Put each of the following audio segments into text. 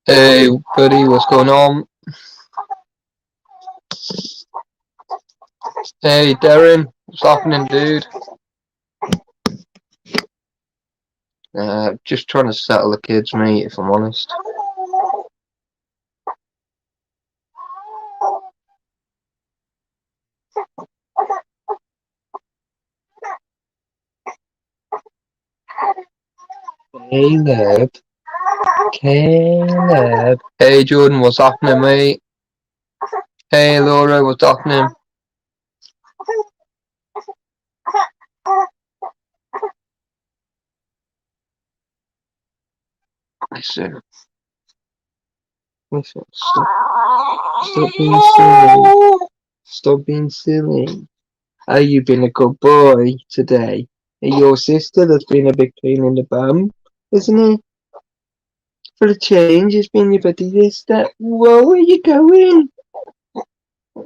Hey, buddy, what's going on? Hey, Darren, what's happening, dude? Just trying to settle the kids, mate, if I'm honest. Caleb. Caleb. Hey, Jordan, what's happening, mate? Hey, Laura, what's happening? Listen. Listen, stop being silly. Stop being silly. Have you been a good boy today? Your sister that's been a big pain in the bum, isn't it? For a change, it's been your buddy sister. Whoa, where you going?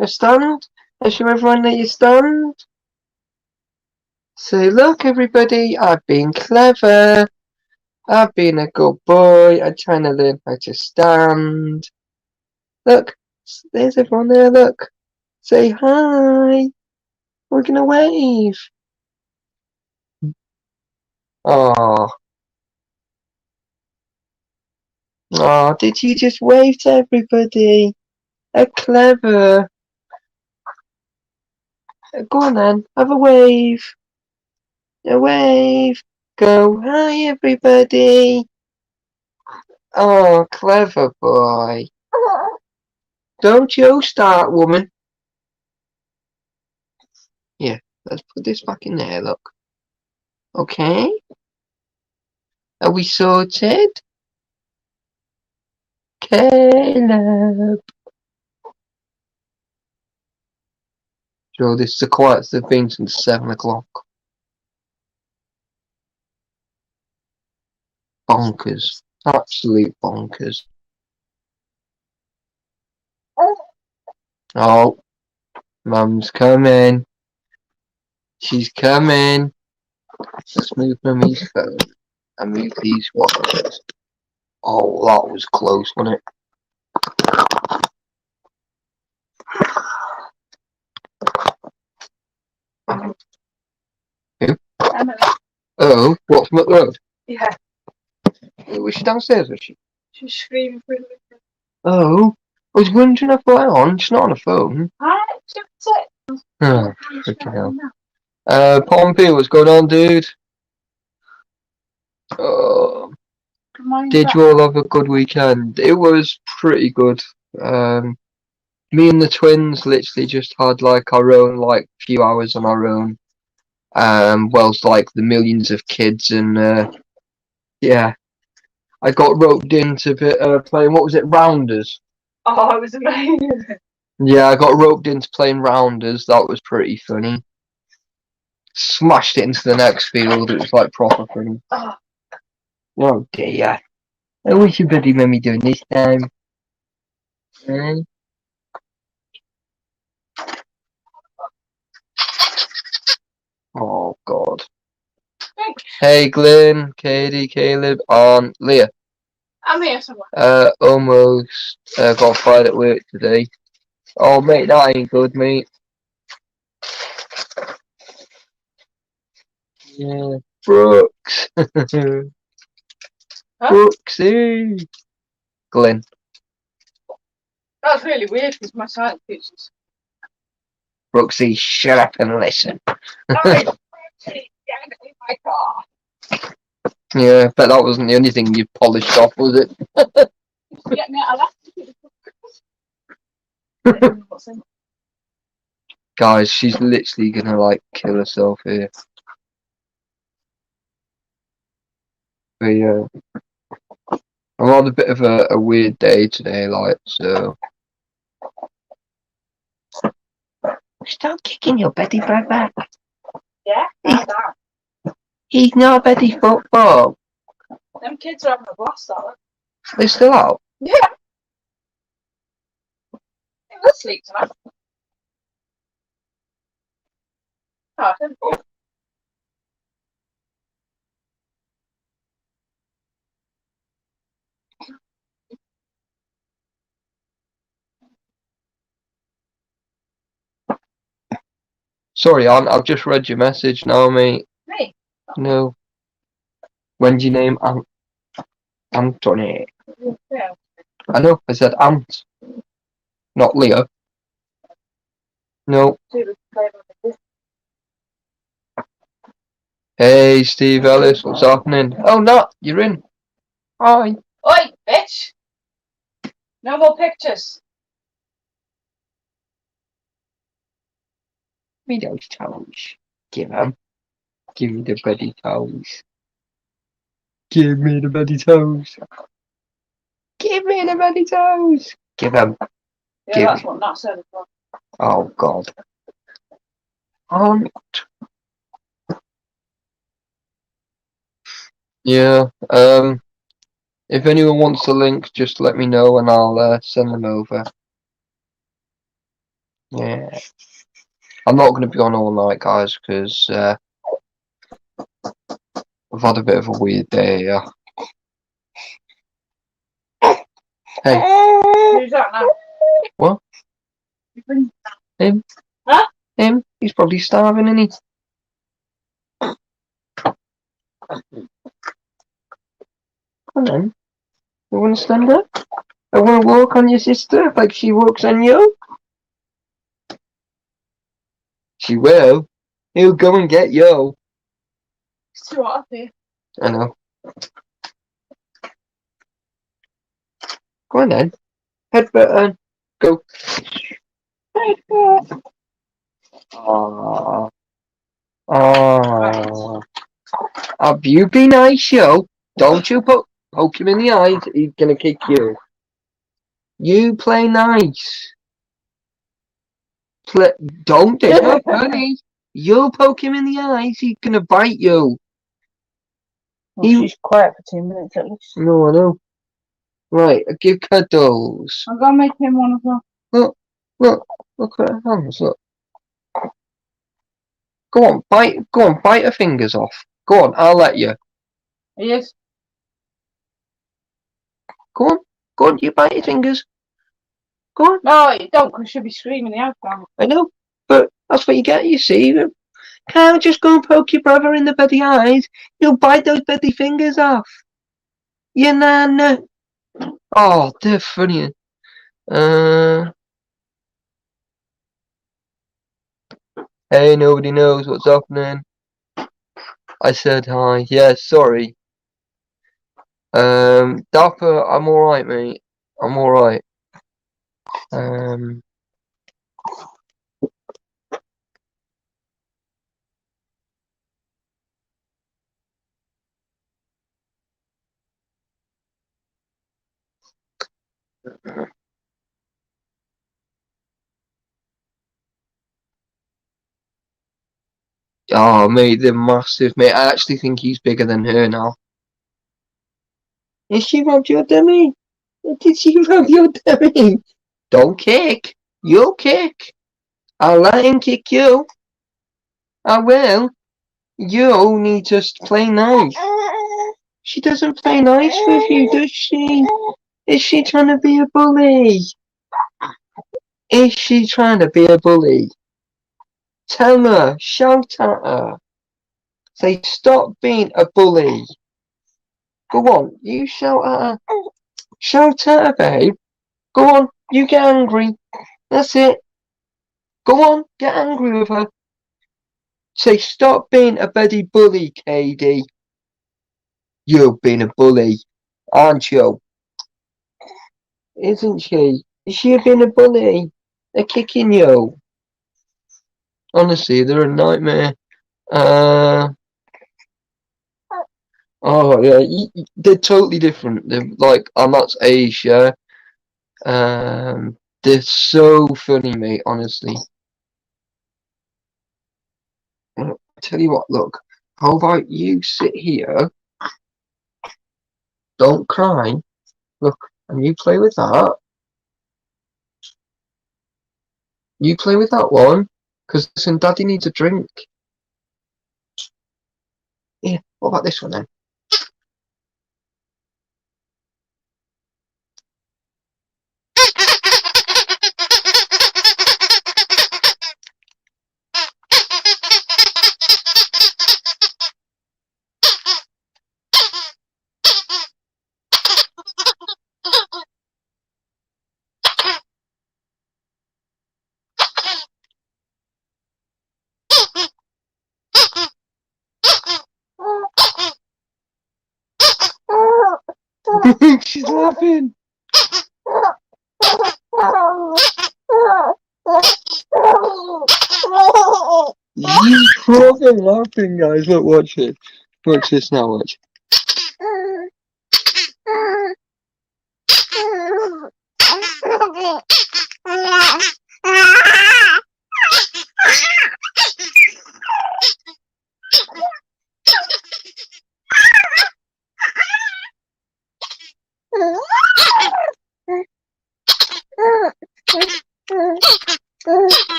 A stand? I show everyone that you stand. Say, look, everybody, I've been clever. I've been a good boy. I'm trying to learn how to stand. Look, there's everyone there, look. Say hi. We're gonna wave. Oh, oh, did you just wave to everybody? Clever. Go on then, have a wave. A wave. Go, hi everybody. Oh, clever boy. Don't you start, woman. Yeah, let's put this back in there, look. Okay. Are we sorted? Caleb. Joe, this is the quietest they've been since 7 o'clock. Bonkers. Absolute bonkers. Oh, Mum's coming. She's coming. Let's move Mummy's phone and move these watches. Oh, that was close, wasn't it? Who? Emily. Oh, what, from up the road? Yeah. Was she downstairs, was she? She was screaming for the window. Oh, I was wondering if I on. She's not on the phone. Oh, freaking hell. Pompey, what's going on, dude? Did you all have a good weekend? It was pretty good. Me and the twins literally just had like our own like few hours on our own. Whilst like the millions of kids and yeah, I got roped into playing, what was it, rounders? Oh, it was amazing. Yeah, I got roped into playing rounders. That was pretty funny. Smashed it into the next field. It was like proper funny. Oh dear. I wish you bloody made me doing this time. Oh God. Hey Glenn, Katie, Caleb, Leah. I'm here somewhere. Almost got fired at work today. Oh mate, that ain't good, mate. Yeah, Brooks. Huh? Brooksy. Glenn. That's really weird because my science teachers. Brooksy, shut up and listen. Brooksy, get in my car. Yeah, but that wasn't the only thing you polished off, was it? Yeah, no, I left. Guys, she's literally gonna like kill herself here. But yeah, I'm on a bit of a weird day today, like, so. Stop kicking your Betty Brad back. Yeah, he's not Betty football. Them kids are having a blast, aren't they? They're still out? Yeah. They will sleep tonight. Oh, I didn't. Sorry, I've just read your message now, mate. Me? No. When's your name? Anthony. Yeah. I know, I said Ant. Not Leo. No. Hey, Steve Ellis, what's happening? Oh, Nat, you're in. Hi. Oi, bitch! No more pictures. Me those toes. Give 'em. Give me the bloody toes. Give me the bloody toes. Give me the bloody toes. Give 'em. Yeah, Give that's me. what Nat said as well. Oh, God. Yeah, if anyone wants the link, just let me know and I'll send them over. Yeah. I'm not going to be on all night, guys, because I've had a bit of a weird day, yeah. Hey. Who's that now? What? Him? Huh? Him? He's probably starving, isn't he? Come on. You want to stand up? I want to walk on your sister like she walks on you? She will. He'll go and get you. It's too hot up here. I know. Go on then. Headbutt on. Go. Headbutt. Aww. Aww. Have you be nice, yo? Don't you poke him in the eyes. He's gonna kick you. You play nice. Don't do it, honey. You'll poke him in the eyes. He's gonna bite you. Well, she's quiet for 2 minutes at least. No, I know. Right, give cuddles. I'm gonna make him one as well. Look at her hands. Look. Go on, bite her fingers off. Go on, I'll let you. He is. Go on, you bite your fingers. Go on. No, you don't, because she'll be screaming the house down. I know, but that's what you get, you see. Can't just go and poke your brother in the bloody eyes. You'll bite those bloody fingers off. You nana. Oh, they're funny. Hey, nobody knows what's happening. I said hi. Yeah, sorry. Dapper, I'm alright, mate. I'm alright. Oh, mate, they're massive, mate. I actually think he's bigger than her now. Is she robbed your dummy? Did she rob your dummy? Don't kick. You'll kick. I'll let him kick you. I will. You need to play nice. She doesn't play nice with you, does she? Is she trying to be a bully? Is she trying to be a bully? Tell her. Shout at her. Say, stop being a bully. Go on, you shout at her. Shout at her, babe. Go on, you get angry. That's it. Go on, get angry with her. Say, stop being a bloody bully, Katie. You've been a bully, aren't you? Isn't she? Is she being a bully? They're kicking you. Honestly, they're a nightmare. Oh yeah, they're totally different. They're like, I'm not Asia. They're so funny, mate. Honestly. I tell you what, look. How about you sit here? Don't cry. Look, and you play with that. You play with that one. Because listen, Daddy needs a drink. Yeah. What about this one then? She's laughing. You probably laughing, guys. Look, watch it. Watch this now. Watch.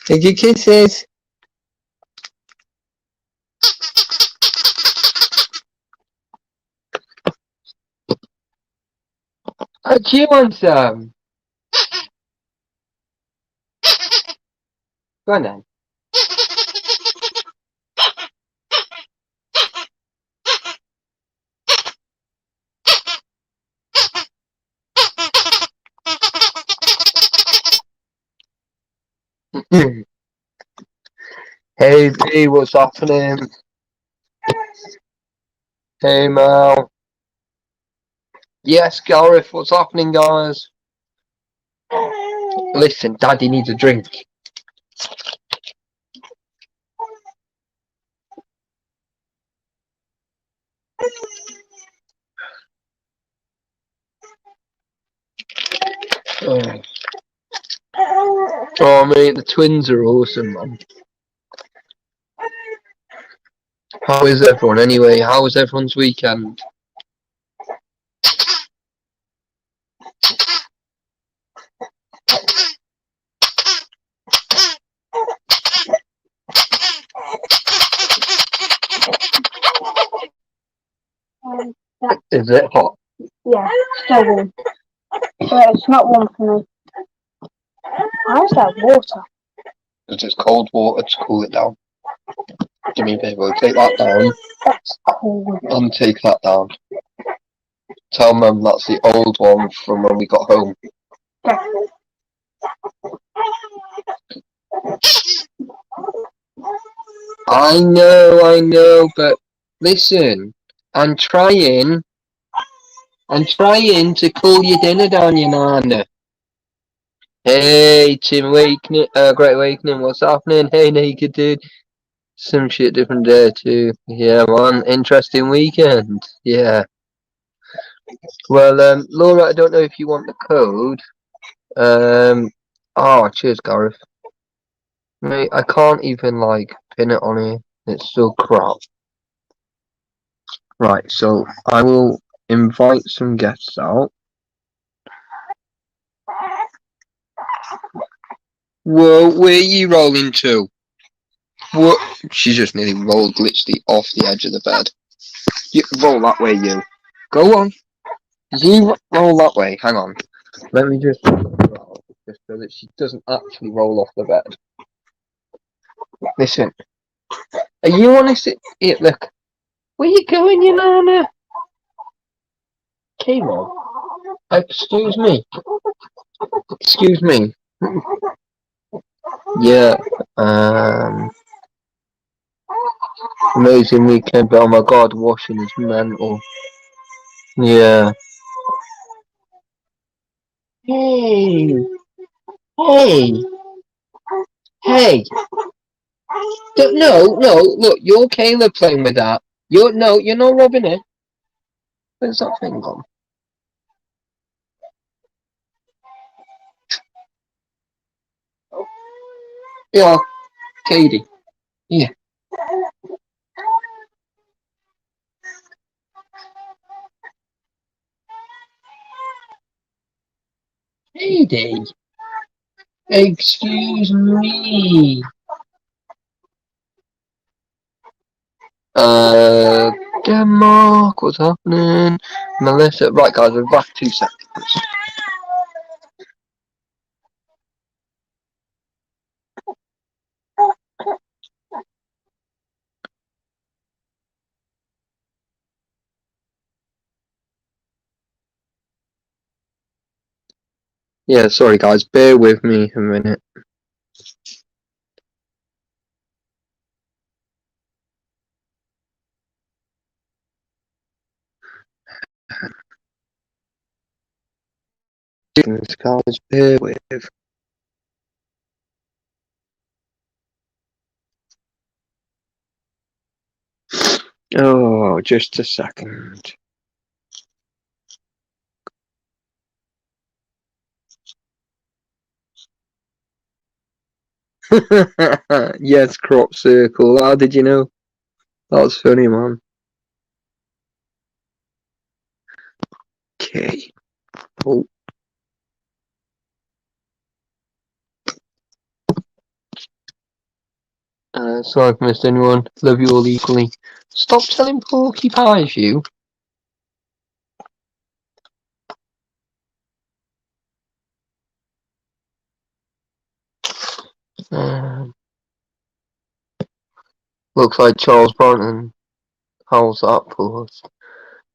Take your kisses. Do you want some? Go on then. Hey B, what's happening? Hey Mel. Yes, Gareth, what's happening, guys? Listen, Daddy needs a drink. Oh, oh mate, the twins are awesome, man. How is everyone anyway? How was everyone's weekend? Is it hot? Yeah, so warm. But it's not warm for me. How's that water? It's just cold water to cool it down. Give me a favor, take that down. That's cold. And take that down. Tell Mum that's the old one from when we got home. Definitely. I know, but listen, I'm trying to cool your dinner down, you nana. Hey, Tim Awakening, Great Awakening, what's happening? Hey, Naked Dude. Some shit different day too. Yeah, man, interesting weekend. Yeah. Well, Laura, I don't know if you want the code. Oh, cheers, Gareth. Mate, I can't even, like, pin it on here. It's so crap. Right, so I will invite some guests out. Whoa, where are you rolling to? What? She just nearly rolled literally off the edge of the bed. You roll that way, you. Go on. You roll that way. Hang on. Let me just so that she doesn't actually roll off the bed. Listen. Are you on this? Here, look. Where you going, you nana? Kimo. Excuse me. Excuse me. Yeah. Amazing weekend, but oh my god, washing is mental. Yeah. Hey. Hey. Hey. No, look, you're Caleb playing with that. You're not robbing it. Where's that thing gone? Yeah, Katie. Yeah. Katie. Excuse me. Denmark, what's happening? Melissa, right guys, we're back 2 seconds. Yeah, sorry guys, bear with me a minute. Guys, bear with. Oh, just a second. Yes, crop circle. How did you know? That's funny, man. Okay. Oh. Sorry if I missed anyone. Love you all equally. Stop telling porcupines, you. Looks like Charles Bronson. How's that for us?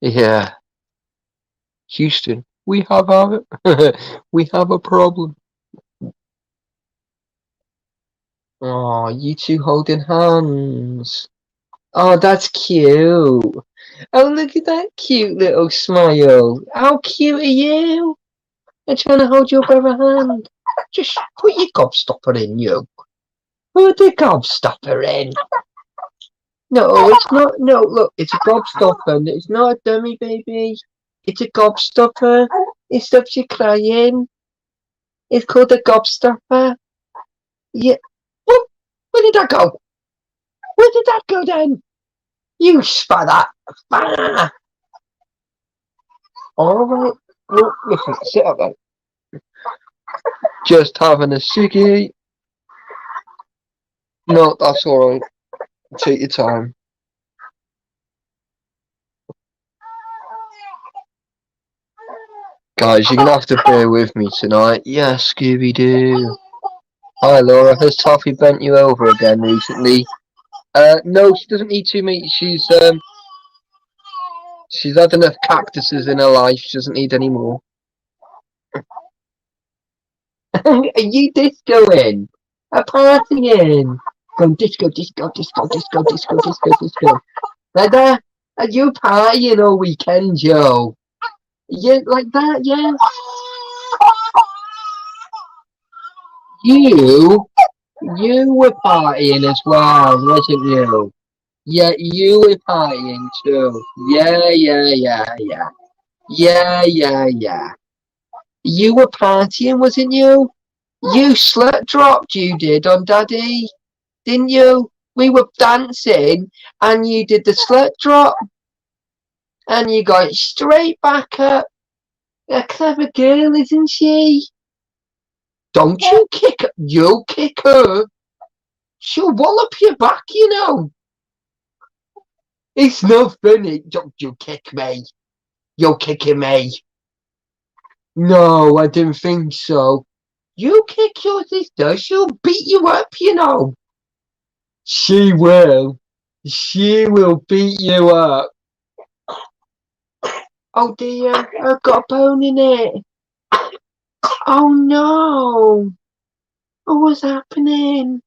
Yeah. Houston, we have we have a problem. Oh, you two holding hands. Oh, that's cute. Oh, look at that cute little smile. How cute are you? I'm trying to hold your brother hand. Just put your gobstopper in, you. Put the gobstopper in. No, it's not. No, look, it's a gobstopper. It's not a dummy, baby. It's a gobstopper. It stops you crying. It's called a gobstopper. Yeah. Oh, where did that go? Where did that go then? You spat that. Ah. Alright. Well, listen, sit up then. Just having a ciggy. No, that's alright. Take your time. Guys, you're gonna have to bear with me tonight. Yes, Scooby-Doo. Hi, Laura. Has Toffee bent you over again recently? No, she doesn't need to, mate. She's had enough cactuses in her life. She doesn't need any more. Are you discoing? A partying? Go disco, disco, disco, disco, disco, disco, disco. Like that? Are you partying all weekend, Joe? Yeah, like that, yeah? You were partying as well, wasn't you? Yeah, you were partying too. Yeah, yeah, yeah, yeah. Yeah, yeah, yeah. You were partying, wasn't you? You slut dropped, you did, on Daddy. Didn't you? We were dancing and you did the slut drop and you got straight back up. A clever girl, isn't she? Don't you kick her. You kick her. She'll wallop you back, you know. It's not funny. Don't you kick me. You're kicking me. No, I didn't think so. You kick your sister, she'll beat you up, you know. She will. She will beat you up. Oh dear, I've got a bone in it. Oh no. Oh, what's happening?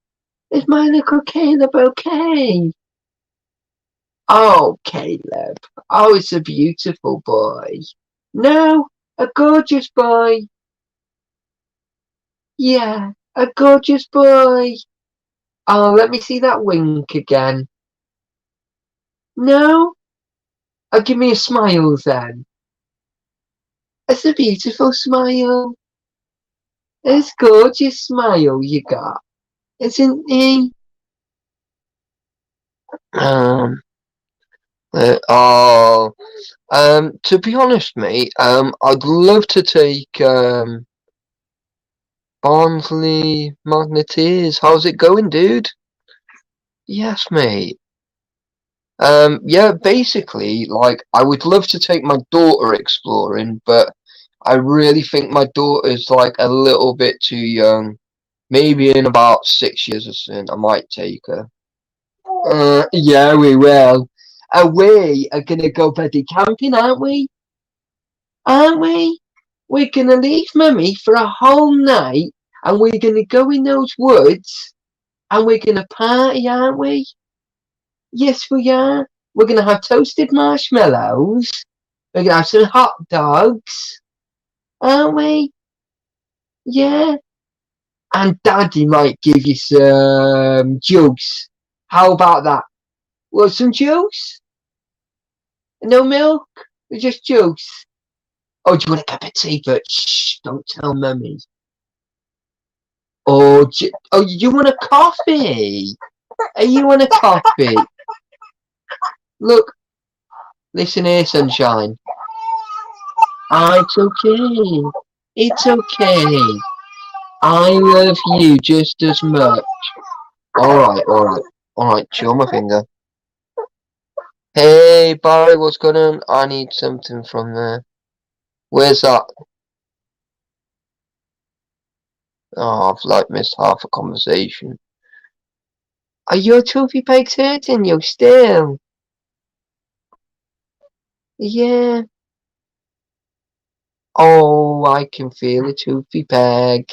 Is my little Caleb okay? Oh, Caleb. Oh, it's a beautiful boy. No, a gorgeous boy. Yeah, a gorgeous boy. Oh, let me see that wink again. No? Oh, give me a smile then. It's a beautiful smile. It's a gorgeous smile you got, isn't he? Um, oh, to be honest, mate, I'd love to take, Barnsley Magneteers, how's it going, dude? Yes, mate. Yeah, basically, like, I would love to take my daughter exploring, but I really think my daughter's, like, a little bit too young. Maybe in about 6 years or so, I might take her. Yeah, we will. We are gonna go buddy camping, aren't we? Aren't we? We're gonna leave Mummy for a whole night, and we're gonna go in those woods, and we're gonna party, aren't we? Yes, we are. We're gonna have toasted marshmallows. We're gonna have some hot dogs, aren't we? Yeah. And Daddy might give you some juice. How about that? Want some juice? No milk? Just juice? Oh, do you want a cup of tea? But shh, don't tell Mummy. Oh, you want a coffee? You want a coffee? Look, listen here, sunshine. Ah, it's okay. It's okay. I love you just as much. Alright, alright. Alright, chill my finger. Hey, Barry, what's going on? I need something from there. Where's that? Oh, I've like missed half a conversation. Are your toothy pegs hurting you still? Yeah. Oh, I can feel a toothy peg.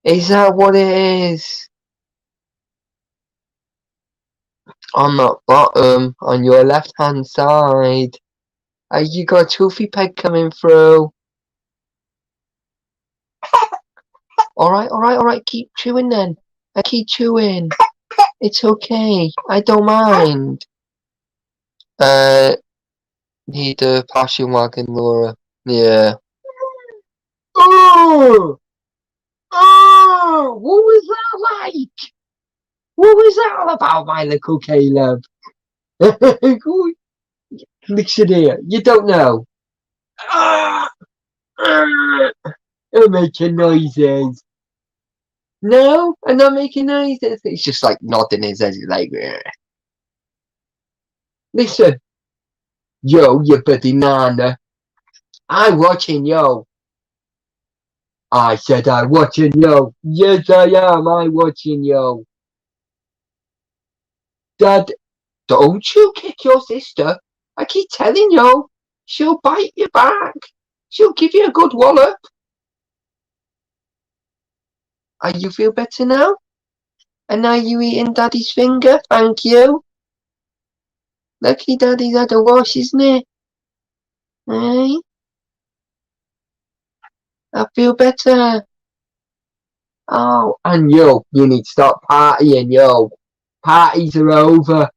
Is that what it is? On that bottom, on your left hand side. You got a toothy peg coming through. Alright, keep chewing then. I keep chewing. It's okay. I don't mind. Need a passion wagon, Laura. Yeah. Oh! Oh! What was that like? What was that all about, my little Caleb? Listen here, you don't know. Ah! Ah! I'm making noises. No, I'm not making noises. It's just like nodding his head like, "Ugh." Listen, yo, you buddy nana. I'm watching yo. I said I'm watching yo. Yes, I am. I'm watching yo. Dad, don't you kick your sister. I keep telling you. She'll bite you back. She'll give you a good wallop. Are you feel better now? And are you eating Daddy's finger? Thank you. Lucky Daddy's had a wash, isn't it? Hey? I feel better. Oh, and yo, you need to stop partying, yo. Parties are over.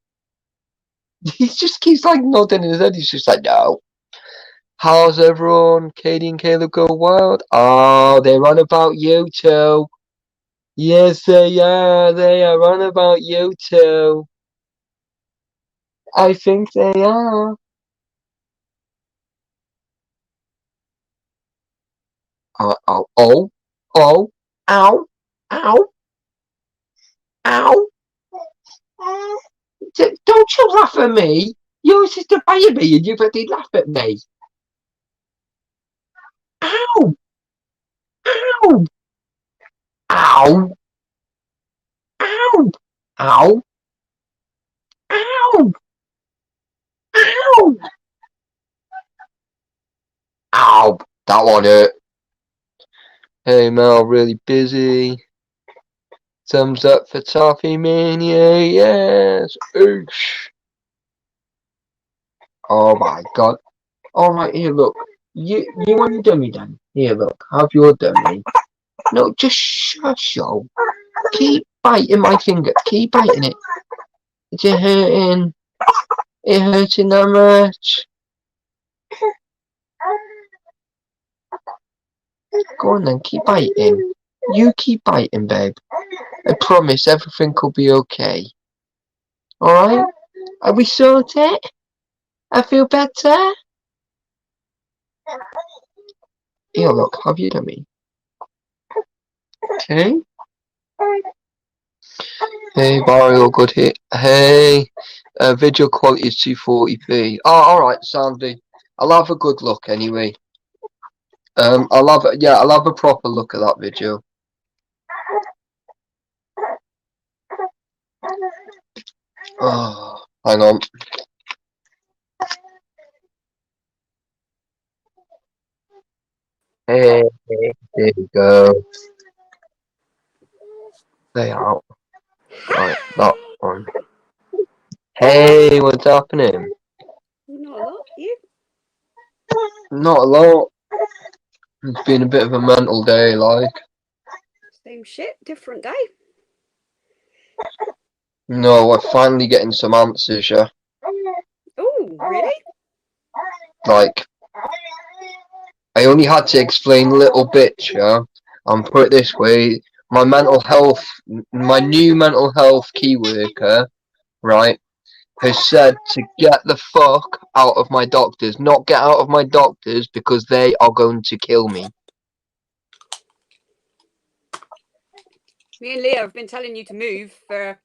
He just keeps like nodding his head. He's just like, no. How's everyone? Katie and Caleb go wild? Oh, they're on about you too. Yes, they are. They are on about you too. I think they are. Oh, oh, oh, oh, ow, ow, ow. Don't you laugh at me. You're just a baby and you've had to laugh at me. Ow, ow, ow, ow, ow, ow, ow, ow. That one hurt. Hey Mel, really busy. Thumbs up for Toffee Mania, yes. Oosh. Oh my god. Alright, here, look. You want your dummy then? Here, look. Have your dummy. No, just shush, yo. Keep biting my finger. Keep biting it. Is it hurting? It hurting that much? Go on then, keep biting. You keep biting, babe. I promise everything will be okay. Alright? Are we sorted? I feel better? Here, look, have you done me? Okay. Hey, Mario, good hit. Hey, video quality is 240p. Oh, alright, Sandy. I'll have a good look anyway. I'll have a proper look at that video. Oh, hang on. Hey, there we go. Stay out. Right, that one. Hey, what's happening? Not a lot, you? Not a lot. It's been a bit of a mental day, like. Same shit, different day. No, we're finally getting some answers, yeah. Oh, really? Like, I only had to explain little bits, yeah. And put it this way, my new mental health key worker, right, has said to get the fuck out of my doctors. Not get out of my doctors because they are going to kill me. Me and Leah have been telling you to move for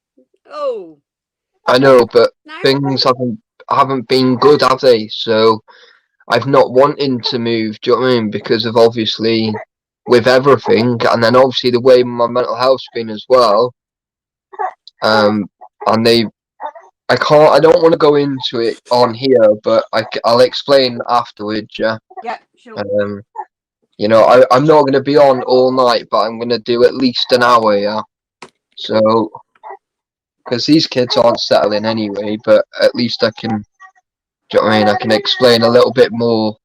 I know, but no. things haven't been good, have they? So I've not wanting to move, do you know what I mean? Because of obviously with everything, and then obviously the way my mental health's been as well. And I don't want to go into it on here, but I'll explain afterwards, yeah. Yeah, sure. You know, I'm not going to be on all night, but I'm going to do at least an hour, yeah. So, because these kids aren't settling anyway, but at least I can, do you know what I mean? I can explain a little bit more.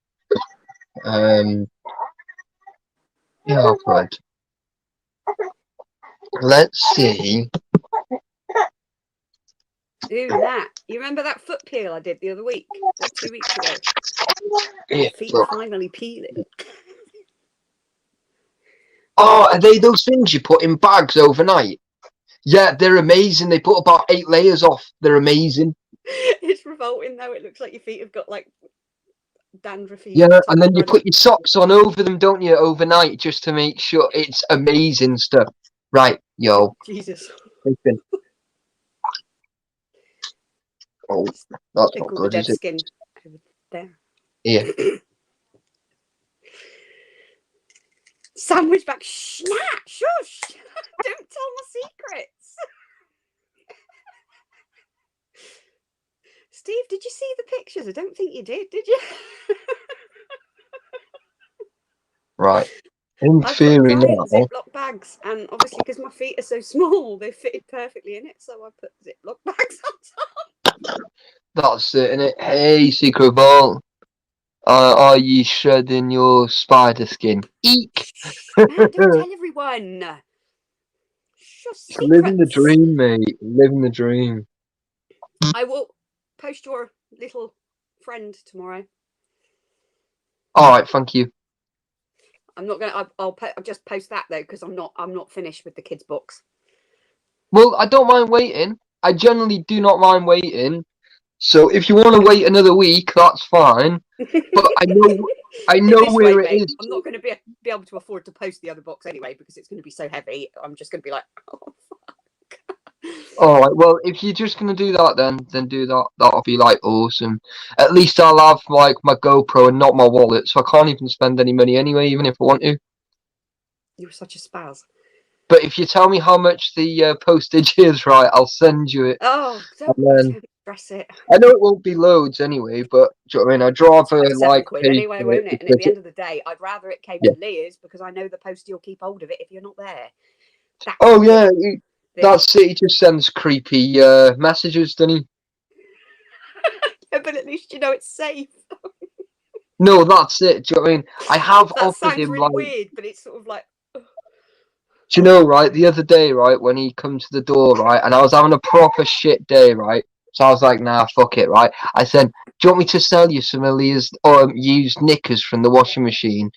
Yeah, good. Let's see. Ooh, Nat. You remember that foot peel I did the other week? 2 weeks ago? Yeah, Feet look. are finally peeling. Oh, are they those things you put in bags overnight? Yeah, they're amazing. They put about 8 layers off. They're amazing. It's revolting though. It looks like your feet have got like dandruffy. Yeah, and then you put your socks on over them, don't you, overnight, just to make sure. It's amazing stuff. Right, yo. Jesus. Listen. Oh, that's not good, dead is it? skin over there. Yeah. Sandwich back. Shh, Nat, shush. Don't tell my secrets. Steve, did you see the pictures? I don't think you did you? Right. In I theory put brown now. Ziploc bags, and obviously because my feet are so small, they fitted perfectly in it, so I put Ziploc bags on top. That's it, innit? Hey, Secret Vault. Are you shredding your spider skin? Eek! Man, don't tell everyone. Just Living the secrets. dream, mate. Living the dream. I will post your little friend tomorrow. All right, thank you. I'm not gonna. I'll just post that though because I'm not finished with the kids' books. Well, I don't mind waiting. I generally do not mind waiting. So if you want to wait another week, that's fine. But I know where way, it mate, is. I'm not going to be able to afford to post the other box anyway because it's going to be so heavy. I'm just going to be like, oh fuck. All right. Well, if you're just gonna do that, then do that. That'll be like awesome. At least I'll have like my GoPro and not my wallet, so I can't even spend any money anyway, even if I want to. You're such a spaz. But if you tell me how much the postage is, right, I'll send you it. Oh, don't stress it. I know it won't be loads anyway, but do you know what I mean? I'd rather It's like like £7 pay anyway, for it won't it? And at because the end of the day, I'd rather it came to Leah's because I know the post will keep hold of it if you're not there. oh yeah, that's it. He just sends creepy messages, doesn't he? Yeah, but at least you know it's safe. No, that's it. Do you know what I mean? I have that offered sounds him really like. weird, but it's sort of like. Do you know, right? The other day, right, when he come to the door, right, and I was having a proper shit day, right. So I was like, nah, fuck it, right? I said, do you want me to sell you some of Leah's used knickers from the washing machine?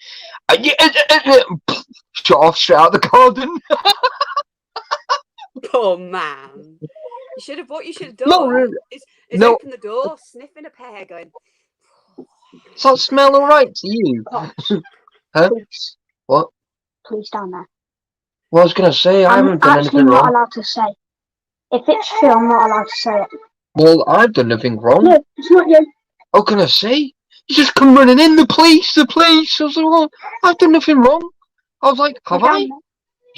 And shut off straight out the garden. Poor man. What you should have done No, really. is open the door, sniffing a pair, going. Does that smell alright to you? Huh? What? Please down there. Well, I was gonna say I I'm haven't done actually anything not wrong. allowed to say. If it's true, I'm not allowed to say it. Well, I've done nothing wrong. No, it's not you. How can I say? You just come running in, the police, the police. I was like, well, I've done nothing wrong. I was like, have I? Do you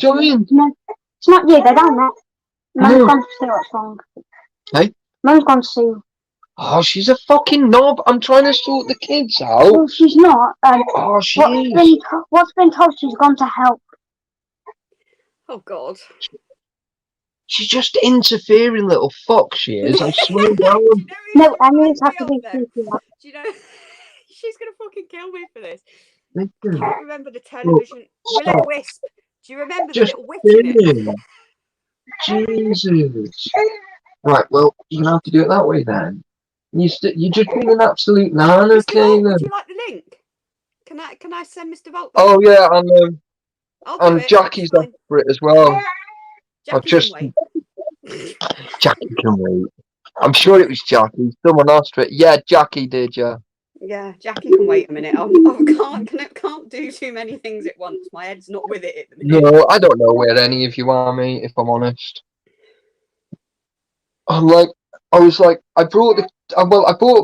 know what I mean? No, it's not you. They're down there. Mum's No. gone to see what's wrong. Hey? Mum's gone to see. Oh, she's a fucking knob. I'm trying to sort the kids out. Well, she's not. Oh, she is. What's been told? She's gone to help. Oh God. She's just interfering, little fuck. She is. I swear Do down. you know who No, she Emmy's reminds had me to of, be though? CPR. Do you know? She's gonna fucking kill me for this. I Listen, can't remember the look, television. stop. Will-O Wisp. Do you remember the Just little witch in it? Jesus. Right, well, you're gonna have to do it that way then. You're just being an absolute nan, Mr. okay Volt, then? would you like the link? Can I send Mr. Volt the Oh link? yeah, I'll do it. Jackie's It's fine. up for it as well. Jackie can wait. Jackie can wait. I'm sure it was Jackie. Someone asked for it. Yeah, Jackie did, yeah. Yeah, Jackie can wait a minute. I can't do too many things at once. My head's not with it at the minute. No, I don't know where any of you are, mate, if I'm honest. I was like, I brought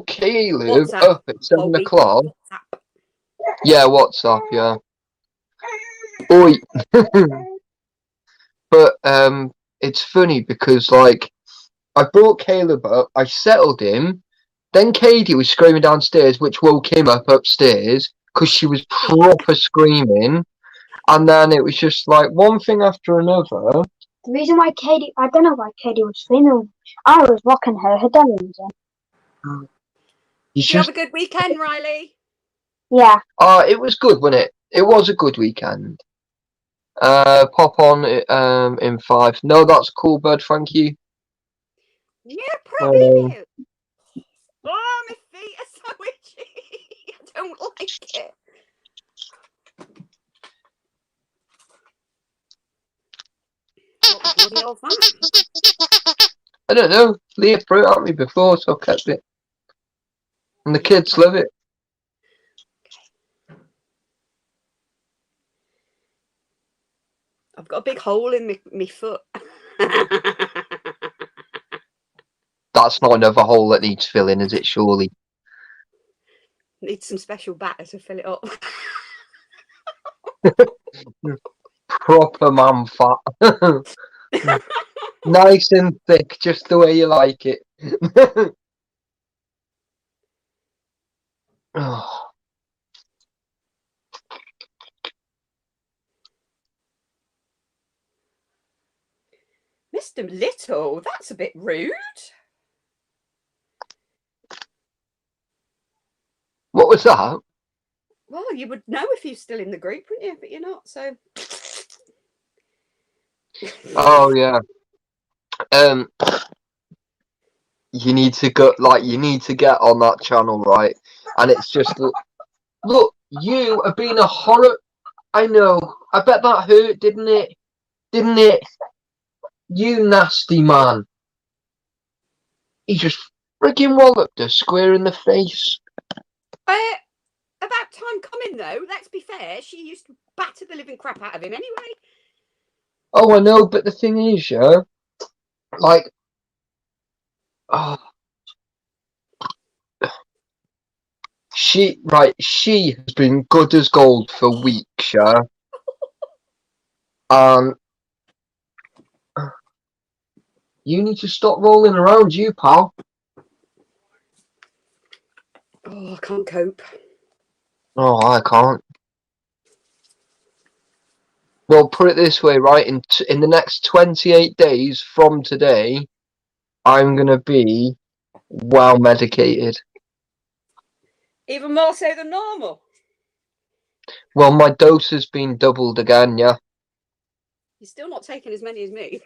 Caleb WhatsApp. up at 7 Colby. o'clock. WhatsApp. Yeah, WhatsApp, yeah. Oi. But it's funny because like I brought Caleb up, I settled him, then Katie was screaming downstairs, which woke him up upstairs because she was proper screaming, and then it was just like one thing after another. The reason why I don't know why Katie was screaming. I was rocking her done in. He's Did you have just a good weekend, Riley? Yeah. it was good, wasn't it? It was a good weekend. Pop on in 5. No, that's cool, bud. Thank you. Yeah, probably do. Oh, my feet are so itchy. I don't like it. What the bloody hell's that? I don't know. Leah threw it at me before, so I kept it. And the kids love it. I've got a big hole in my foot. That's not another hole that needs filling, is it? Surely. Need some special batter to fill it up. Proper man fat. Nice and thick, just the way you like it. Oh. Mr. Little, that's a bit rude. What was that? Well, you would know if you're still in the group, wouldn't you? But you're not, so. Oh yeah. You need to go. You need to get on that channel, right? And it's just look. You are being a horror. I know. I bet that hurt, didn't it? Didn't it? You nasty man. He just frigging walloped her square in the face. About time coming, though. Let's be fair. She used to batter the living crap out of him anyway. Oh, I know, but the thing is, yeah, like, oh, she has been good as gold for weeks, yeah. You need to stop rolling around, you pal. Oh, I can't cope. Oh, I can't. Well, put it this way, right? In the next 28 days from today, I'm gonna be well medicated. Even more so than normal. Well, my dose has been doubled again, yeah. You're still not taking as many as me.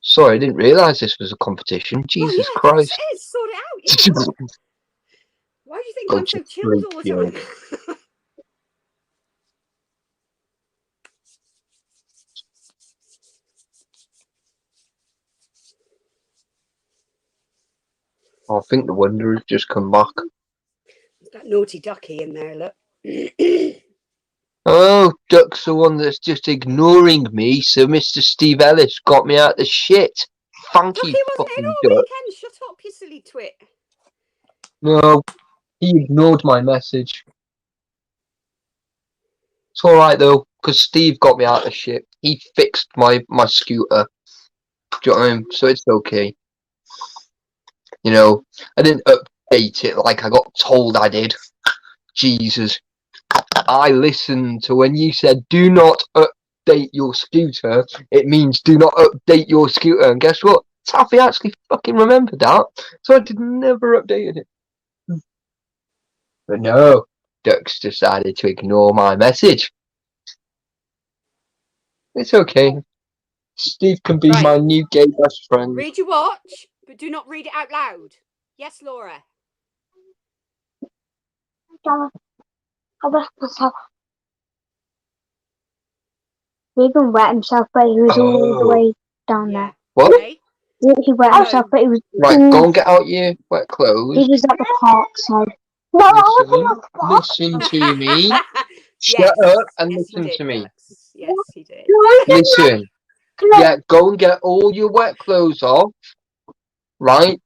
Sorry, I didn't realise this was a competition. Jesus yeah, Christ. It is. Sort it out. Yeah. Why do you think I'm so chilled all the time? I think the wonder has just come back. That naughty ducky in there, look. Oh, Duck's the one that's just ignoring me, so Mr. Steve Ellis got me out the shit. Thank Ducky you, wasn't in fucking all Duck. weekend. Shut up, you silly twit. No, he ignored my message. It's alright though, because Steve got me out of shit. He fixed my scooter. Do you know what I mean? So it's okay. You know, I didn't update it like I got told I did. Jesus. I listened to when you said do not update your scooter. It means do not update your scooter. And guess what? Taffy actually fucking remembered that. So I never updated it. But no, Ducks decided to ignore my message. It's okay. Steve can be Right. my new gay best friend. Read your watch, but do not read it out loud. Yes, Laura. I left myself. He even wet himself, but he was all the way down Yeah. What? Okay. there. He wet himself, but he was Right, go and get out your wet clothes. He was at the park side. Listen to me. Yes. Shut up and Yes, he listen did, to me. Ducks. Yes, he did. Listen. Yeah, go and get all your wet clothes off. Right?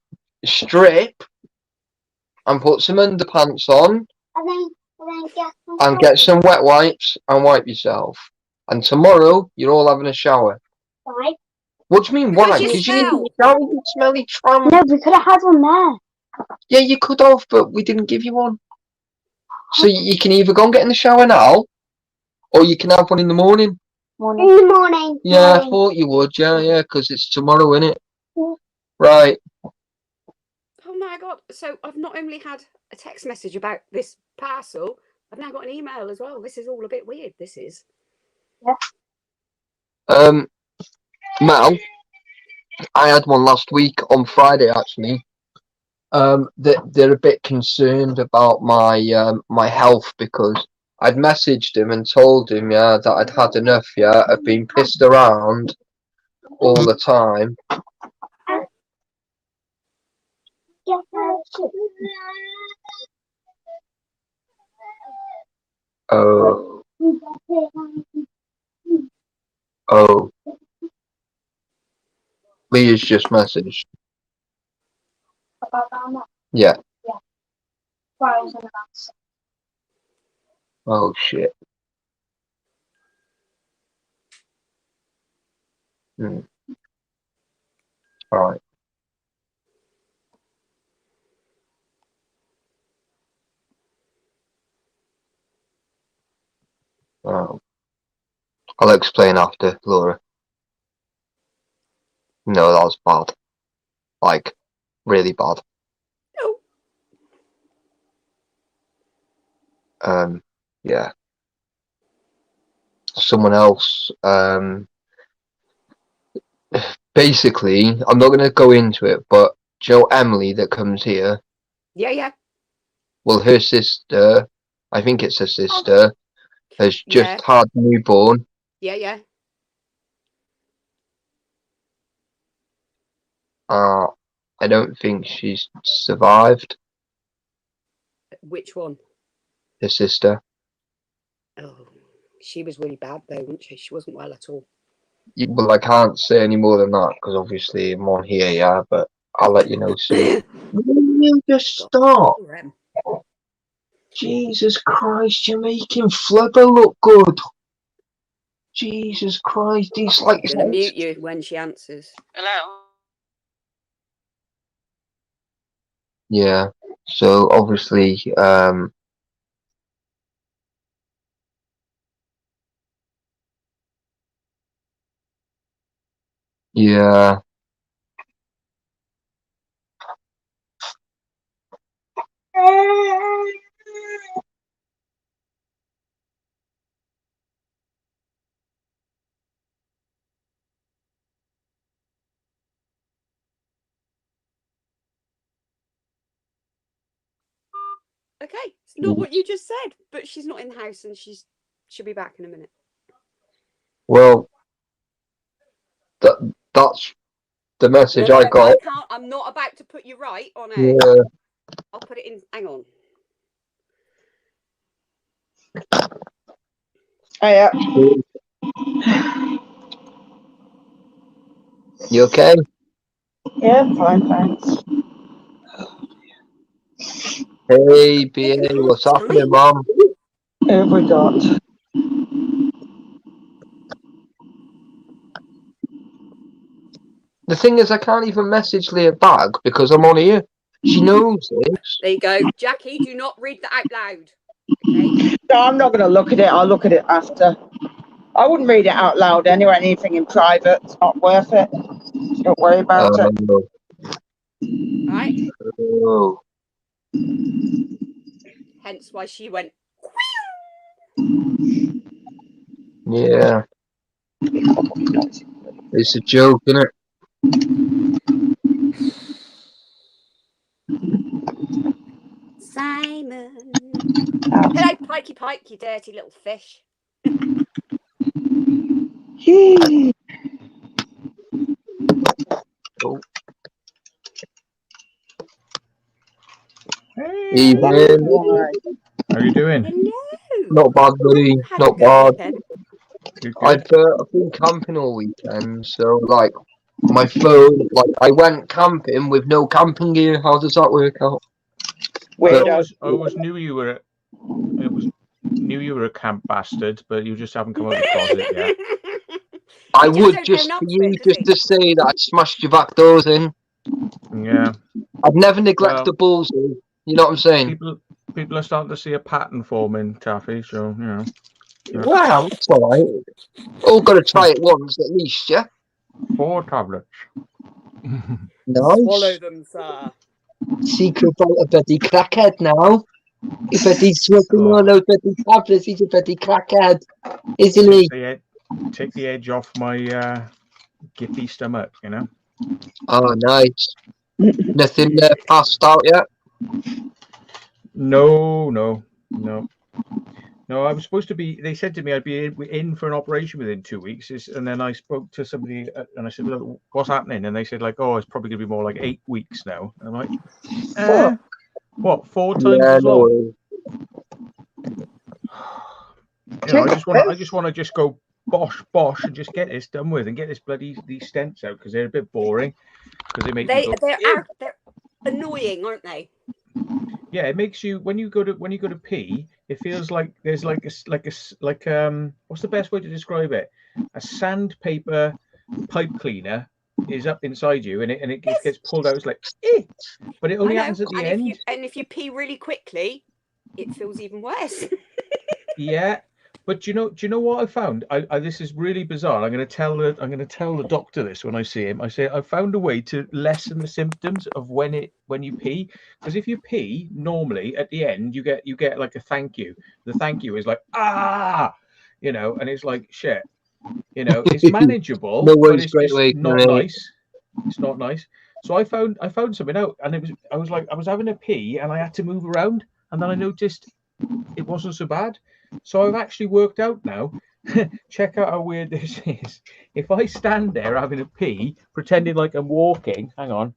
Strip. And put some underpants on. And get some wet wipes and wipe yourself. And tomorrow, you're all having a shower. Why? What do you mean, Because why? you Because you need smell. to shower, you smelly tramp. No, we could have had one there. Yeah, you could have, but we didn't give you one. So you can either go and get in the shower now, or you can have one in the morning. In the morning. Yeah, I thought you would. Yeah, because it's tomorrow, innit? Yeah. Right. Oh my God. So I've not only had a text message about this parcel, I've now got an email as well. This is all a bit weird. This is. Mel, I had one last week on Friday actually. They're a bit concerned about my health because I'd messaged him and told him that I'd had enough of being pissed around all the time. Oh, oh, Leah's just messaged. Yeah. Oh shit. Alright. Oh. I'll explain after, Laura. No, that was bad. Like, really bad. No. Yeah. Someone else, basically, I'm not going to go into it, but Joe Emily that comes here, Yeah. well, her sister, I think it's her sister, has just had newborn. Yeah. I don't think she's survived. Which one? Her sister. Oh, she was really bad though, wasn't she? She wasn't well at all. Well, I can't say any more than that because obviously I'm on here, but I'll let you know soon. Will you just stop? Jesus Christ, you're making Flubber look good. Jesus Christ, he's like... I'm going to mute you when she answers. Hello? Yeah, so obviously, yeah. Okay, it's not what you just said, but she's not in the house and she'll be back in a minute. Well, that's the message I got. I'm not about to put you right on air. Yeah. I'll put it in. Hang on. Hiya. You okay? Yeah, fine, thanks. Hey, Taking BA, a long what's happening, time. Mum? Who have we got? The thing is, I can't even message Leah back because I'm on here. She knows this. There you go. Jackie, do not read that out loud. Okay? No, I'm not going to look at it. I'll look at it after. I wouldn't read it out loud anyway. Anything in private, it's not worth it. Don't worry about it. Right? Oh, Hence why she went. yeah. It's a joke, isn't it? Simon. Hello, Pikey Pike, you dirty little fish. Oh. Hey, Evening. how are you doing? Hello. Not bad, buddy. Had Not a good bad. weekend. Good, I've been camping all weekend, so like my phone, like I went camping with no camping gear. How does that work out? Weirdo. I always knew you were. Knew you were a camp bastard, but you just haven't come out of the closet yet. I He just would don't just own up for to you it, does just to say that I smashed your back doors in. Yeah. I'd never neglect Well, the balls. You know what I'm saying? people are starting to see a pattern forming, Taffy. So you know. Wow, it's all right. All got to try it once at least, yeah. 4 tablets. Nice. Swallow them, sir. Secret about a bloody crackhead now. You bloody swapping all those bloody tablets. He's a bloody crackhead, isn't he? Take the edge off my gippy stomach, you know. Oh, nice. Nothing passed out yet. No. I was supposed to be. They said to me I'd be in for an operation within 2 weeks, and then I spoke to somebody and I said, "Look, what's happening?" And they said, like, "Oh, it's probably going to be more like 8 weeks now." And I'm like, what? 4 times Yeah, as no long? worries. You know, I just want to just go bosh, and just get this done with and get these stents out because they're a bit boring because they make you go. They're annoying, aren't they? Yeah, it makes you when you go to pee, it feels like there's like what's the best way to describe it? A sandpaper pipe cleaner is up inside you and it gets pulled out. It's like but it only happens at the end. If you pee really quickly, it feels even worse. Yeah. But do you know what I found? I this is really bizarre. I'm gonna tell the doctor this when I see him. I say I found a way to lessen the symptoms of when you pee. Because if you pee, normally at the end you get like a thank you. The thank you is like you know, and it's like shit. You know, it's manageable, No but worries, it's great just week, not mate. nice. It's not nice. So I found something out, and I was having a pee, and I had to move around, and then I noticed it wasn't so bad. So I've actually worked out now. Check out how weird this is. If I stand there having a pee, pretending like I'm walking, hang on,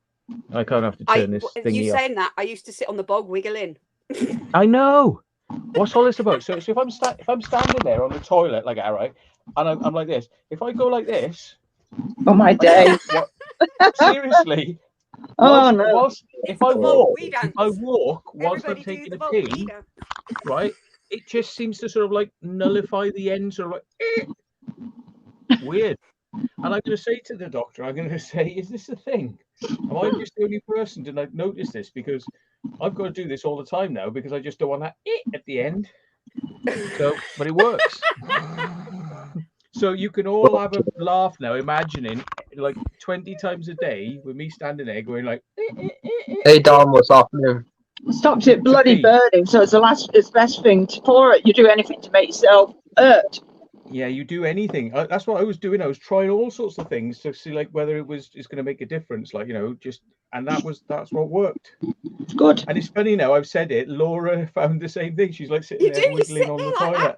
I can't have to turn this thingy You off. saying that? I used to sit on the bog wiggling. I know. What's all this about? So if I'm standing there on the toilet like that, right, and I'm like this. If I go like this, Oh my day. seriously. Oh no. Whilst if I walk whilst I'm Everybody taking do the a Volk pee, dance. right? It just seems to sort of like nullify the end, sort of like weird. And I'm going to say to the doctor, I'm going to say, is this a thing? Am I just the only person to like notice this? Because I've got to do this all the time now because I just don't want that at the end. So, but it works. So you can all have a laugh now, imagining like 20 times a day with me standing there going like, Hey, Dan, what's happening? Stopped it bloody burning, so it's the best thing for it. You do anything to make yourself hurt. Yeah, you do anything. That's what I was doing. I was trying all sorts of things to see like whether it's going to make a difference. Like, you know, and that's what worked. It's good. And it's funny now. I've said it. Laura found the same thing. She's like sitting there wiggling on the toilet.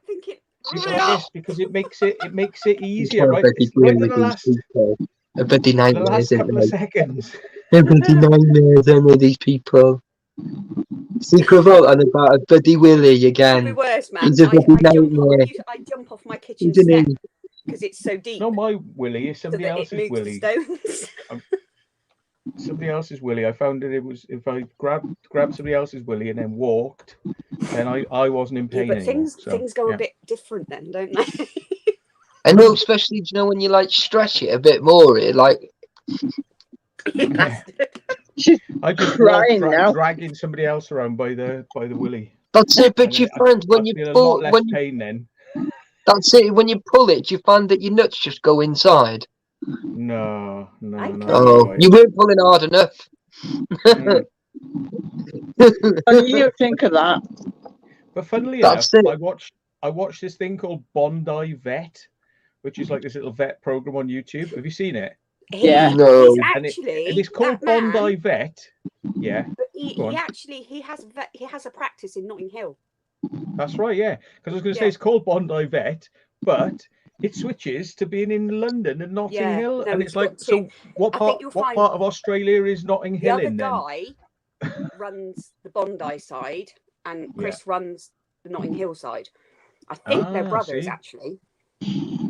She's like this because it makes it easier, right? Right in A bloody nightmare, the last isn't couple of seconds. A bloody nightmare, isn't it, these people? Secret Vault and about a bloody Willy It'll be again. worse, man. He's a bloody nightmare, I jump off my kitchen isn't step he? because it's so deep No, my Willy is so somebody that it else's moves the Willy. stones. Somebody else's Willy. I found that it was if I grabbed somebody else's Willy and then walked, then I wasn't in Yeah, pain but anymore. things go a bit different then, don't they? I know, especially, you know, when you like stretch it a bit more, it like, Yeah. She's I just crying walked now. dragging somebody else around by the Willy. that's it. But And you I find when you feel a lot pull, less when you, pain then. that's it. When you pull it, you find that your nuts just go inside. No. Oh, Right. you weren't pulling hard enough. Mm. What do you think of that? But funnily enough, That's it. I watched this thing called Bondi Vet, which is like this little vet program on YouTube. Have you seen it? Yeah. No. He's And actually it's called that man, Bondi Vet. Yeah, but go on. he has a practice in Notting Hill. That's right. Yeah, because I was going to say Yeah. it's called Bondi Vet, but it switches to being in London and Notting Yeah, Hill, no, and he's it's like, got so two. what I part? think you'll What find part of Australia is Notting The Hill other in then? guy runs the Bondi side, and Chris runs the Notting Hill side. I think they're brothers, see? actually.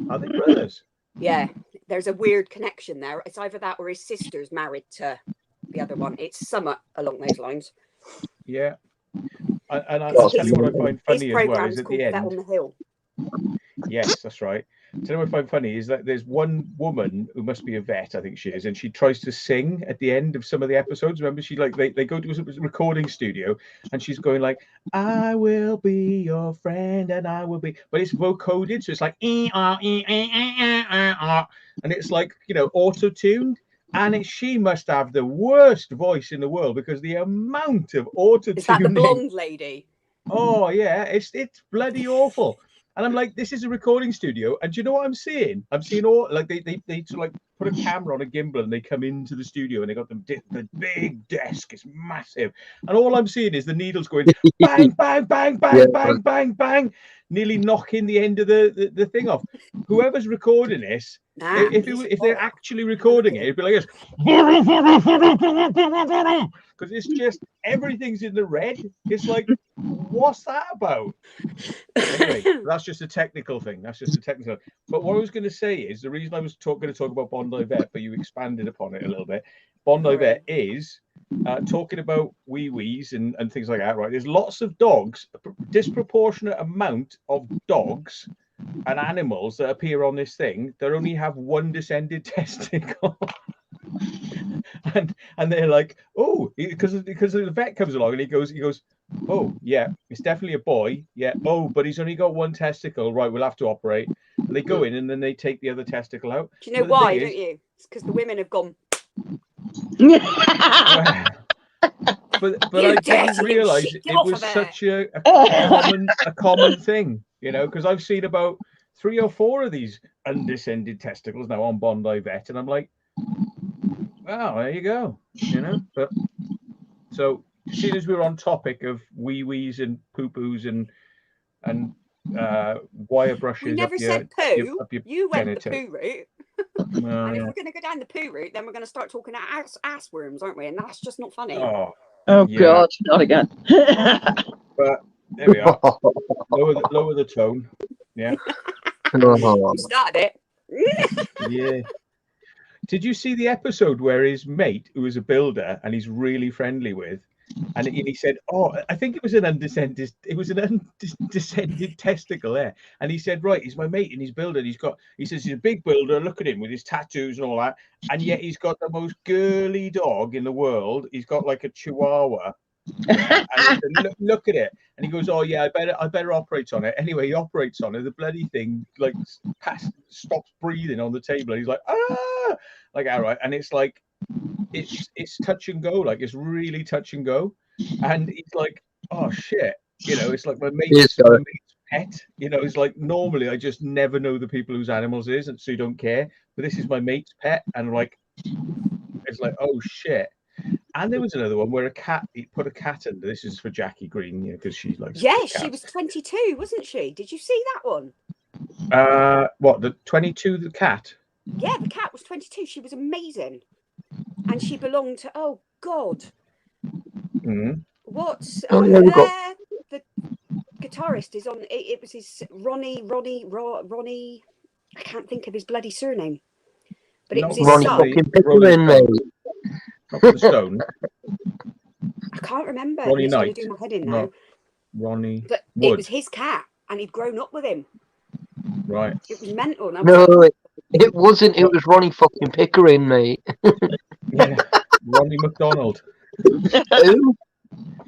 Are they brothers? Yeah, there's a weird connection there. It's either that or his sister's married to the other one. It's somewhat along those lines. Yeah. And I'll tell you what I find His funny as well program's is at called the Vet end. on the Hill. Yes, that's right. So what I find funny is that there's one woman who must be a vet, I think she is, and she tries to sing at the end of some of the episodes. Remember, she like they go to a recording studio and she's going like, "I will be your friend and I will be," but it's vocoded, so it's like and it's like, you know, auto-tuned. And she must have the worst voice in the world because the amount of auto-tuning. Is that the blonde lady? Oh yeah, it's bloody awful. And I'm like, this is a recording studio, and do you know what I'm seeing? I'm seeing all like they sort of like put a camera on a gimbal and they come into the studio and they got the big desk, it's massive, and all I'm seeing is the needles going bang, bang, bang, bang, bang, bang, bang, nearly knocking the end of the thing off. Whoever's recording this, if they're actually recording it, it'd be like this. Because it's just everything's in the red. It's like, what's that about? Anyway, that's just a technical thing. But what I was going to say is the reason I was going to talk about Bondi Vet, but you expanded upon it a little bit. Bondi Vet is talking about wee-wees and things like that, right? There's lots of dogs, a disproportionate amount of dogs and animals that appear on this thing that only have one descended testicle. and they're like, oh, because the vet comes along and he goes, oh yeah, it's definitely a boy. Yeah. Oh, but he's only got one testicle. Right, we'll have to operate. And they go in and then they take the other testicle out. Do you know why, don't you? It's because the women have gone. But I didn't realise it was such a common thing, you know, because I've seen about 3 or 4 of these undescended testicles now on Bondi Vet, and I'm like, wow, there you go, you know. But so, seeing as we're on topic of wee-wees and poo-poos and wire brushes, we never said poo. You went the poo route. And if we're going to go down the poo route, then we're going to start talking about ass worms, aren't we? And that's just not funny. Oh God, not again. But there we are. Lower the tone. Yeah. You started it. Yeah. Did you see the episode where his mate, who was a builder and he's really friendly with, and he said, oh, I think it was an undescended testicle there. And he said, right, he's my mate and he's builder. He says he's a big builder. Look at him with his tattoos and all that. And yet he's got the most girly dog in the world. He's got like a chihuahua. And said, look at it. And he goes, oh yeah, I better operate on it. Anyway, he operates on it. The bloody thing like stops breathing on the table. And he's like, ah, like, all right. And it's like, it's touch and go, like it's really touch and go. And he's like, oh shit, you know, it's like my mate's pet, you know. It's like normally I just never know the people whose animals it is, and so you don't care, but this is my mate's pet. And like, it's like, oh shit. And there was another one where he put a cat under. This is for Jackie Green, yeah, because she likes she was 22, wasn't she? Did you see that one? What, the 22, the cat? Yeah, the cat was 22. She was amazing. And she belonged to, oh God. Mm-hmm. What's Oh, yeah, we got the guitarist is on? It was his Ronnie. I can't think of his bloody surname, but it was his Ronnie son. fucking Pickering, mate. Not for the Stone. I can't remember. Ronnie It's going Knight. to do my head in now. No. Ronnie But Wood. it was his cat, and he'd grown up with him. Right. It was mental. And I was No, like, it wasn't. It was Ronnie fucking Pickering, mate. Yeah. Ronnie McDonald. Who?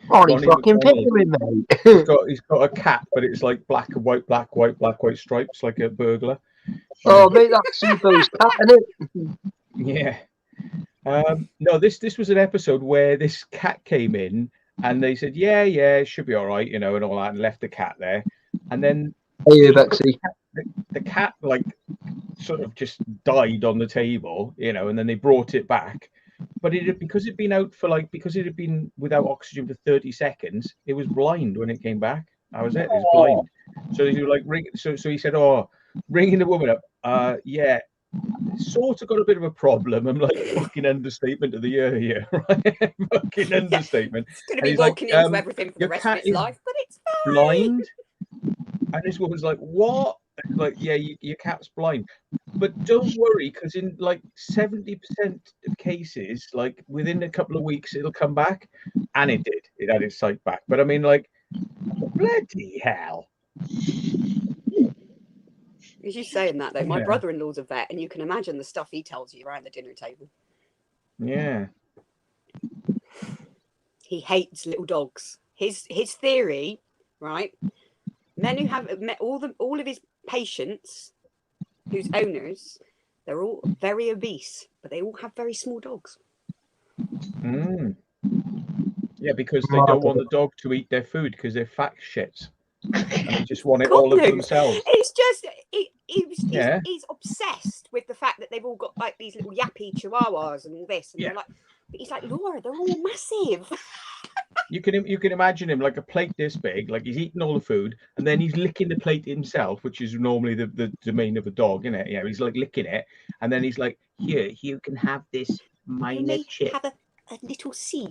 Ronnie fucking McDonald. Pickering, mate. He's got a cat, but it's like black and white, black, white, black, white stripes, like a burglar. Oh, mate, that's Sibo's cat, isn't it? Yeah. No, this was an episode where this cat came in and they said, yeah, it should be all right, you know, and all that, and left the cat there. And then Hey, Bexy. the cat, like, sort of just died on the table, you know, and then they brought it back. But because it had been without oxygen for 30 seconds, it was blind when it came back. That was it. It was blind. So they were like, so he said, oh, ringing the woman up. Yeah, sort of got a bit of a problem. I'm like, fucking understatement of the year here, right? Fucking understatement. it's going to be walking into everything for the your rest cat of its is life, but it's fine. blind. And this woman's like, what? Like, yeah, your cat's blind. But don't worry, because in like 70% of cases, like within a couple of weeks, it'll come back. And it did. It had its sight back. But I mean, like, bloody hell. As you saying that, though, my Yeah. brother-in-law's a vet, and you can imagine the stuff he tells you around the dinner table. Yeah. He hates little dogs. His theory, right? Men who have met all of his patients, whose owners, they're all very obese, but they all have very small dogs. Mm. Yeah, because they don't want the dog to eat their food because they're fat shits. And they just want it all of themselves. It's just he's obsessed with the fact that they've all got like these little yappy chihuahuas and all this, and they're like, but he's like, Laura, they're all massive. You can imagine him like a plate this big, like he's eating all the food, and then he's licking the plate himself, which is normally the domain of a dog, isn't it? Yeah, he's like licking it, and then he's like, here, you can have this minor chip. Have a little seed.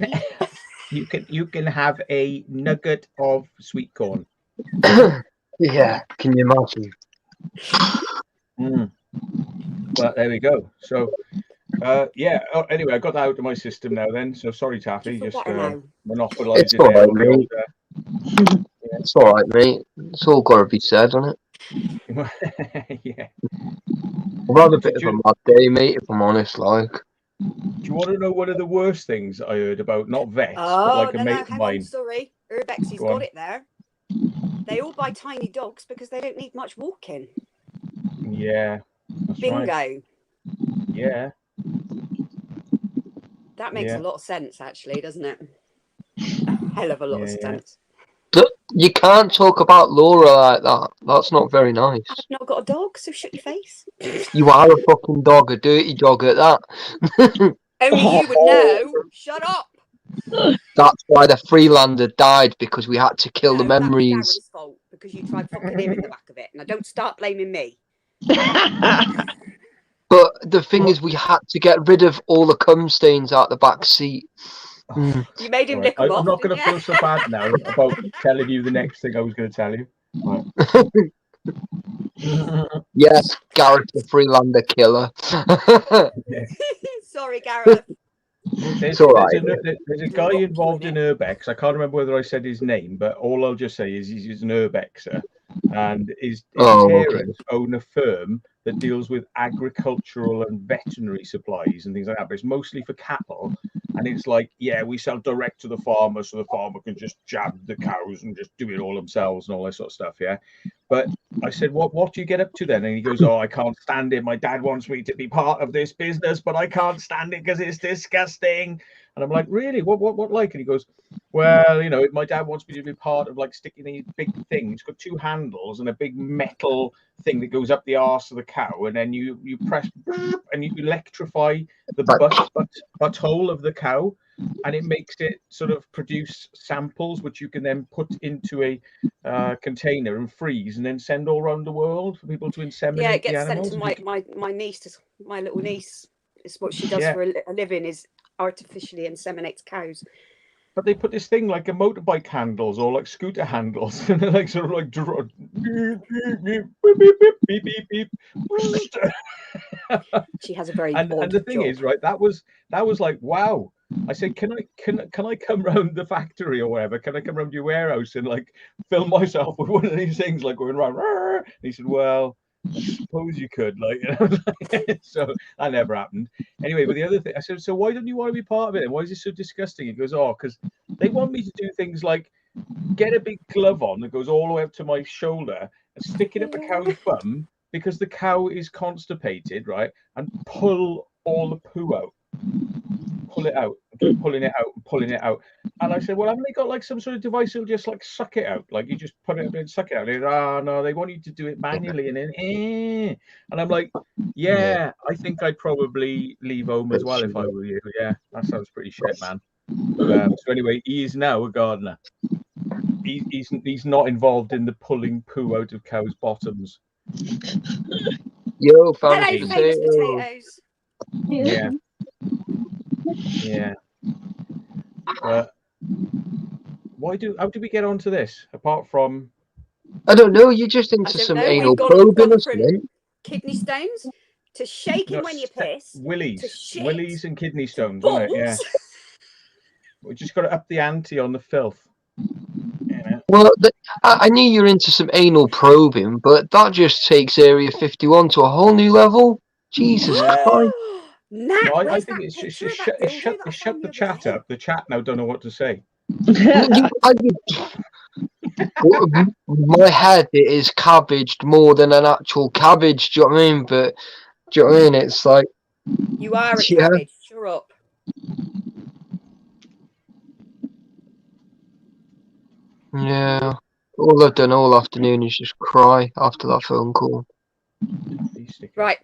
You can have a nugget of sweet corn. Yeah, can you imagine? But there we go. So, yeah. Oh, anyway, I got that out of my system now. Then, so sorry, Taffy, just monopolising. It's all right, mate. It's all right, mate. It's all got to be said, isn't it? Yeah. I've had a bit of a mad day, mate. If I'm honest, like. Do you want to know one of the worst things I heard about? Not vets, but like a mate of mine. Sorry, Urbexy's got it there. They all buy tiny dogs because they don't need much walking. Yeah. Bingo. Right. Yeah. That makes a lot of sense, actually, doesn't it? A hell of a lot of sense. You can't talk about Laura like that. That's not very nice. I've not got a dog, so shut your face. You are a fucking dog, a dirty dog at that. Only you would know. Shut up. That's why the Freelander died, because we had to kill the memories. That was Darren's fault, because you tried fucking him in the back of it. Now don't start blaming me. But the thing is, we had to get rid of all the cum stains out the back seat. You made him lick them off. I'm not going to feel so bad now about telling you the next thing I was going to tell you. Right. Yes, Gareth the Freelander killer. Sorry, Gareth. There's a guy involved in urbex. I can't remember whether I said his name, but all I'll just say is he's an urbexer, and his parents own a firm that deals with agricultural and veterinary supplies and things like that. But it's mostly for cattle, and it's like, yeah, we sell direct to the farmer, so the farmer can just jab the cows and just do it all themselves and all that sort of stuff. Yeah. But I said, what do you get up to then? And he goes, oh, I can't stand it. My dad wants me to be part of this business, but I can't stand it because it's disgusting. And I'm like, really? What like? And he goes, well, you know, my dad wants me to be part of like sticking these big things. It's got two handles and a big metal thing that goes up the arse of the cow, and then you press and you electrify the butthole of the cow, and it makes it sort of produce samples which you can then put into a container and freeze, and then send all around the world for people to inseminate. Yeah, it gets sent to my niece, my little niece. It's what she does for a living, is artificially inseminates cows. But they put this thing like a motorbike handles or like scooter handles, and they're like sort of like beep, beep, beep, beep, beep, beep, beep. She has a very And odd the thing job. is, right, that was like, wow. I said, can I come round the factory or whatever? Can I come round your warehouse and like film myself with one of these things, like going around? And he said, well, I suppose you could, like, you know. So that never happened. Anyway, but the other thing, I said, so why don't you want to be part of it? And why is it so disgusting? He goes, oh, because they want me to do things like get a big glove on that goes all the way up to my shoulder and stick it up a cow's bum because the cow is constipated, right? And pull all the poo out. Pull it out, keep pulling it out, and pulling it out. And I said, well, haven't they got like some sort of device that'll just like suck it out? Like you just put it up and suck it out. And oh no, they want you to do it manually. And then, and I'm like, yeah, I think I'd probably leave home as well if I were you. Yeah, that sounds pretty shit, man. So anyway, he is now a gardener. He's not involved in the pulling poo out of cows' bottoms. Yo, found Hello, a famous potato. potatoes. Yeah. Yeah. But how did we get onto this apart from I don't know. You're just I into don't some know. anal We've gone probing or from something. kidney stones to shaking no, when you piss to willies, shit willies and kidney to stones, isn't balls. it? Yeah. We just got to up the ante on the filth. Yeah. Well, I knew you're into some anal probing, but that just takes Area 51 to a whole new level. Jesus Yeah. Christ. Nat, No, I where's think that it's picture just of that dildo shut that I shut found the the other chat day? up. The chat now don't know what to say. My head is cabbaged more than an actual cabbage. Do you know what I mean? But do you know what I mean? It's like, You are a yeah. cabbage. Shut up. Yeah. All I've done all afternoon is just cry after that phone call. Right.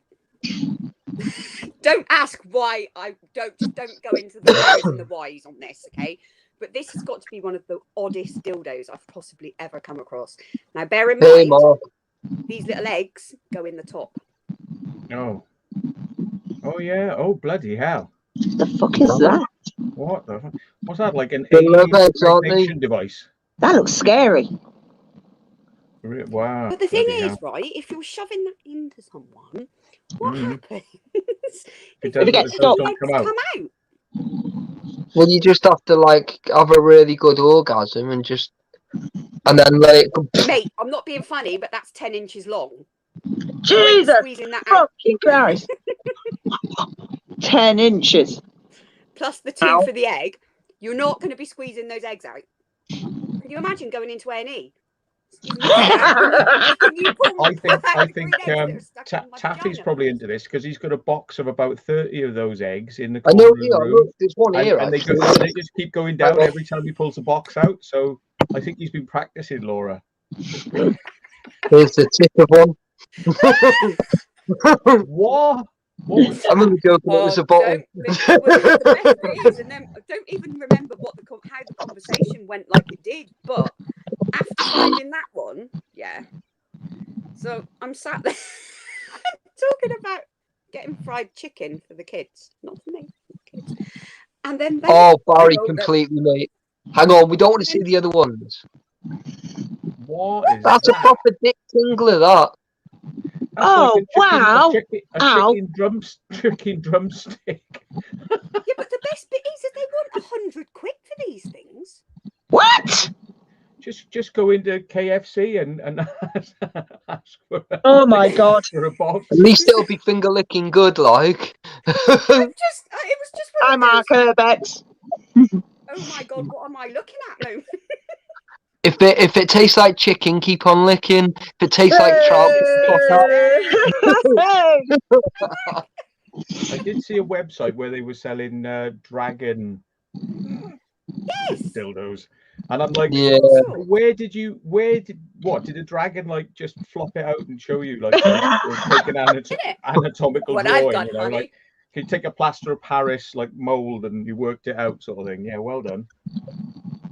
Don't ask why don't go into the wheres and the whys on this, okay? But this has got to be one of the oddest dildos I've possibly ever come across. Now, bear in Hey, mind, Mark. these little eggs go in the top. Oh. Oh yeah. Oh bloody hell. The fuck is that? What the fuck? What's that, like an The alien love eggs, aren't they? impregnation device? That looks scary. Wow. But the thing bloody is, hell. right, if you're shoving that into someone, what happens? It If it gets stuck. don't come out. Well, you just have to like have a really good orgasm and then let it go. Mate, I'm not being funny, but that's 10 inches long. Jesus Squeezing that out. fucking Christ. 10 inches. Plus the 2 for the egg. You're not going to be squeezing those eggs out. Can you imagine going into A&E? I think Taffy's probably into this because he's got a box of about 30 of those eggs in the I corner know, of the room. look, there's one here. And they just keep going down every time he pulls the box out. So I think he's been practicing, Laura. Here's the tip of one. What? I'm only joking. It was a bottle. The best bit is, and then I don't even remember how the conversation went like it did, but after finding that one, yeah. So I'm sat there talking about getting fried chicken for the kids, not for me, for the kids. And then Barry, completely, mate. Hang on, we don't want to see the other ones. What is That's that? A proper dick tingler, that. Oh, wow. A chicken drumstick. Yeah, but the best bit is that they want 100 quid for these things. What? Just go into KFC and ask for oh my god, for a box. At least it'll be finger licking good, like. It was just. I'm Mark Herbex. Oh my god, what am I looking at now? If it tastes like chicken, keep on licking. If it tastes like trout, I did see a website where they were selling dragon dildos, and I'm like, yeah. Did a dragon like just flop it out and show you like take an anatomical drawing? Like you take a plaster of Paris like mold and you worked it out, sort of thing. Yeah, well done.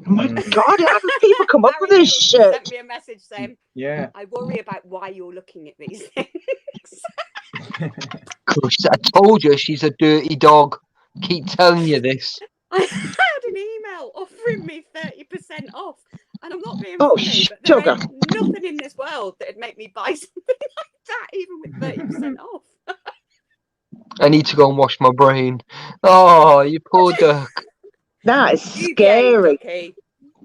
Oh my god, how do people come up with this shit? Sent me a message saying, yeah, I worry about why you're looking at these things. I told you she's a dirty dog. Keep telling you this. I had an email off offering me 30% off. And I'm not being Oh, funny, but there sugar. ain't nothing in this world that'd make me buy something like that, even with 30% off. I need to go and wash my brain. Oh, you poor duck. That is You behave, scary. ducky.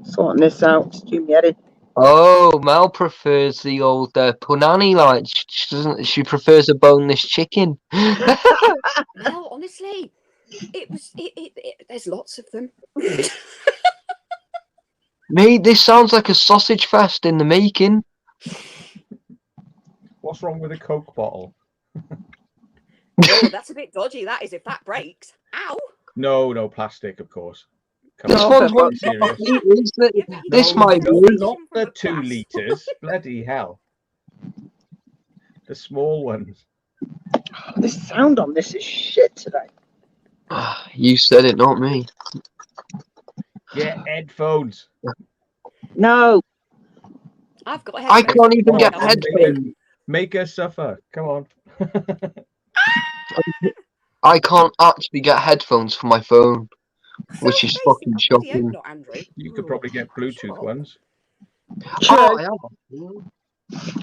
Sorting this out. Jimmy Eddie. Oh, Mel prefers the old punani. Like she doesn't. She prefers a boneless chicken. Well, honestly, it was. There's lots of them. Mate, this sounds like a sausage fest in the making. What's wrong with a Coke bottle? Oh, that's a bit dodgy. That is. If that breaks, ow. No, plastic, of course. Come This on, one's be one. serious. Yeah, but you This can might get be. Not from the a 2 glass. litres. Bloody hell. The small ones. The sound on this is shit today. You said it, not me. Yeah, headphones. No. I've got I headphones. can't even get Come on, headphones. Make her suffer. Come on. I can't actually get headphones for my phone, which is fucking I bloody hope shocking. not, Andrew. You could probably get Bluetooth Shut up. ones. True. Oh, I am.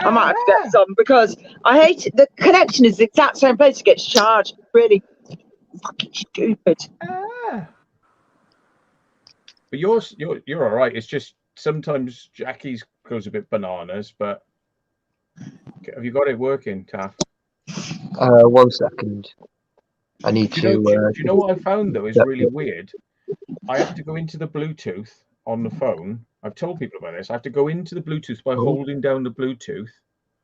I might have to get some because I hate it. The connection is the exact same place it gets charged. Really fucking stupid. But you're all right. It's just sometimes Jackie's goes a bit bananas. But have you got it working, Taff? 1 second. I need Do to. you know what I found though is really weird? I have to go into the Bluetooth on the phone. I've told people about this. I have to go into the Bluetooth by holding down the Bluetooth.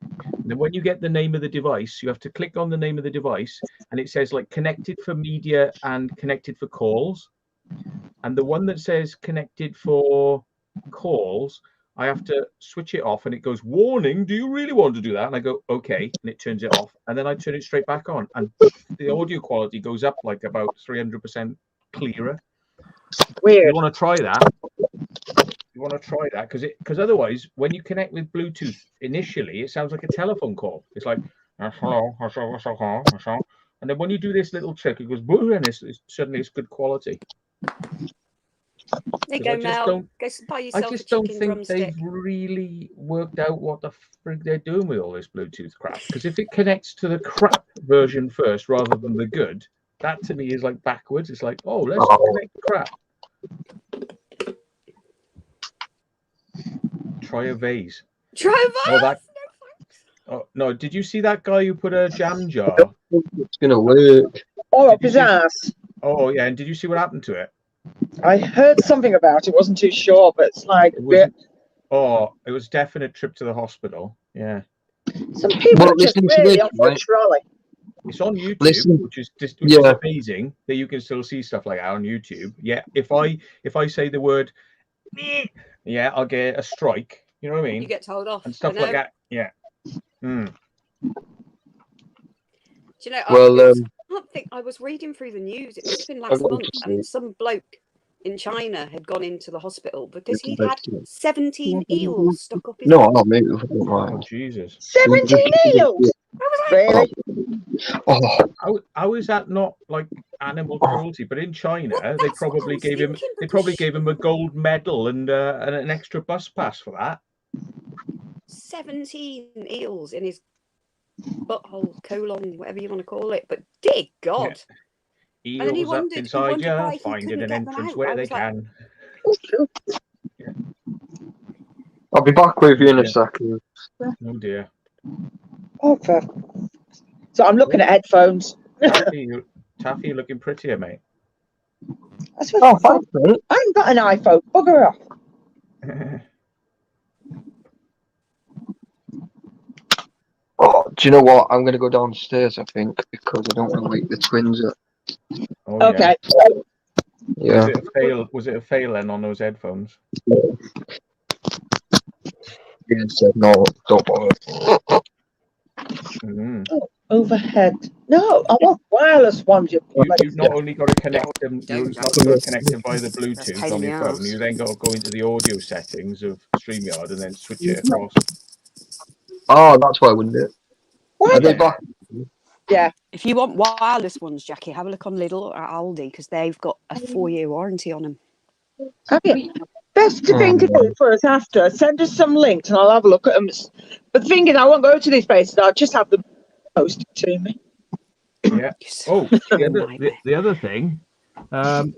And then when you get the name of the device, you have to click on the name of the device, and it says like connected for media and connected for calls. And the one that says connected for calls, I have to switch it off, and it goes, warning, do you really want to do that? And I go, okay, and it turns it off, and then I turn it straight back on, and the audio quality goes up like about 300% clearer. Weird. You want to try that? You want to try that because otherwise, when you connect with Bluetooth initially, it sounds like a telephone call. It's like hello, and then when you do this little trick, it goes boom, and suddenly it's good quality. There you go, Mel. Go buy yourself I just a don't chicken think drumstick. they've really worked out what the frig they're doing with all this Bluetooth crap. Because if it connects to the crap version first rather than the good, that to me is like backwards. It's like, oh, let's connect the crap. Try a vase. Try a vase? Oh, that. Oh no! Did you see that guy who put a jam jar? It's gonna work. All up his ass. Oh yeah, and did you see what happened to it? I heard something about it. Wasn't too sure, but it's like It was definite trip to the hospital. Yeah. Some people are just really off the trolley. It's on YouTube, which is amazing that you can still see stuff like that on YouTube. Yeah, if I say the word, yeah, I'll get a strike. You know what I mean? You get told off and stuff like that. Yeah. Mm. Do you know? I was reading through the news. It must have been last month, and some bloke in China had gone into the hospital because he'd had 17 eels stuck up his No, I'll move. Oh, Jesus. 17 eels? Really? How is that not like animal cruelty? But in China, they probably gave him a gold medal and an extra bus pass for that. 17 eels in his butthole, colon, whatever you want to call it. But dear God. Yeah. Eels up inside you, finding an entrance where they can. I'll be back with you in a second. Oh dear. Okay. So I'm looking at headphones. Taffy, you're looking prettier, mate. Thanks, mate. I ain't got an iPhone. Bugger off. Oh, do you know what? I'm going to go downstairs, I think, because I don't want to wake the twins up. Oh, okay. Yeah. Was it a fail then on those headphones? Ian said no, don't worry. Mm-hmm. Overhead. No, I want wireless ones. You've not only got to connect them, you've not got to connect them via the Bluetooth on your phone. You then got to go into the audio settings of StreamYard and then switch it across. Oh, that's why I wouldn't do it. Why? Are they back? Yeah. If you want wireless ones, Jackie, have a look on Lidl or Aldi because they've got a 4-year warranty on them. Okay. Best thing to do for us after, send us some links and I'll have a look at them. But thinking I won't go to these places, I'll just have them posted to me. Yeah. So Oh, a nightmare. the other thing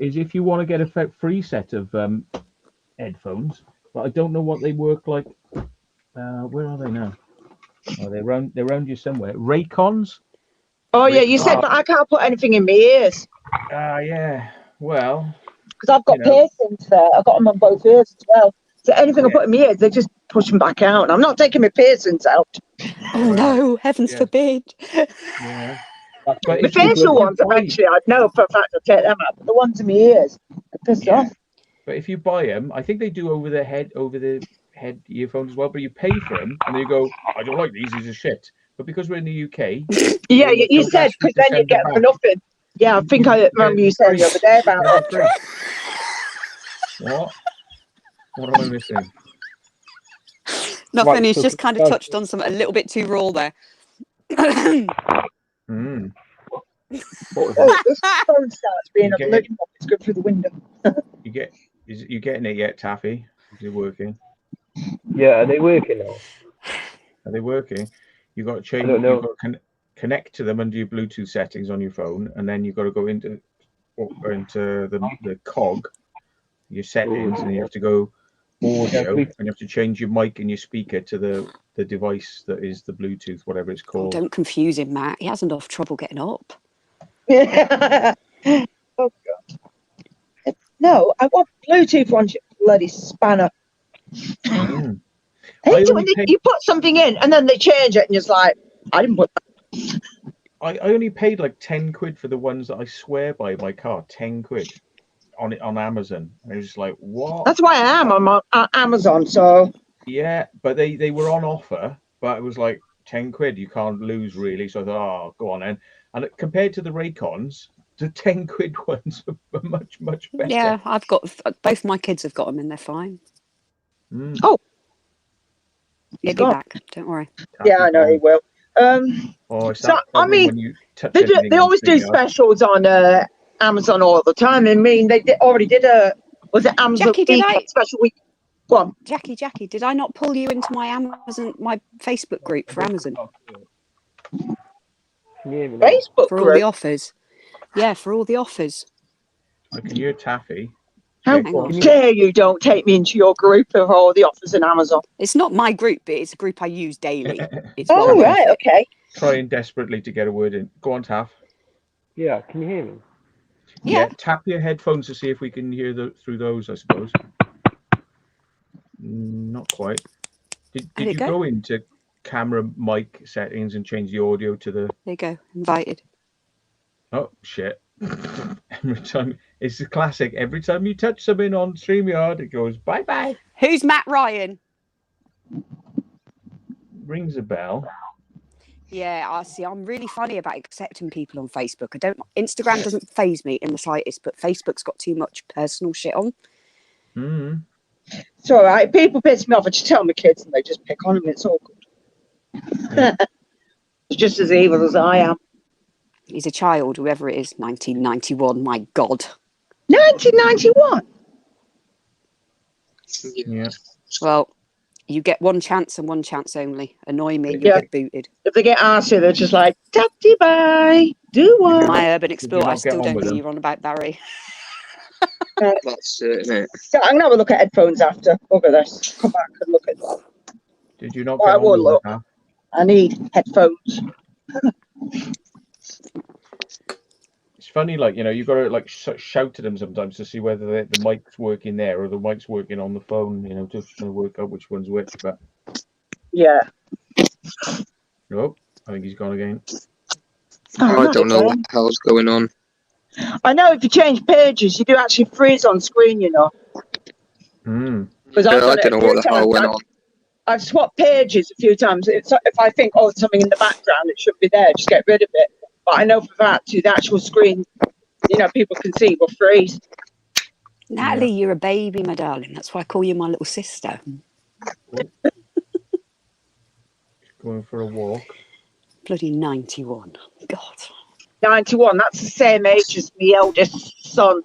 is if you want to get a free set of headphones, but I don't know what they work like. Where are they now? Oh, they're around you somewhere. Raycons. Oh yeah, you said, but I can't put anything in my ears Yeah. Well, because I've got piercings there. I've got them on both ears as well. So anything I put in my ears, they just push them back out. And I'm not taking my piercings out. Oh no, heavens forbid. Yeah. But The facial ones, eventually, I'd know for a fact I'd take them out. But the ones in my ears, I'm pissed off. But if you buy them, I think they do over the head earphones as well. But you pay for them, and then you go, I don't like these are shit. But because we're in the UK, yeah, you said because then you get them for nothing. Yeah, I think I remember you saying the other day about it. What? What am I missing? Nothing. Right, He's so just kind of touched on something a little bit too raw there. Oh, this phone starts being a bloody one. It's good through the window. You getting it yet, Taffy? Is it working? Yeah, are they working now? Are they working? You got to change. I don't know. You've got to connect to them under your Bluetooth settings on your phone, and then you've got to go into the cog, your settings, and you have to go audio, and you have to change your mic and your speaker to the device that is the Bluetooth, whatever it's called. Oh, don't confuse him, Matt. He has enough trouble getting up. Oh God. No, I want Bluetooth ones, you bloody spanner. I hate it when you put something in and then they change it and you're just like, I didn't put that. I only paid like 10 quid for the ones that I swear by my car. 10 quid on Amazon. I was just like, what? That's why I am on Amazon. So yeah, but they were on offer, but it was like 10 quid. You can't lose really. So I thought, oh, go on then. And compared to the Raycons, the 10 quid ones are much better. Yeah, I've got both my kids have got them and they're fine. Oh, he'll be back. Don't worry. Yeah, I know he will. So I mean, when you they always do specials on Amazon all the time. I mean, they already did was it Amazon Jackie, special week? Go on. Jackie, did I not pull you into my Facebook group for Amazon? Facebook for all the offers. Yeah, for all the offers. I can hear Taffy. How dare you don't take me into your group of all the offers in Amazon? It's not my group, but it's a group I use daily. Oh, right, okay. Trying desperately to get a word in. Go on, Taff. Yeah, can you hear me? Yeah, tap your headphones to see if we can hear through those, I suppose. Not quite. Did you go into camera mic settings and change the audio to the... There you go, invited. Oh, shit. Every time, it's a classic. Every time you touch something on StreamYard, it goes, bye-bye. Who's Matt Ryan? Rings a bell. Yeah, I see. I'm really funny about accepting people on Facebook. Instagram doesn't faze me in the slightest, but Facebook's got too much personal shit on. It's all right. People piss me off. I just tell my kids and they just pick on them. It's all good. It's just as evil as I am. He's a child, whoever it is. 1991. My God. 1991. Yeah. Well, you get one chance and one chance only. Annoy me, you get booted. If they get arsey, they're just like, tatty bye, do one. My Urban Explorer, I still don't know you're on about, Barry. That's it, isn't it? So I'm going to have a look at headphones after. Look at this. Come back and look at that. Did you not get on with that? I need headphones. It's funny, like, you've got to like shout to them sometimes to see whether the mic's working there or the mic's working on the phone, just trying to work out which one's which. But yeah. Oh, I think he's gone again. I don't know what the hell's going on. I know if you change pages, you do actually freeze on screen, Because I don't know what the hell went on. I've swapped pages a few times. If I think, something in the background, it should be there, just get rid of it. But I know for that, to the actual screen, people can see will freeze. Natalie, you're a baby, my darling. That's why I call you my little sister. Going for a walk. Bloody 91. God. 91, that's the same age as my eldest son,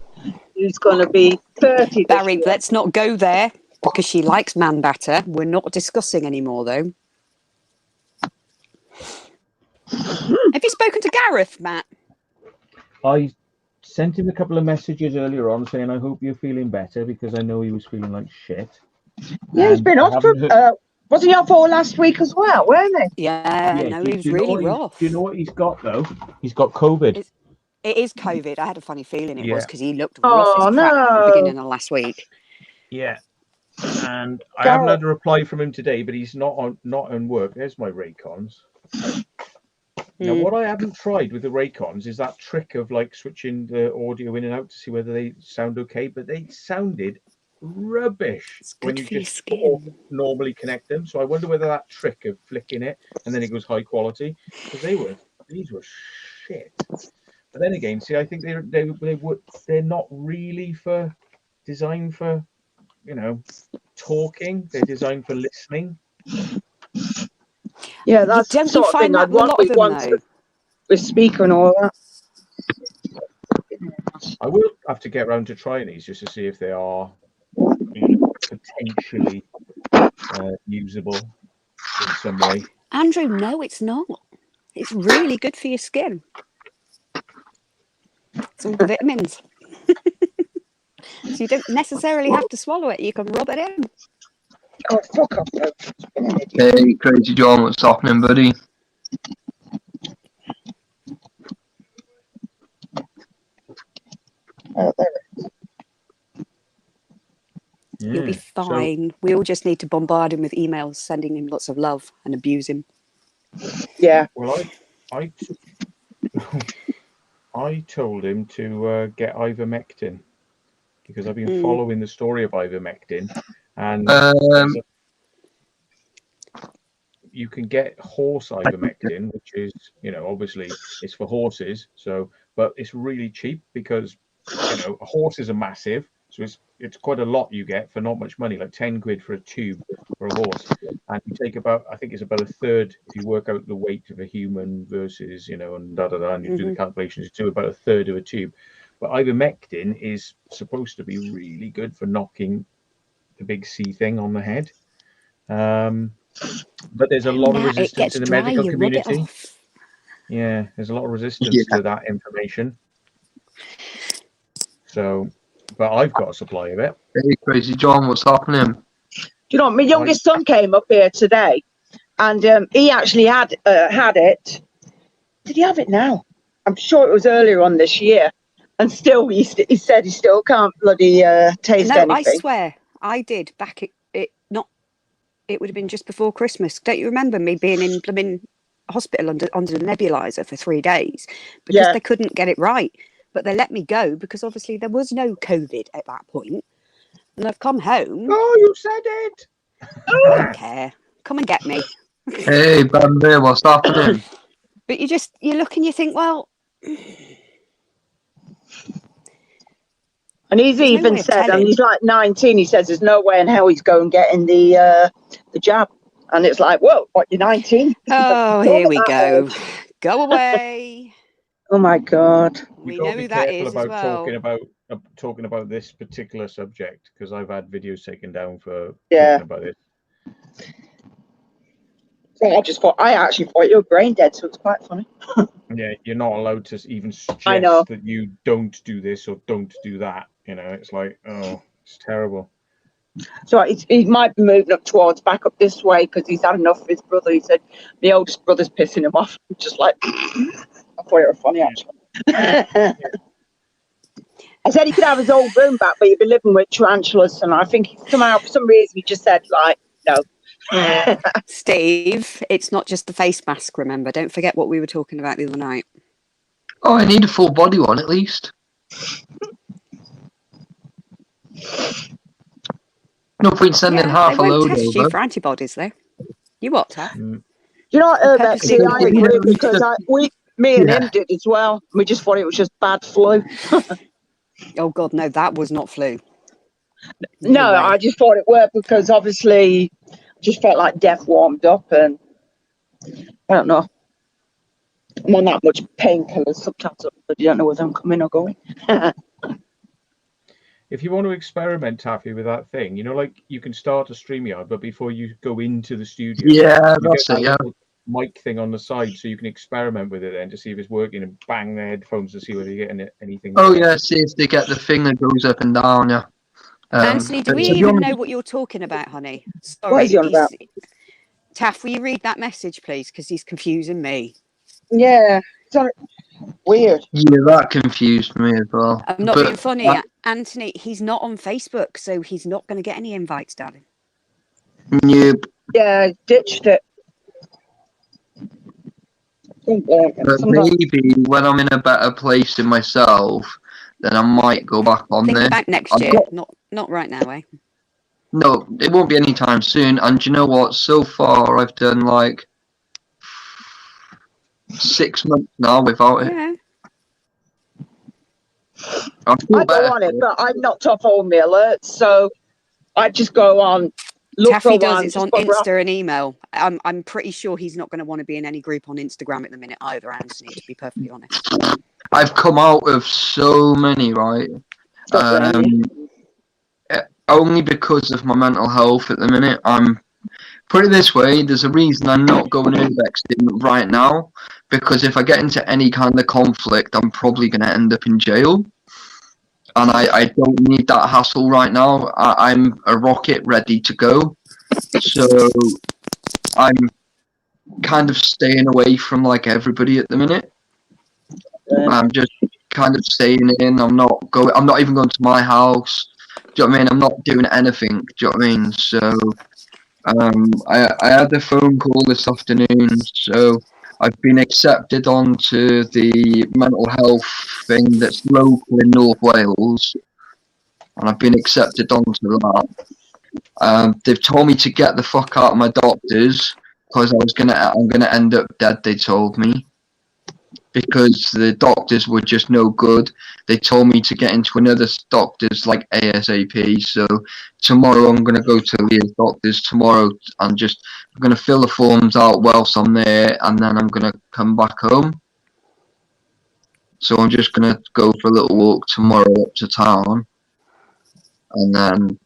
who's going to be 30 this Barry, year. let's not go there because she likes man batter. We're not discussing anymore, though. Have you spoken to Gareth, Matt? I sent him a couple of messages earlier on saying I hope you're feeling better because I know he was feeling like shit. Yeah, he's And been I off for, haven't heard- wasn't he off all last week as well, weren't he? Yeah, no, he was really rough. Do you know what he's got though? He's got COVID. It is COVID. I had a funny feeling it was Yeah. because he looked rough as crap at the beginning of last week. Yeah. And I haven't had a reply from him today, but he's not on work. There's my Raycons. Now, what I haven't tried with the Raycons is that trick of like switching the audio in and out to see whether they sound okay, but they sounded rubbish when you just normally connect them. So I wonder whether that trick of flicking it and then it goes high quality, because these were shit. But then again, see, I think they're not really designed for, talking. They're designed for listening. Yeah, that's the sort of thing I'd want with speaker and all that. I will have to get around to trying these just to see if they are potentially usable in some way. Andrew, no, it's not. It's really good for your skin. It's all the vitamins. So you don't necessarily have to swallow it. You can rub it in. Oh, fuck off. Hey, Crazy John, what's happening, buddy? Oh, there it is. Yeah, You'll be fine. We all just need to bombard him with emails, sending him lots of love and abuse him. Yeah. Well, I told him to get ivermectin because I've been following the story of ivermectin, and you can get horse ivermectin, which is, obviously it's for horses. So, but it's really cheap because, horses are massive. So it's quite a lot you get for not much money, like 10 quid for a tube for a horse. And you take I think it's about a third, if you work out the weight of a human versus, and and you do the calculations, you do about a third of a tube. But ivermectin is supposed to be really good for knocking the big C thing on the head. But there's a lot of resistance in the medical community. Yeah, there's a lot of resistance to that information. So, but I've got a supply of it. Hey, Crazy John, what's happening? Do you know, my youngest son came up here today, and he actually had it. Did he have it now? I'm sure it was earlier on this year, and still he said he still can't bloody taste anything. No, I swear I did back it would have been just before Christmas. Don't you remember me being in blooming hospital under the nebulizer for 3 days because they couldn't get it right, but they let me go because obviously there was no COVID at that point. And I've come home. Oh, you said it. I don't care. Come and get me. Hey, Bambi, what's happening? But you look and you think, well. And he's even said, and he's like 19, he says there's no way in hell he's going getting the jab. And it's like, whoa, what, you're 19? Oh, here we go. Go away. Oh my God. We know who that is as well. Talking about this particular subject, because I've had videos taken down for talking about it. So I actually thought you were brain dead, so it's quite funny. Yeah, you're not allowed to even suggest that you don't do this or don't do that. It's like, oh, it's terrible. So he might be moving back up this way because he's had enough of his brother. He said the oldest brother's pissing him off. Just like, I thought it was funny, actually. I said he could have his old room back, but he'd be living with tarantulas. And I think somehow, for some reason, he just said, like, no. Steve, it's not just the face mask, remember. Don't forget what we were talking about the other night. Oh, I need a full body one at least. No point sending half a load test over. you for antibodies, though. You what, Taff? You know what, Betsy, I agree because me and him did as well. We just thought it was just bad flu. Oh, God, no, that was not flu. No, I just thought it worked because obviously just felt like death warmed up and I don't know. I'm on that much painkillers sometimes, but you don't know whether I'm coming or going. if you want to experiment, Taffy, with that thing, like you can start a StreamYard, but before you go into the studio, Yeah, you get that's that it. Yeah. little mic thing on the side, so you can experiment with it then to see if it's working, and bang the headphones to see whether you're getting anything. Oh yeah, see if they get the thing that goes up and down. Yeah. Anthony, do But we to be even honest, know what you're talking about, honey? What is Sorry, he on about? Taff, will you read that message, please? Because he's confusing me. Yeah, weird. yeah, that confused me as well. I'm not But being funny, Anthony. He's not on Facebook, so he's not going to get any invites, darling. Nope. Yeah, ditched it. But maybe when I'm in a better place in myself, then I might go back on Think there. about next year, not right now, eh? No, it won't be anytime soon. And do you know what? So far, I've done like 6 months now without it. Yeah. I feel I go better. on it, but I'm not top all my alerts, so I just go on. Look Taffy for does. one. It's on Insta and email. I'm pretty sure he's not going to want to be in any group on Instagram at the minute either, Anthony, to be perfectly honest. I've come out of so many, right? Only because of my mental health at the minute. Put it this way, there's a reason I'm not going urbexing right now, because if I get into any kind of conflict, I'm probably going to end up in jail. And I don't need that hassle right now. I'm a rocket ready to go. So I'm kind of staying away from like everybody at the minute. I'm just kind of staying in. I'm not even going to my house. Do you know what I mean? I'm not doing anything. Do you know what I mean? So I had a phone call this afternoon, so I've been accepted onto the mental health thing that's local in North Wales, and I've been accepted onto that. They've told me to get the fuck out of my doctors because I'm gonna end up dead. They told me, because the doctors were just no good. They told me to get into another doctor's like ASAP. So tomorrow I'm going to go to Leah's doctor's tomorrow. I'm going to fill the forms out whilst I'm there, and then I'm going to come back home. So I'm just going to go for a little walk tomorrow up to town, and then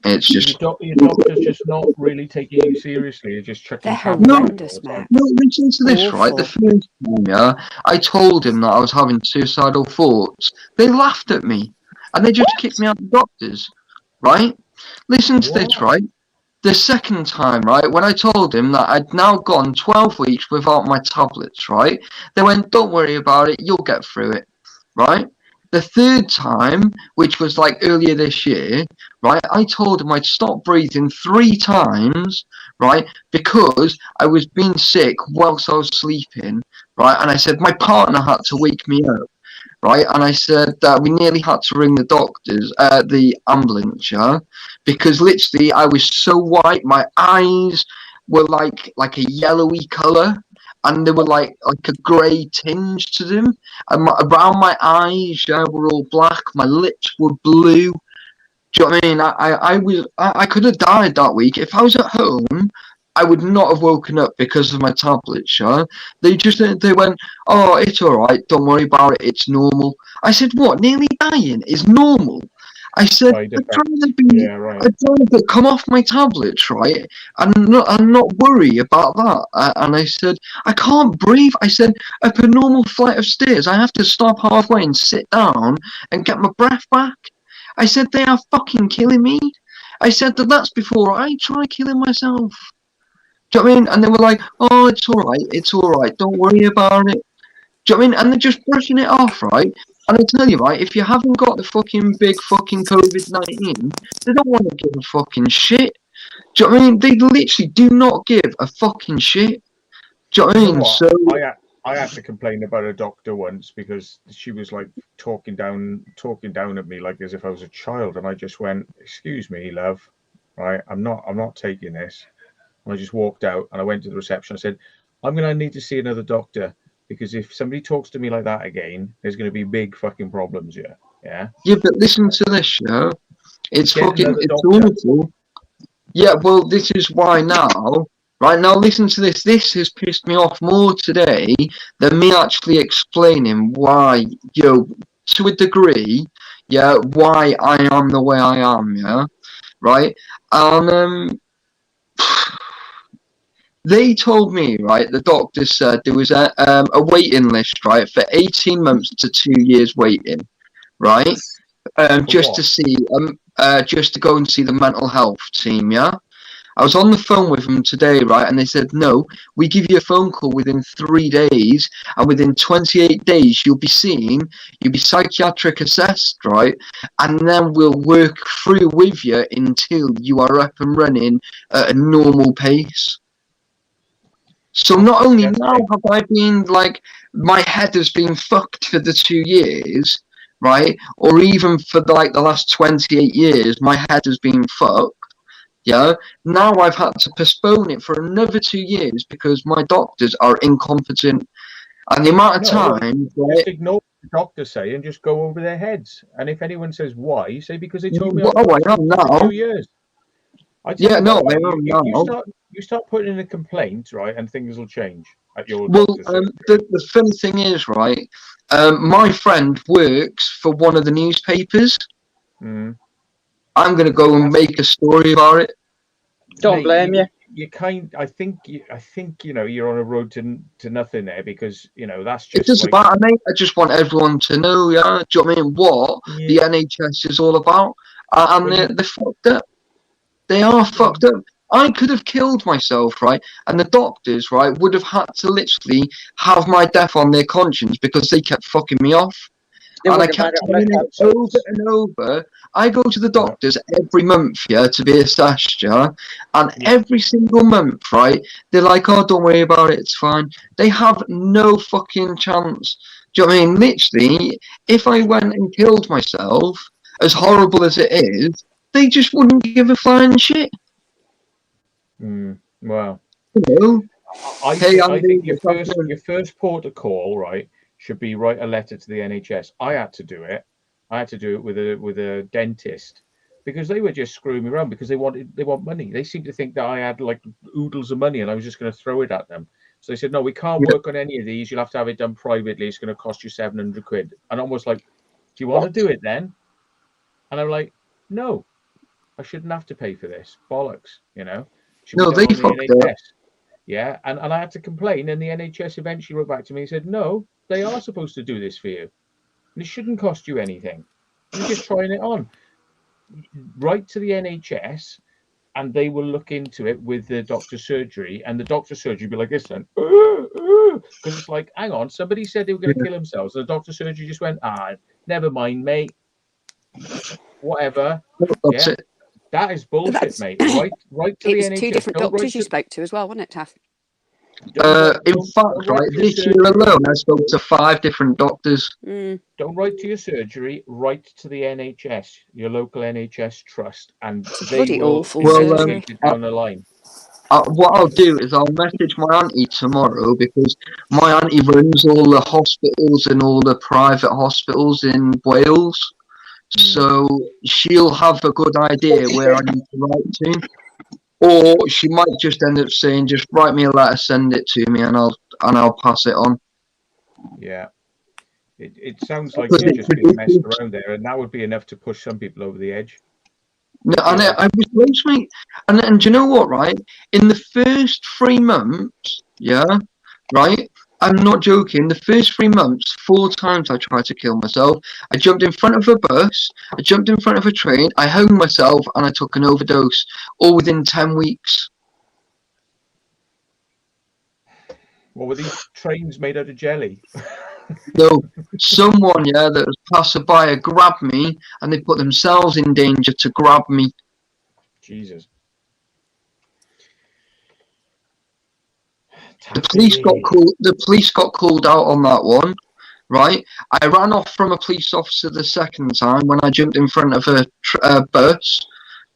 it's just... Your doctor's just not really taking you seriously. You're just chucking... They're horrendous, Matt. No, listen to this, right? The first time, yeah, I told him that I was having suicidal thoughts. They laughed at me, and they just kicked me out of the doctors, right? Listen to this, right? The second time, right, when I told him that I'd now gone 12 weeks without my tablets, right, they went, don't worry about it, you'll get through it, right? The third time, which was like earlier this year, right, I told him I'd stop breathing 3 times, right, because I was being sick whilst I was sleeping, right, and I said my partner had to wake me up, right, and I said that we nearly had to ring the doctors, the ambulance, yeah, because literally I was so white, my eyes were like a yellowy colour, and they were like a grey tinge to them, and around my eyes, yeah, were all black. My lips were blue. Do you know what I mean? I could have died that week if I was at home. I would not have woken up because of my tablets. Yeah, they went, oh, it's all right. Don't worry about it. It's normal. I said, what? Nearly dying is normal. I said, I'd rather come off my tablets, right, and not worry about that. And I said, I can't breathe. I said, up a normal flight of stairs, I have to stop halfway and sit down and get my breath back. I said, they are fucking killing me. I said that's before I try killing myself. Do you know what I mean? And they were like, oh, it's all right, don't worry about it. Do you know what I mean? And they're just brushing it off, right? And I tell you, right, if you haven't got the fucking big fucking COVID-19, they don't want to give a fucking shit. Do you know what I mean? They literally do not give a fucking shit. Do you know what I mean? So I had to complain about a doctor once because she was like talking down at me like as if I was a child, and I just went, "Excuse me, love, right? I'm not taking this." And I just walked out, and I went to the reception. I said, "I'm gonna need to see another doctor." Because if somebody talks to me like that again, there's going to be big fucking problems here. Yeah. Yeah, but listen to this, yeah. It's awful. Yeah, well, this is why now. Right now, listen to this. This has pissed me off more today than me actually explaining why, to a degree, yeah, why I am the way I am, yeah, right? And they told me, right, the doctor said there was a waiting list, right, for 18 months to 2 years waiting, right? Just to see, just to go and see the mental health team, yeah? I was on the phone with them today, right, and they said, no, we give you a phone call within 3 days, and within 28 days you'll be seen, you'll be psychiatric assessed, right, and then we'll work through with you until you are up and running at a normal pace. So not only now have I been, like, my head has been fucked for the 2 years, right, or even for, like, the last 28 years, my head has been fucked. Yeah, now I've had to postpone it for another 2 years because my doctors are incompetent, and the amount of time. Just ignore what the doctors say and just go over their heads. And if anyone says why, say because they told me I am now. for 2 years. I tell you what, you start putting in a complaint, right, and things will change at your doctor's surgery. The funny thing is, right, my friend works for one of the newspapers. Mm. I'm going to go and make a story about it. Don't blame you. I think you're on a road to nothing there, because that's just. It doesn't matter, mate. I just want everyone to know, yeah. Do you know what I mean? What the NHS is all about, and they're fucked up. They are fucked up. I could have killed myself, right? And the doctors, right, would have had to literally have my death on their conscience because they kept fucking me off. And I kept telling it over and over. I go to the doctors every month, yeah, to be assessed, yeah. And every single month, right, they're like, oh, don't worry about it, it's fine. They have no fucking chance. Do you know what I mean? Literally, if I went and killed myself, as horrible as it is, they just wouldn't give a flying shit. Well, I think your first port of call, right, should be write a letter to the NHS. I had to do it. I had to do it with a dentist, because they were just screwing me around, because they want money. They seemed to think that I had like oodles of money and I was just going to throw it at them. So they said, no, we can't work on any of these. You'll have to have it done privately. It's going to cost you 700 quid. And I was like, do you want to do it then? And I'm like, no, I shouldn't have to pay for this. Bollocks, No, they fucked up. Yeah, and I had to complain, and the NHS eventually wrote back to me and said, no, they are supposed to do this for you. And it shouldn't cost you anything. You're just trying it on. Write to the NHS, and they will look into it with the doctor's surgery, and the doctor's surgery will be like this then. Because it's like, hang on, somebody said they were going to kill themselves. The doctor's surgery just went, never mind, mate. Whatever. Yeah. That is bullshit, mate. Right to the NHS. It was 2 different doctors you spoke to as well, wasn't it, Taff? In fact, right, this year alone, I spoke to 5 different doctors. Don't write to your surgery. Write to the NHS, your local NHS trust, and they will take it down the line. What I'll do is I'll message my auntie tomorrow, because my auntie runs all the hospitals and all the private hospitals in Wales. So she'll have a good idea where I need to write to, or she might just end up saying, "Just write me a letter, send it to me, and I'll pass it on." Yeah, it sounds like you're just being messed around there, and that would be enough to push some people over the edge. No, and I was close, mate. And do you know what? Right, in the first 3 months, yeah, right. I'm not joking. The first 3 months, 4 times I tried to kill myself. I jumped in front of a bus. I jumped in front of a train. I hung myself, and I took an overdose, all within 10 weeks. What were these trains made out of jelly? No, someone, that was passerby grabbed me, and they put themselves in danger to grab me. Jesus. The police got called out on that one, right? I ran off from a police officer the second time when I jumped in front of a bus,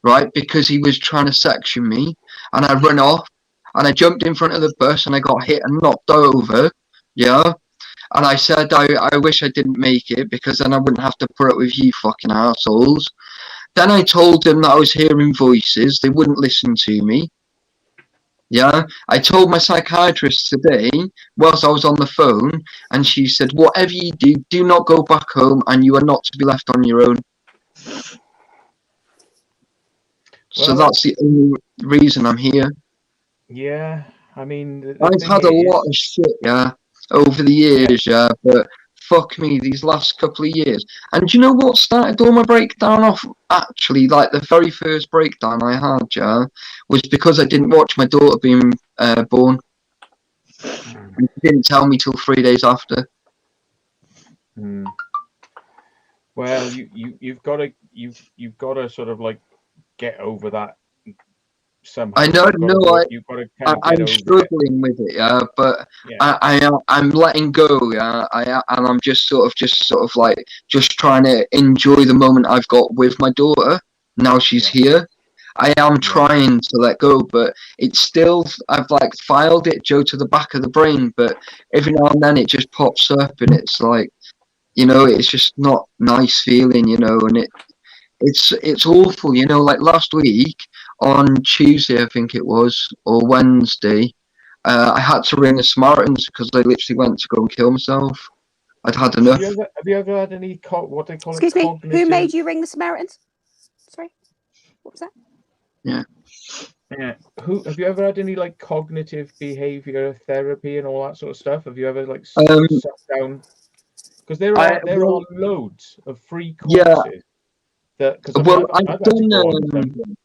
right? Because he was trying to section me, and I ran off, and I jumped in front of the bus, and I got hit and knocked over, yeah. And I said, I wish I didn't make it, because then I wouldn't have to put up with you fucking assholes. Then I told them that I was hearing voices. They wouldn't listen to me. Yeah, I told my psychiatrist today whilst I was on the phone, and she said, whatever you do, do not go back home, and you are not to be left on your own. So Well, that's the only reason I'm here. yeah, I mean, the I've thing had a lot is, of shit, yeah, over the years, yeah, but fuck me, these last couple of years. And do you know what started all my breakdown off? Actually, like the very first breakdown I had, yeah, was because I didn't watch my daughter being born. And she didn't tell me till 3 days after. well, you've got to sort of like get over that somehow. I know, You've got to kind of get I'm over it. struggling with it, yeah, but Yeah, I'm letting go, yeah. And I'm just sort of like just trying to enjoy the moment I've got with my daughter. Now she's yeah, here. I am yeah. trying to let go, but it's still, I've like filed it, Joe, to the back of the brain, but every now and then it just pops up, and it's like, it's just not nice feeling, and it's awful, like last week on Tuesday, I think it was, or Wednesday, I had to ring the Samaritans because I literally went to go and kill myself. I'd had enough. Have you ever had any what they call Excuse it, me, cognitive? who made you ring the Samaritans? Sorry, what was that? Yeah. Yeah. Have you ever had any like cognitive behavior therapy and all that sort of stuff? Have you ever like sat down? Because there are loads of free Yeah. courses that, because I mean, Well, I've had to go on some,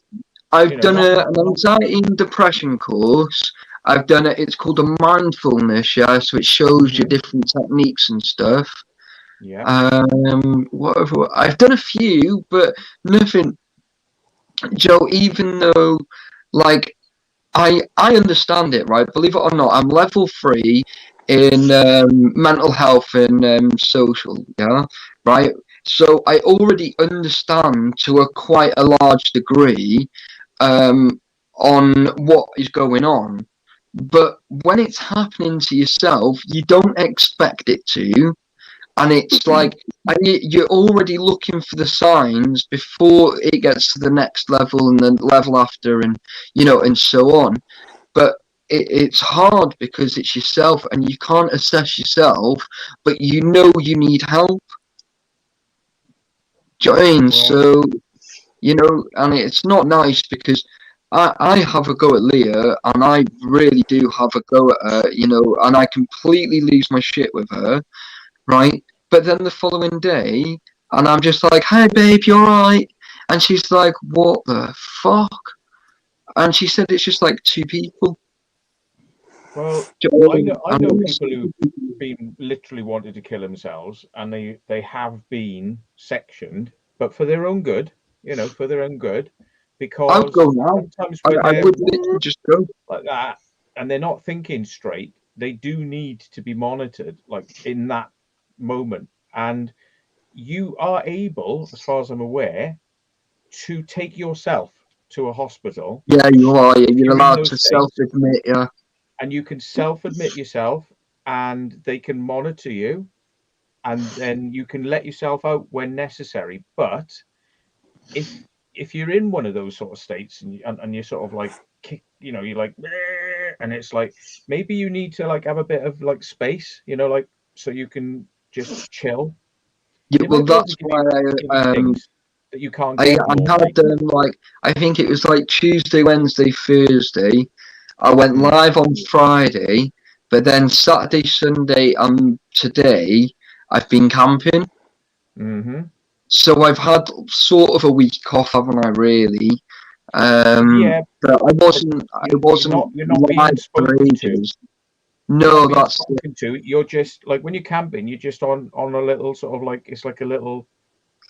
I've done not an anxiety and depression course. I've done it. It's called a mindfulness, yeah. So it shows you different techniques and stuff. yeah. Whatever. I've done a few, but nothing, Joe. Even though, like, I understand it, right? Believe it or not, I'm level 3 in mental health and social, yeah, right. So I already understand to a quite a large degree on what is going on. But when it's happening to yourself, you don't expect it to. And it's like, and you're already looking for the signs before it gets to the next level and then level after, and, and so on. But it's hard because it's yourself and you can't assess yourself, but you need help. Do you know what I mean? So, and it's not nice because I have a go at Leah, and I really do have a go at her, and I completely lose my shit with her, right? But then the following day, and I'm just like, hey babe, you alright? And she's like, what the fuck? And she said it's just like two people. Well, I know people who've been literally wanted to kill themselves, and they have been sectioned, but for their own good, for their own good, I would because go now. sometimes I, when I they're would literally just go. like that and they're not thinking straight, they do need to be monitored, like in that moment. And you are able, as far as I'm aware, to take yourself to a hospital Yeah, you are. Yeah, if you're you're in allowed those to states, self-admit. Yeah, and you can self-admit yourself, and they can monitor you, and then you can let yourself out when necessary. But if you're in one of those sort of states, and you're sort of like you're like, and it's like maybe you need to like have a bit of like space, like so you can just chill. yeah. They Well, might be able to that's give why you things that you can't I get normally. had like, I think it was like Tuesday, Wednesday, Thursday. I went live on Friday, but then Saturday, Sunday, and today I've been camping. Mm-hmm. So I've had sort of a week off, haven't I? Really. Yeah, But I but wasn't you're not being live for spoken to. ages. You're not No, being that's spoken to. You're just like when you're camping, you're just on a little sort of like it's like a little,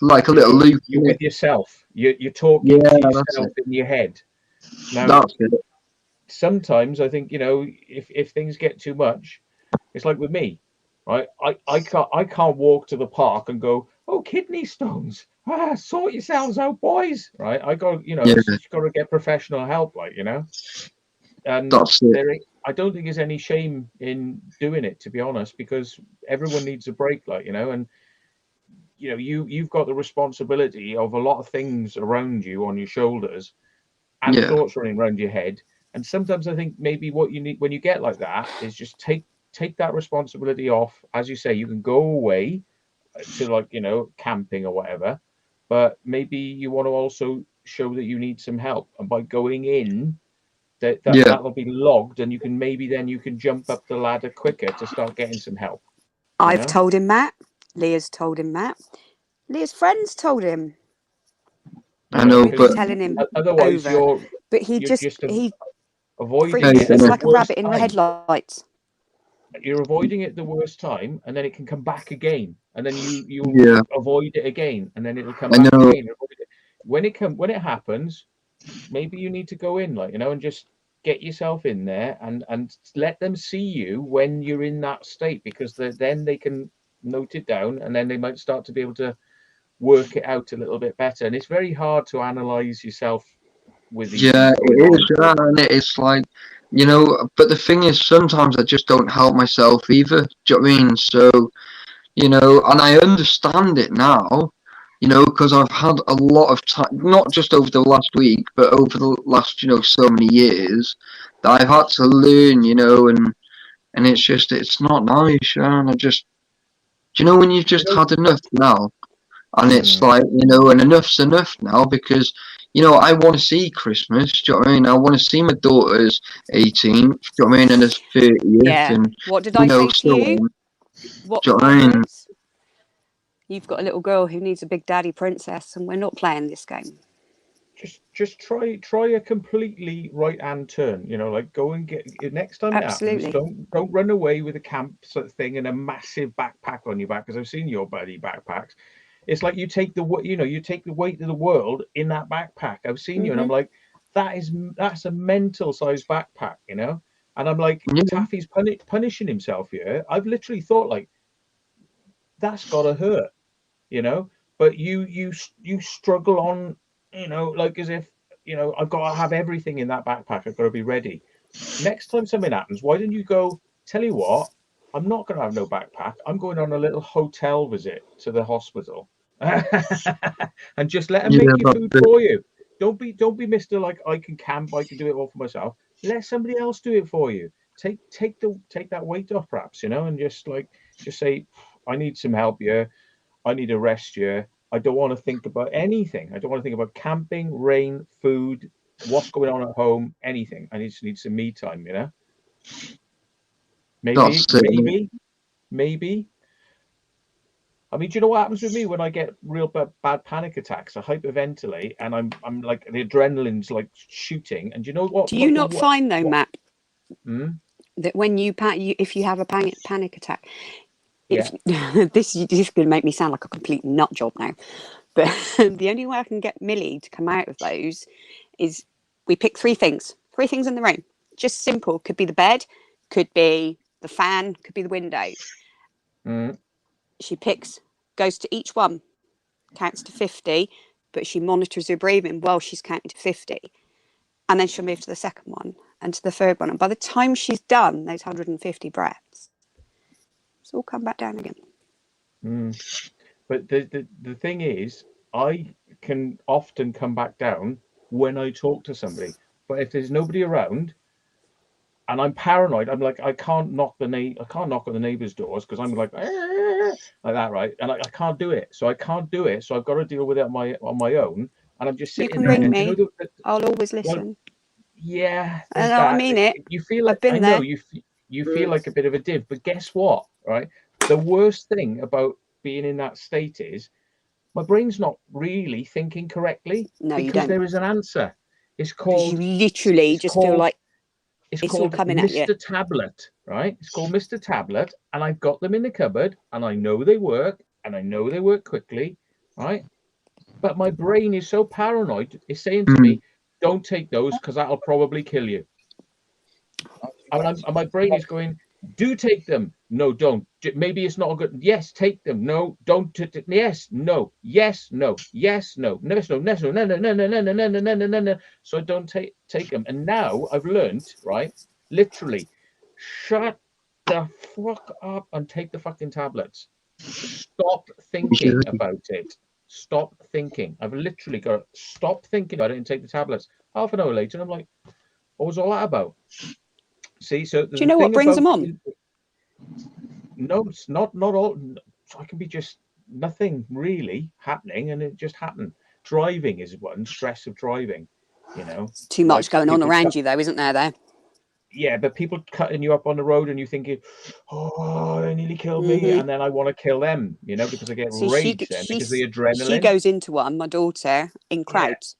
like a little loop, you're isn't it? with yourself. You're talking Yeah, to that's yourself it. in your head. Now, That's it. sometimes I think if things get too much, it's like with me, right? I can't walk to the park and go, oh, kidney stones. Sort yourselves out, boys. Right? I got Yeah, it's got to get professional help, like and that's it. I don't think there's any shame in doing it, to be honest, because everyone needs a break, like and you've got the responsibility of a lot of things around you on your shoulders and Yeah, thoughts running around your head And sometimes I think maybe what you need when you get like that is just take that responsibility off. As you say, you can go away to, like, you know, camping or whatever, but maybe you want to also show that you need some help, and by going in, Yeah, that'll be logged, and you can maybe then you can jump up the ladder quicker to start getting some help. You I've know, told him Matt. Leah's told him Matt. Leah's friends told him. I yeah, know, We keep but because telling him otherwise over, you're but he you're just he yeah, avoiding you're it freaks. at He's gonna, the like a worst rabbit in the time. headlights. You're avoiding it the worst time, and then it can come back again, and then you'll yeah, avoid it again, and then it'll come I back know, again. When it happens, maybe you need to go in, like, you know, and just get yourself in there and let them see you when you're in that state, because then they can note it down, and then they might start to be able to work it out a little bit better. And it's very hard to analyze yourself with these yeah, things going it on. is, yeah, and it's like, you know, but the thing is, sometimes I just don't help myself either. Do you know what I mean? So, you know, and I understand it now, you know, because I've had a lot of time, not just over the last week, but over the last, you know, so many years that I've had to learn, you know, and it's just, it's not nice, yeah, and I just, do you know, when you've You just know, had enough now, and it's mm, like, you know, and enough's enough now, because, you know, I want to see Christmas, do you know what I mean? I want to see my daughter's 18th, do you know what I mean, and her 30th, Yeah. and, What did you I know, say to so you? on, What do were you know my what I mean? words? You've got a little girl who needs a big daddy princess, and we're not playing this game. just try a completely right hand turn, you know, like go and get, next time it happens, Absolutely. don't run away with a camp sort of thing and a massive backpack on your back, because I've seen your buddy backpacks. It's like you take you take the weight of the world in that backpack. I've seen you, and I'm Hmm. like, that's a mental size backpack, you know. And I'm like, Yeah, Taffy's punishing himself here. I've literally thought, like, that's gotta hurt, you know. But you struggle on, you know, like, as if, you know, I've got to have everything in that backpack, I've got to be ready. Next time something happens, why don't you go, tell you what, I'm not going to have no backpack, I'm going on a little hotel visit to the hospital. And just let them yeah, make your that's food it. for you. Don't be Mr. Like, I can camp, I can do it all for myself. Let somebody else do it for you. Take that weight off, perhaps, you know, and just, like, just say, I need some help here, I need a rest here. I don't want to think about anything. I don't want to think about camping, rain, food, what's going on at home, anything. I just need some me time, you know? That's Maybe, it. maybe, maybe. I mean, do you know what happens with me when I get real bad panic attacks? I hyperventilate, and I'm like, the adrenaline's like shooting. And do you know what? Do you Like the not find though, what? Matt, Mm, that when if you have a panic attack, if yeah. this is going to make me sound like a complete nut job now, but the only way I can get Millie to come out of those is we pick three things in the room, just simple. Could be the bed, could be the fan, could be the window. Mm, She picks, goes to each one, counts to 50, but she monitors her breathing while she's counting to 50. And then she'll move to the second one and to the third one. And by the time she's done those 150 breaths, it's all come back down again. mm. But the thing is, I can often come back down when I talk to somebody. But if there's nobody around, and I'm paranoid, I'm like, I can't knock on the neighbors' doors, because I'm like, "Ah," like that, right? And I can't do it. So I can't do it. So I've got to deal with it on my own. And I'm just You sitting can there. ring And you know me. I'll always well, listen. yeah, there's And I that. mean it. You feel like, I've I been know there. you feel like a bit of a div, but guess what? Right? The worst thing about being in that state is my brain's not really thinking correctly, No, you because don't. there is an answer. It's Because you called literally it's just feel called like it's it's all called coming at you. Mr. Tablet, right? It's called Mr. Tablet, and I've got them in the cupboard, and I know they work, and I know they work quickly, right? But my brain is so paranoid, it's saying to Mm. me, don't take those, because that'll probably kill you. And my brain is going, do take them. No, don't. Maybe it's not a good. Yes, take them. No, don't. Yes, no. Yes, no. Yes, no. No, no, no, no, no, no, no, no, no, no, no, no, no, no, no. So I don't take them. And now I've learned, right? Literally, shut the fuck up and take the fucking tablets. Stop thinking about it. Stop thinking. I've literally got to stop thinking about it and take the tablets. Half an hour later, I'm like, What was all that about? See, so Do you know what brings them on? No, it's not all. I can be just nothing really happening, and it just happened. Driving is one, stress of driving, you know. Too much going on around you, though, isn't there? Yeah, but people cutting you up on the road, and you thinking, "Oh, they nearly killed me," and then I want to kill them, you know, because I get rage then because the adrenaline. She goes into one, my daughter, in crowds.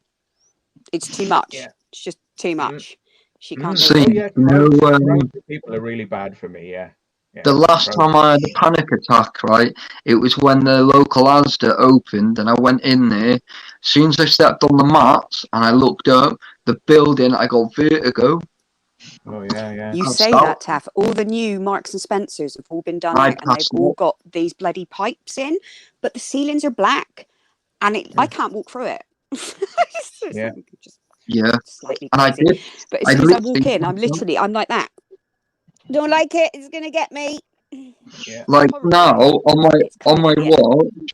It's too much. Yeah. It's just too much. She can't See, do it. Oh yeah, crowds of people are really bad for me. Yeah. The last time I had a panic attack, right, it was when the local Asda opened and I went in there. As soon as I stepped on the mats and I looked up, the building, I got vertigo. Oh yeah. You say that, Taff. All the new Marks and Spencers have all been done out, and they've all got these bloody pipes in, but the ceilings are black, and I can't walk through it. Yeah. Just slightly and crazy. I did. But as soon as I walk in, I'm like that. Don't like it. It's gonna get me. Yeah. Like now on my watch,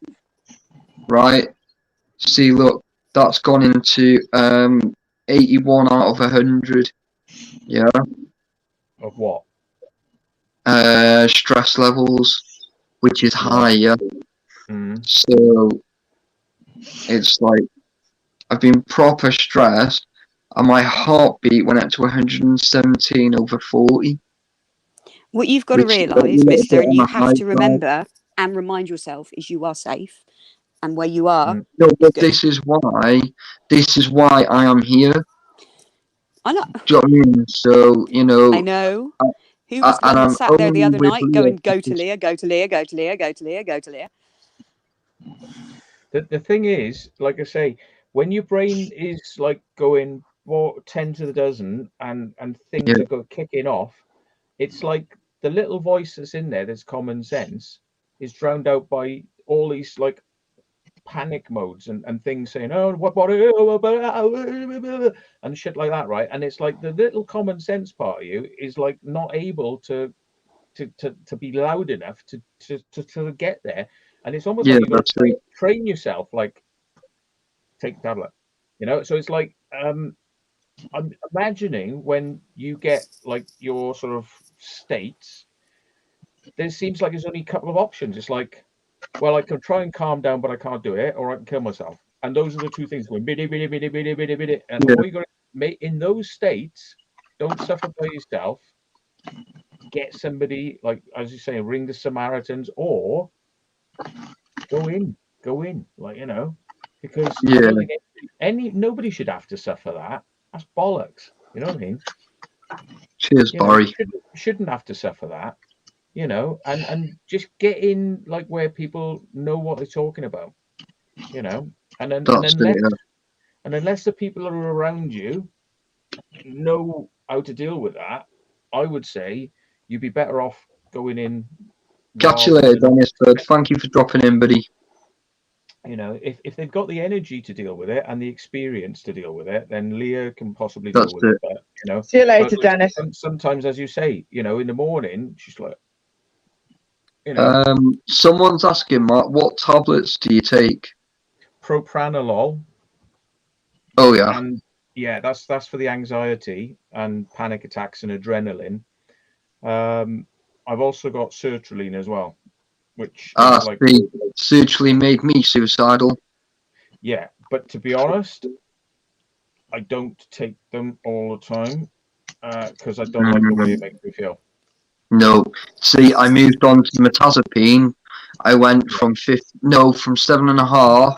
right? See, look, that's gone into 81 out of 100. Yeah. Of what? Stress levels, which is higher. Mm. So it's like I've been proper stressed, and my heartbeat went up to 117 over 40. What you've got to realise, mister, and you have to remember and remind yourself, is you are safe, and where you are. No, but this is why I am here. I know. Do you know what I mean? So, you know. I know. Who was the one that sat there the other night going, go to Leah, go to Leah, go to Leah, go to Leah, go to Leah? The thing is, like I say, when your brain is like going 10 to the dozen and things are kicking off, it's like the little voice that's in there that's common sense is drowned out by all these like panic modes and things saying, oh, what and shit like that, right? And it's like the little common sense part of you is like not able to be loud enough to get there. And it's almost like you've got to train yourself, like take the tablet, you know. So it's like I'm imagining when you get like your sort of states, there seems like there's only a couple of options. It's like, well, I can try and calm down, but I can't do it, or I can kill myself. And those are the two things going biddy, biddy, biddy, biddy, biddy, biddy. And what you got to make in those states, don't suffer by yourself. Get somebody, like as you say, ring the Samaritans, or go in, like, you know, because I don't think nobody should have to suffer that. That's bollocks. You know what I mean? Cheers, Barry. Shouldn't have to suffer that, you know, and just get in like where people know what they're talking about, you know, and unless the people that are around you know how to deal with that, I would say you'd be better off going in. Catch you later, Dennis. Thank you for dropping in, buddy. You know, if they've got the energy to deal with it and the experience to deal with it, then Leah can possibly deal with it. But, you know, see you later, Dennis. Sometimes, as you say, you know, in the morning, she's like, you know. Someone's asking, Mark, what tablets do you take? Propranolol. Oh yeah. And yeah, that's for the anxiety and panic attacks and adrenaline. I've also got sertraline as well, which like sertraline made me suicidal. Yeah, but to be honest, I don't take them all the time because I don't like the way it makes me feel. No, see, I moved on to metazapine. I went from 7.5.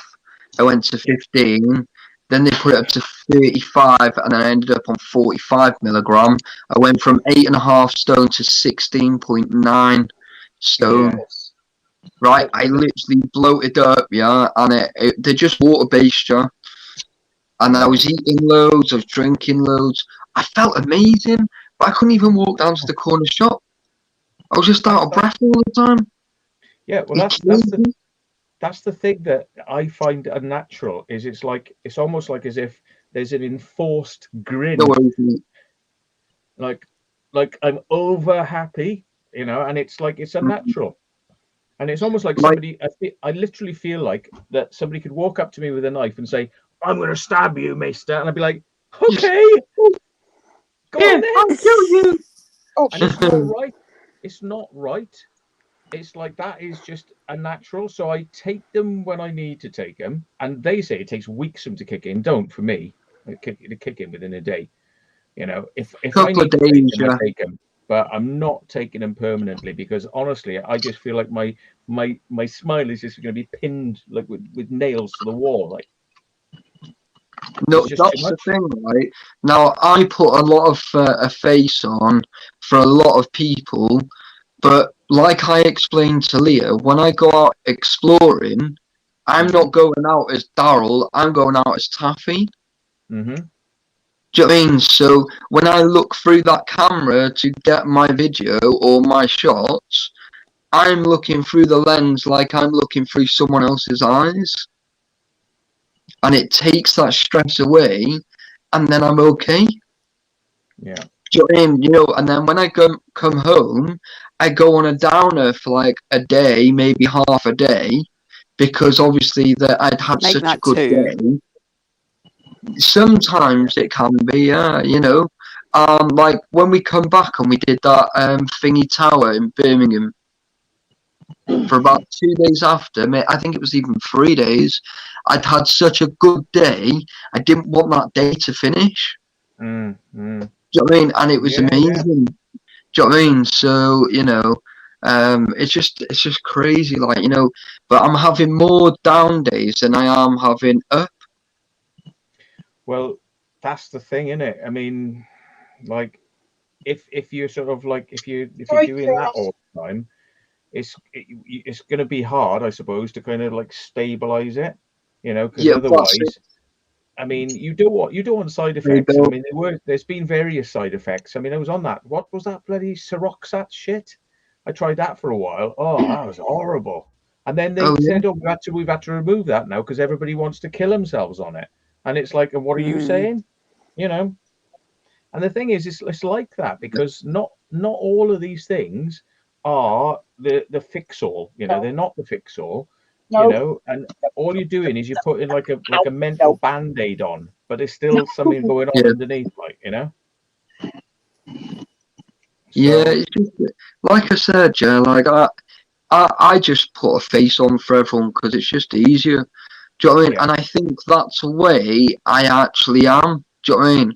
I went to 15. Then they put it up to 35, and then I ended up on 45 milligram. I went from 8.5 stone to 16.9 stone. Yes. Right, I literally bloated up, yeah, and they're just water-based, yeah. And I was eating loads, I was drinking loads. I felt amazing, but I couldn't even walk down to the corner shop. I was just out of breath all the time. Yeah, well, that's the thing that I find unnatural. Is it's almost like as if there's an enforced grin. Like I'm over happy, you know, and it's like it's unnatural. And it's almost like somebody. I literally feel like that somebody could walk up to me with a knife and say, "I'm going to stab you, mister," and I'd be like, "Okay." Go on then. I'll kill you. Oh, And it's not right. It's not right. It's like that is just unnatural. So I take them when I need to take them, and they say it takes weeks for them to kick in. Don't for me. They kick in within a day. You know, if I Couple of need to take days, them, I yeah. take them. But I'm not taking them permanently because honestly, I just feel like my smile is just going to be pinned like with nails to the wall. Like No, it's just too that's the much. thing, right? Now, I put a lot of a face on for a lot of people, but like I explained to Leah, when I go out exploring, I'm not going out as Daryl, I'm going out as Taffy. Mm-hmm. Do you know what I mean? So when I look through that camera to get my video or my shots, I'm looking through the lens like I'm looking through someone else's eyes. And it takes that stress away, and then I'm okay. Yeah. Do you know what I mean? You know, and then when I come home, I go on a downer for like a day, maybe half a day, because obviously that I'd had Make such a that good 2. day. Sometimes it can be, you know. Like when we come back and we did that thingy tower in Birmingham for about 2 days after, I think it was even 3 days. I'd had such a good day, I didn't want that day to finish. Mm. Do you know what I mean? And it was amazing. Do you know what I mean? So, you know, it's just crazy, like, you know, but I'm having more down days than I am having up. Well, that's the thing, isn't it? I mean, like if you're sort of like if you're doing that all the time, it's going to be hard, I suppose, to kind of like stabilize it, you know, because Yeah, that's it. otherwise, I mean, you don't want side There you effects. And I go. mean, there's been various side effects. I mean, I was on that. What was that bloody Seroxat shit? I tried that for a while. Oh, that was horrible. And then they Oh, yeah. said, "Oh, we've had to remove that now because everybody wants to kill themselves on it." And it's like, and what are you saying? You know. And the thing is, it's like that because not all of these things are the fix all. You know, they're not the fix all. You no, know, and all you're doing is you're putting like a mental no. band-aid on, but there's still something going on Yeah. underneath, like, you know. Yeah, So it's just, like I said, yeah, like I just put a face on for everyone because it's just easier. Do you know what I mean? yeah, And I think that's the way I actually am. Do you know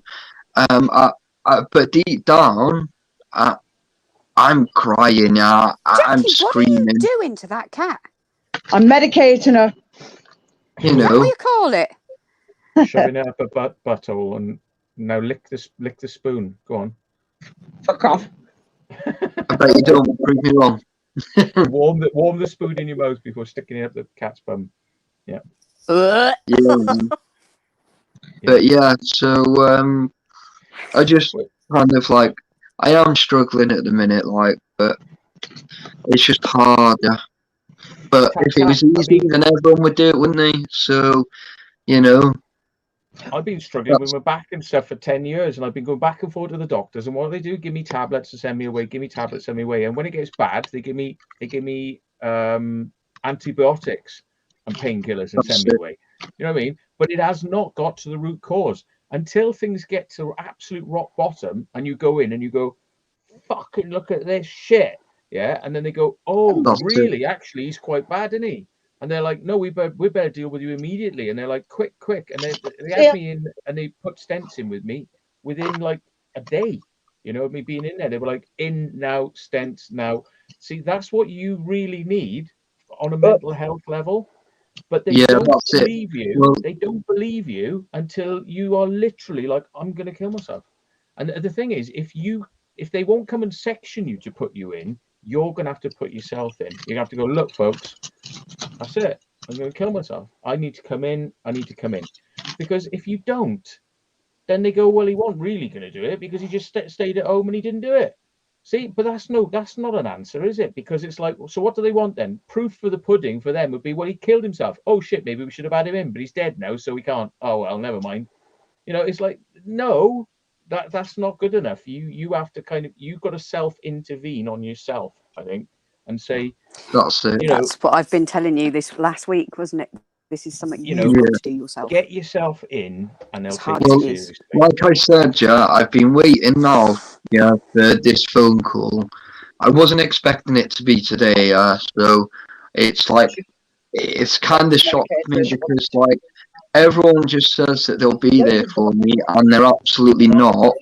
what I mean? But deep down, I'm crying. Yeah, I'm Jackie, what are you screaming. doing to that cat? I'm medicating her. You Is that what know, you call it? shoving it up a butthole and now lick the spoon. Go on. Fuck off. I bet you don't. Prove me wrong. warm the spoon in your mouth before sticking it up the cat's bum. Yeah. Ugh. Yeah. But yeah, so I just kind of like I am struggling at the minute, like, but it's just hard. Yeah. But if it was easy, then everyone would do it, wouldn't they? So, you know. I've been struggling with my back and stuff for 10 years, and I've been going back and forth to the doctors. And what do they do? Give me tablets to send me away. Give me tablets, send me away. And when it gets bad, they give me antibiotics and painkillers and send me away. You know what I mean? But it has not got to the root cause until things get to absolute rock bottom, and you go in and you go, "Fucking look at this shit." Yeah, and then they go, "Oh, really? Actually, he's quite bad, isn't he?" And they're like, "No, we better deal with you immediately." And they're like, "Quick!" And they had me in, and they put stents in with me within like a day. You know, me being in there, they were like, "In now, stents now." See, that's what you really need on a mental health level. But they don't believe you. Well, they don't believe you until you are literally like, "I'm going to kill myself." And the thing is, if they won't come and section you to put you in, you're going to have to put yourself in. You have to go, "Look, folks, that's it. I'm going to kill myself. I need to come in. I need to come in." Because if you don't, then they go, "Well, he wasn't really going to do it because he just stayed at home and he didn't do it." See, but that's not an answer, is it? Because it's like, so what do they want then? Proof for the pudding for them would be, well, he killed himself. Oh shit, maybe we should have had him in, but he's dead now, so we can't. Oh well, never mind. You know, it's like, no, that's not good enough. You have to you've got to self-intervene on yourself, I think, and say, that's it. you know, That's what I've been telling you this last week, wasn't it? This is something you you've know, got to do yourself. get yourself in, and they'll As take hard you as it is. seriously. Like I said, yeah, I've been waiting now, yeah, for this phone call. I wasn't expecting it to be today, so it's like, it's kind of shocked me because, like, everyone just says that they'll be there for me, and they're absolutely not.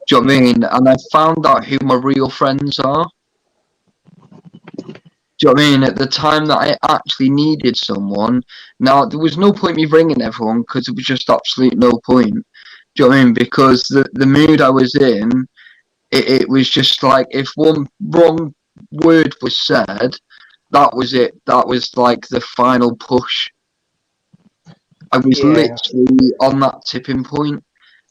Do you know what I mean? And I found out who my real friends are. Do you know what I mean? At the time that I actually needed someone, now there was no point me ringing everyone because it was just absolute no point. Do you know what I mean? Because the mood I was in, it was just like if one wrong word was said, that was it. That was like the final push. I was literally on that tipping point.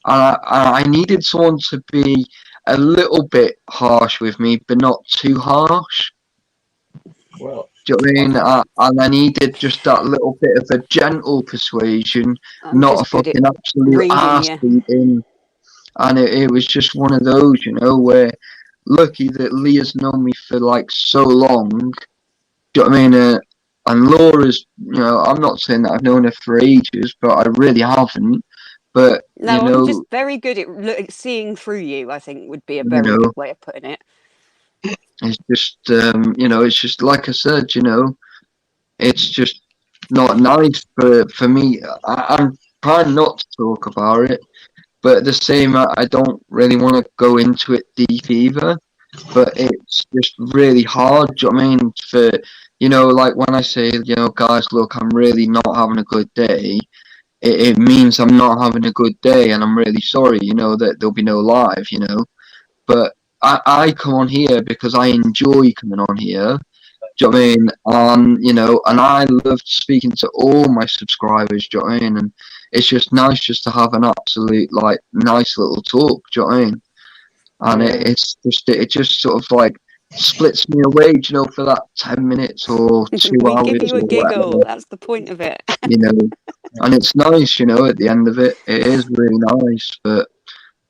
I needed someone to be a little bit harsh with me, but not too harsh. Well, Do you know what I mean? And I needed just that little bit of a gentle persuasion, not a Just good at fucking absolute reading ass you. beating. And it was just one of those, you know, where lucky that Leah's known me for like so long. Do you know what I mean? And Laura's, you know, I'm not saying that I've known her for ages, but I really haven't. But No, you I'm know, just very good at seeing through you, I think would be a you very know, good way of putting it. it's just, you know, it's just like I said, you know, it's just not nice for me. I'm trying not to talk about it, but at the same, I don't really want to go into it deep either. But it's just really hard. Do you know what I mean? For, you know, like when I say, you know, guys, look, I'm really not having a good day. It means I'm not having a good day, and I'm really sorry. You know that there'll be no live. You know, but I come on here because I enjoy coming on here. Do you know what I mean? You know, and I love speaking to all my subscribers. Do you know what I mean? And it's just nice just to have an absolute like nice little talk. Do you know what I mean? And it just sort of like splits me away, do you know, for that 10 minutes or 2 We give hours you a or giggle. whatever, That's the point of it. you know. And it's nice, you know. At the end of it, it is really nice. But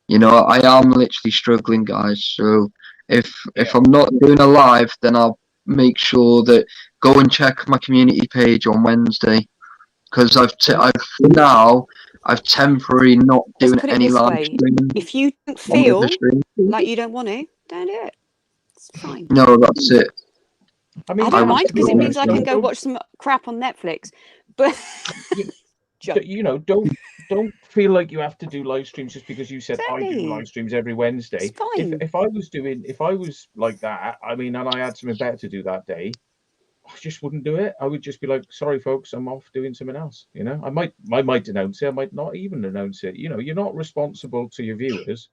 you know, I am literally struggling, guys. So if I'm not doing a live, then I'll make sure that go and check my community page on Wednesday because for now I've temporarily not Let's doing put it any this live way. streaming If you don't on the other feel stream. like you don't want to, don't do it. It's fine. No, that's it. I mean, I I don't was mind because it doing means I can so. go watch some crap on Netflix. But you know, don't feel like you have to do live streams just because you said I do exactly. live streams every Wednesday. It's fine. If I was like that, I mean, and I had something better to do that day, I just wouldn't do it. I would just be like, sorry, folks, I'm off doing something else. You know, I might announce it. I might not even announce it. You know, you're not responsible to your viewers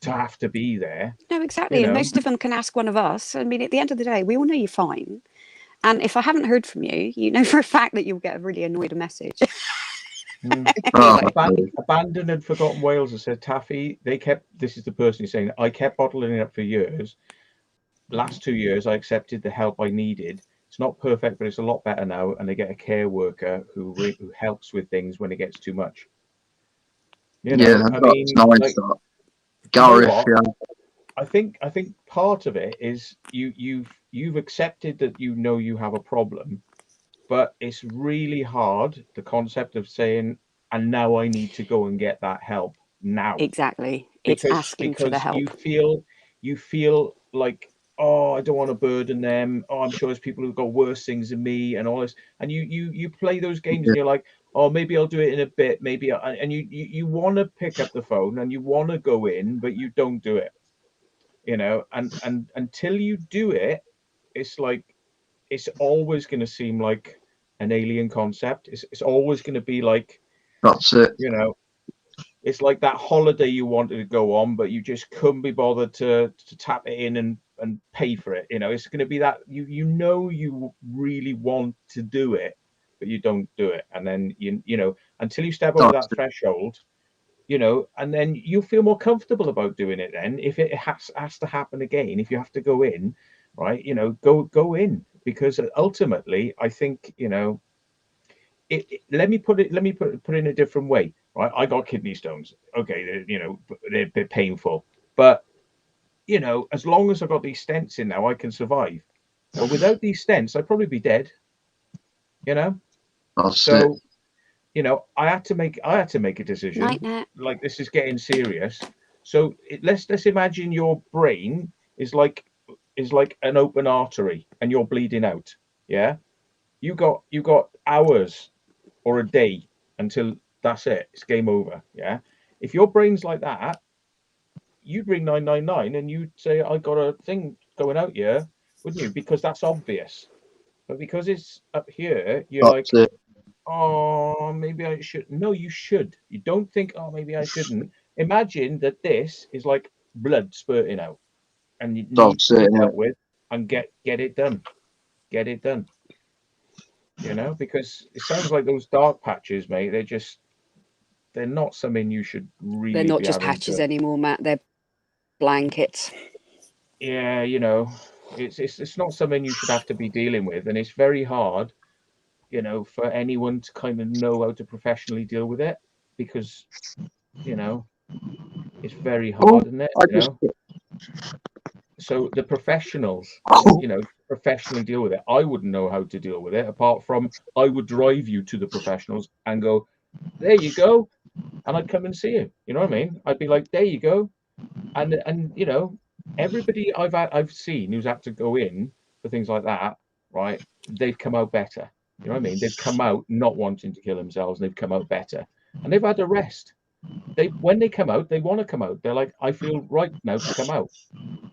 to have to be there. No, You exactly. And know, most of them can ask one of us. I mean, at the end of the day, we all know you're fine. And if I haven't heard from you, you know for a fact that you'll get a really annoyed message. Oh, Anyway. Abandoned and Forgotten Wales has said, Taffy, this is the person who's saying, I kept bottling it up for years. Last 2 years, I accepted the help I needed. It's not perfect, but it's a lot better now. And they get a care worker who helps with things when it gets too much. You yeah, know, I that's mean, nice. like, That do you know Gareth, what? yeah, I think part of it is you've accepted that you know you have a problem, but it's really hard, the concept of saying, and now I need to go and get that help now. Exactly. It's asking for the Because help. you feel like, oh, I don't want to burden them. Oh, I'm sure there's people who've got worse things than me and all this. And you play those games yeah, and you're like, oh, maybe I'll do it in a bit, and you want to pick up the phone and you want to go in, but you don't do it. You know, and until you do it, it's like it's always going to seem like an alien concept. It's always going to be like, that's it. you know, it's like that holiday you wanted to go on, but you just couldn't be bothered to tap it in and pay for it. You know, it's going to be that you know you really want to do it, but you don't do it, and then you know until you step over That's that it. threshold, you know, and then you'll feel more comfortable about doing it. Then, if it has to happen again, if you have to go in, right, you know, go in because ultimately, I think you know let me put it in a different way, right? I got kidney stones. Okay, you know, they're painful, but you know, as long as I've got these stents in now, I can survive. But without these stents, I'd probably be dead. You know, So, I had to make a decision. Night. Like, this is getting serious. So let's imagine your brain is like an open artery and you're bleeding out. Yeah, you got hours or a day until that's it. It's game over. Yeah, if your brain's like that, you'd ring 999 and you'd say, I got a thing going out here, wouldn't you? Because that's obvious. But because it's up here, you're That's like, it. oh, maybe I should. No, you should. You don't think, oh, maybe I shouldn't. Imagine that this is like blood spurting out and it needs That's to be it. Yeah. dealt with, and get it done. Get it done. Because it sounds like those dark patches, mate, they're not something you should really They're not be just having patches to. anymore, Matt. They're blankets. Yeah, it's not something you should have to be dealing with, and it's very hard, for anyone to kind of know how to professionally deal with it, because it's very Oh, hard, isn't it? I just. So the professionals that, Oh, professionally deal with it, I wouldn't know how to deal with it, apart from I would drive you to the professionals and go, there you go, and I'd come and see you. You know what I mean? I'd be like, there you go, and everybody I've seen who's had to go in for things like that, right? They've come out better. You know what I mean? They've come out not wanting to kill themselves, and they've come out better, and they've had a rest. When they come out, they want to come out. They're like, I feel right now to come out.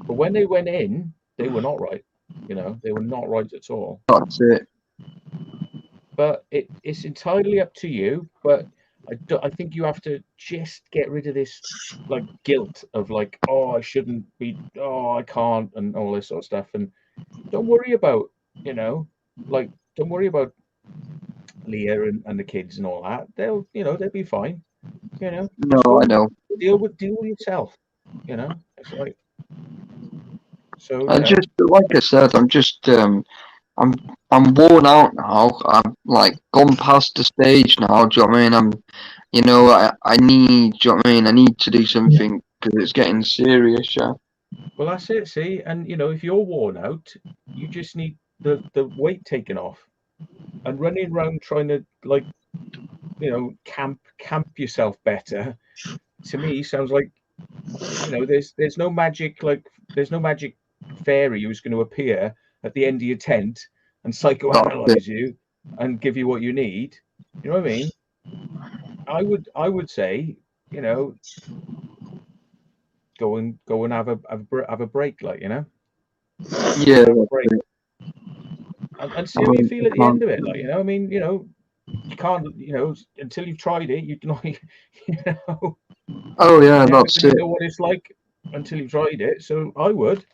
But when they went in, they were not right. They were not right at all. that's it. But it's entirely up to you. But I think you have to just get rid of this like guilt of like, oh, I shouldn't be, oh, I can't, and all this sort of stuff. And don't worry about, don't worry about Leah and the kids and all that. They'll be fine. No, Just go I and know. deal with yourself. It's like, so I just, like I said, I'm, I'm worn out now. I'm like gone past the stage now. Do you know what I mean? I need. Do you know what I mean? I need to do something because it's getting serious. Yeah. Well, that's it. See, and if you're worn out, you just need the weight taken off, and running around trying to like camp yourself better. To me, sounds like there's no magic, like there's no magic fairy who's going to appear at the end of your tent and That's it. psychoanalyze you and give you what you need. You know what I mean? I would say, go and have a break, like Yeah. have a break. And see how you feel at the end of it. Like, you can't, until you've tried it, you know, Oh yeah, you're never that's going to it. know what it's like until you've tried it. So I would.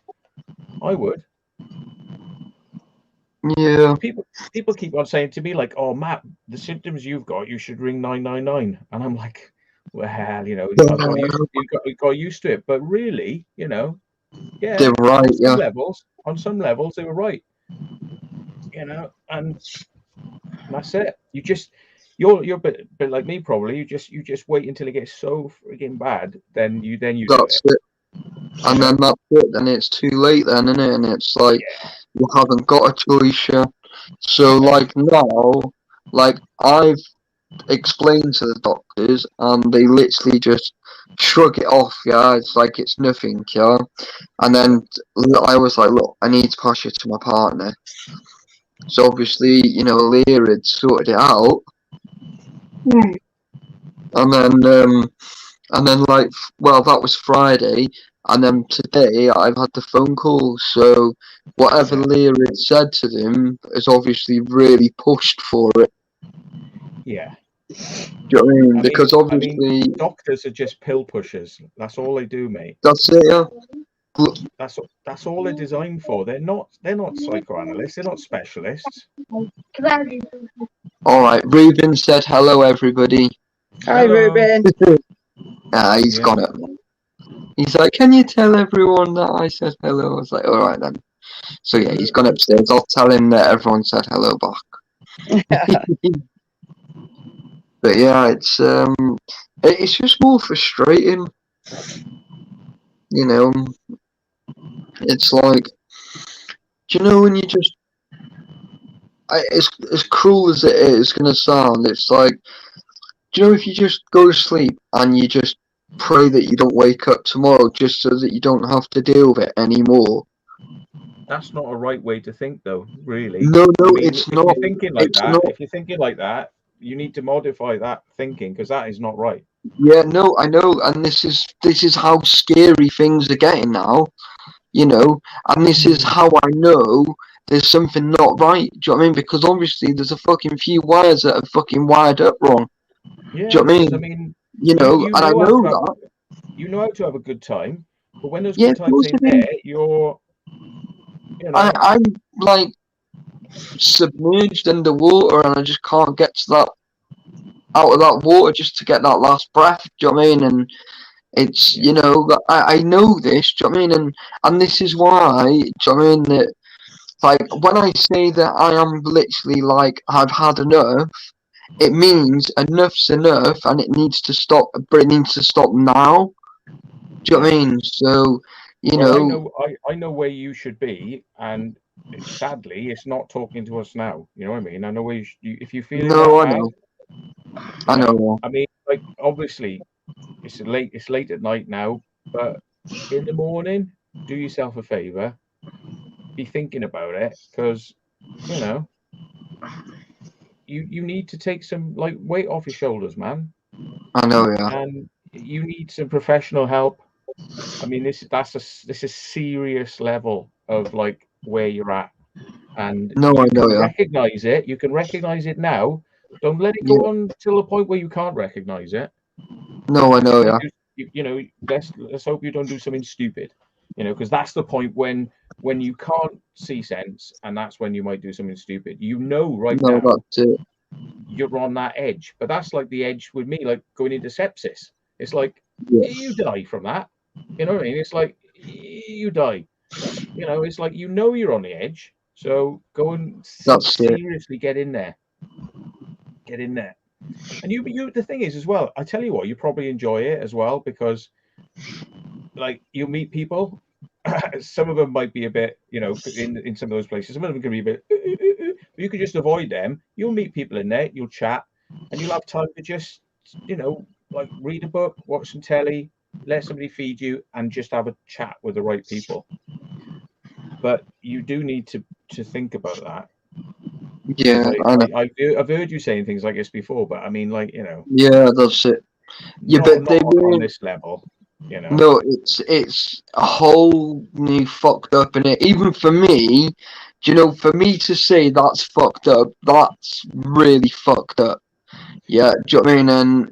Yeah. People keep on saying to me like, "Oh, Matt, the symptoms you've got, you should ring 999." And I'm like, well, I've got used to it. But really, yeah, They're right. Yeah. on some levels, they were right. And that's it. You're a bit like me probably. You just wait until it gets so frigging bad, then you do That's it. it. And then that's it. Then it's too late. Then, isn't it? And it's like you haven't got a choice. Yeah. So like now, like I've explained to the doctors, and they literally just shrug it off. Yeah, it's like it's nothing. Yeah. And then I was like, look, I need to pass you to my partner. So obviously, Leah had sorted it out, and then like, well, that was Friday, and then today I've had the phone call. So whatever Leah had said to them has obviously really pushed for it. Yeah. Do you know what I mean? Because obviously, doctors are just pill pushers. That's all they do, mate. that's it. Yeah. That's all they're designed for. They're not psychoanalysts. They're not specialists. All right. Ruben said hello, everybody. Hi, Ruben. He's gone up. He's like, can you tell everyone that I said hello? I was like, all right then. So yeah, he's gone upstairs. I'll tell him that everyone said hello back. But yeah, it's just more frustrating. It's like, do you know when you just as cruel as it is gonna sound, it's like, do you know, if you just go to sleep and you just pray that you don't wake up tomorrow, just so that you don't have to deal with it anymore. That's not a right way to think, though. Really, No, I no, mean, it's not. It's not. if you're thinking like that, you need to modify that thinking, because that is not right. Yeah, no, I know, and this is how scary things are getting now. You know, and this is how I know there's something not right. Do you know what I mean? Because obviously there's a fucking few wires that are fucking wired up wrong. Do Yeah, you know what I because I mean? mean, You know, you and I know how know to have that. a good time, but when those Yeah, good of times course I ain't do. there, you're, you know, I'm like submerged underwater, and I just can't get to that out of that water just to get that last breath. Do you know what I mean? And it's, yeah, I know this. Do you know what I mean? And this is why. Do you know what I mean? That, like, when I say that I am literally like I've had enough, it means enough's enough, and it needs to stop. But it needs to stop now. Do you know yeah. what I mean? So, you Well, know, I know where you should be, and sadly, it's not talking to us now. You know what I mean? I know where if you're feeling that no, bad, you I know, know, I mean, like, obviously, it's late at night now, but in the morning, do yourself a favor, be thinking about it, because, you know, you need to take some, like, weight off your shoulders, man, yeah, and you need some professional help. I mean, this is serious level of, like, where you're at, and no, I you know, can yeah, recognize it. You can recognize it now. Don't let it go yeah, on till the point where you can't recognize it. no, I know, Don't yeah, do, you know, let's hope you don't do something stupid, you know, because that's the point when you can't see sense, and that's when you might do something stupid. You know, right no, now that's it, you're on that edge, but that's like the edge with me, like going into sepsis. It's like yeah, you die from that. You know what I mean? It's like you die. You know, it's like, you know, you're on the edge. So go and that's it, seriously get in there. Get in there. And you, the thing is as well, I tell you what, you probably enjoy it as well, because, like, you meet people. Some of them might be a bit, you know, in some of those places. Some of them can be a bit, but you can just avoid them. You'll meet people in there. You'll chat, and you'll have time to just, you know, like, read a book, watch some telly, let somebody feed you, and just have a chat with the right people. But you do need to think about that, because yeah, I know, I've heard you saying things like this before, but I mean, like, you know, yeah, that's it. Yeah, not but not they on were. this level, you know. No, it's a whole new fucked up in it. Even for me, do you know, for me to say that's fucked up, that's really fucked up. Yeah, do you know what I mean? And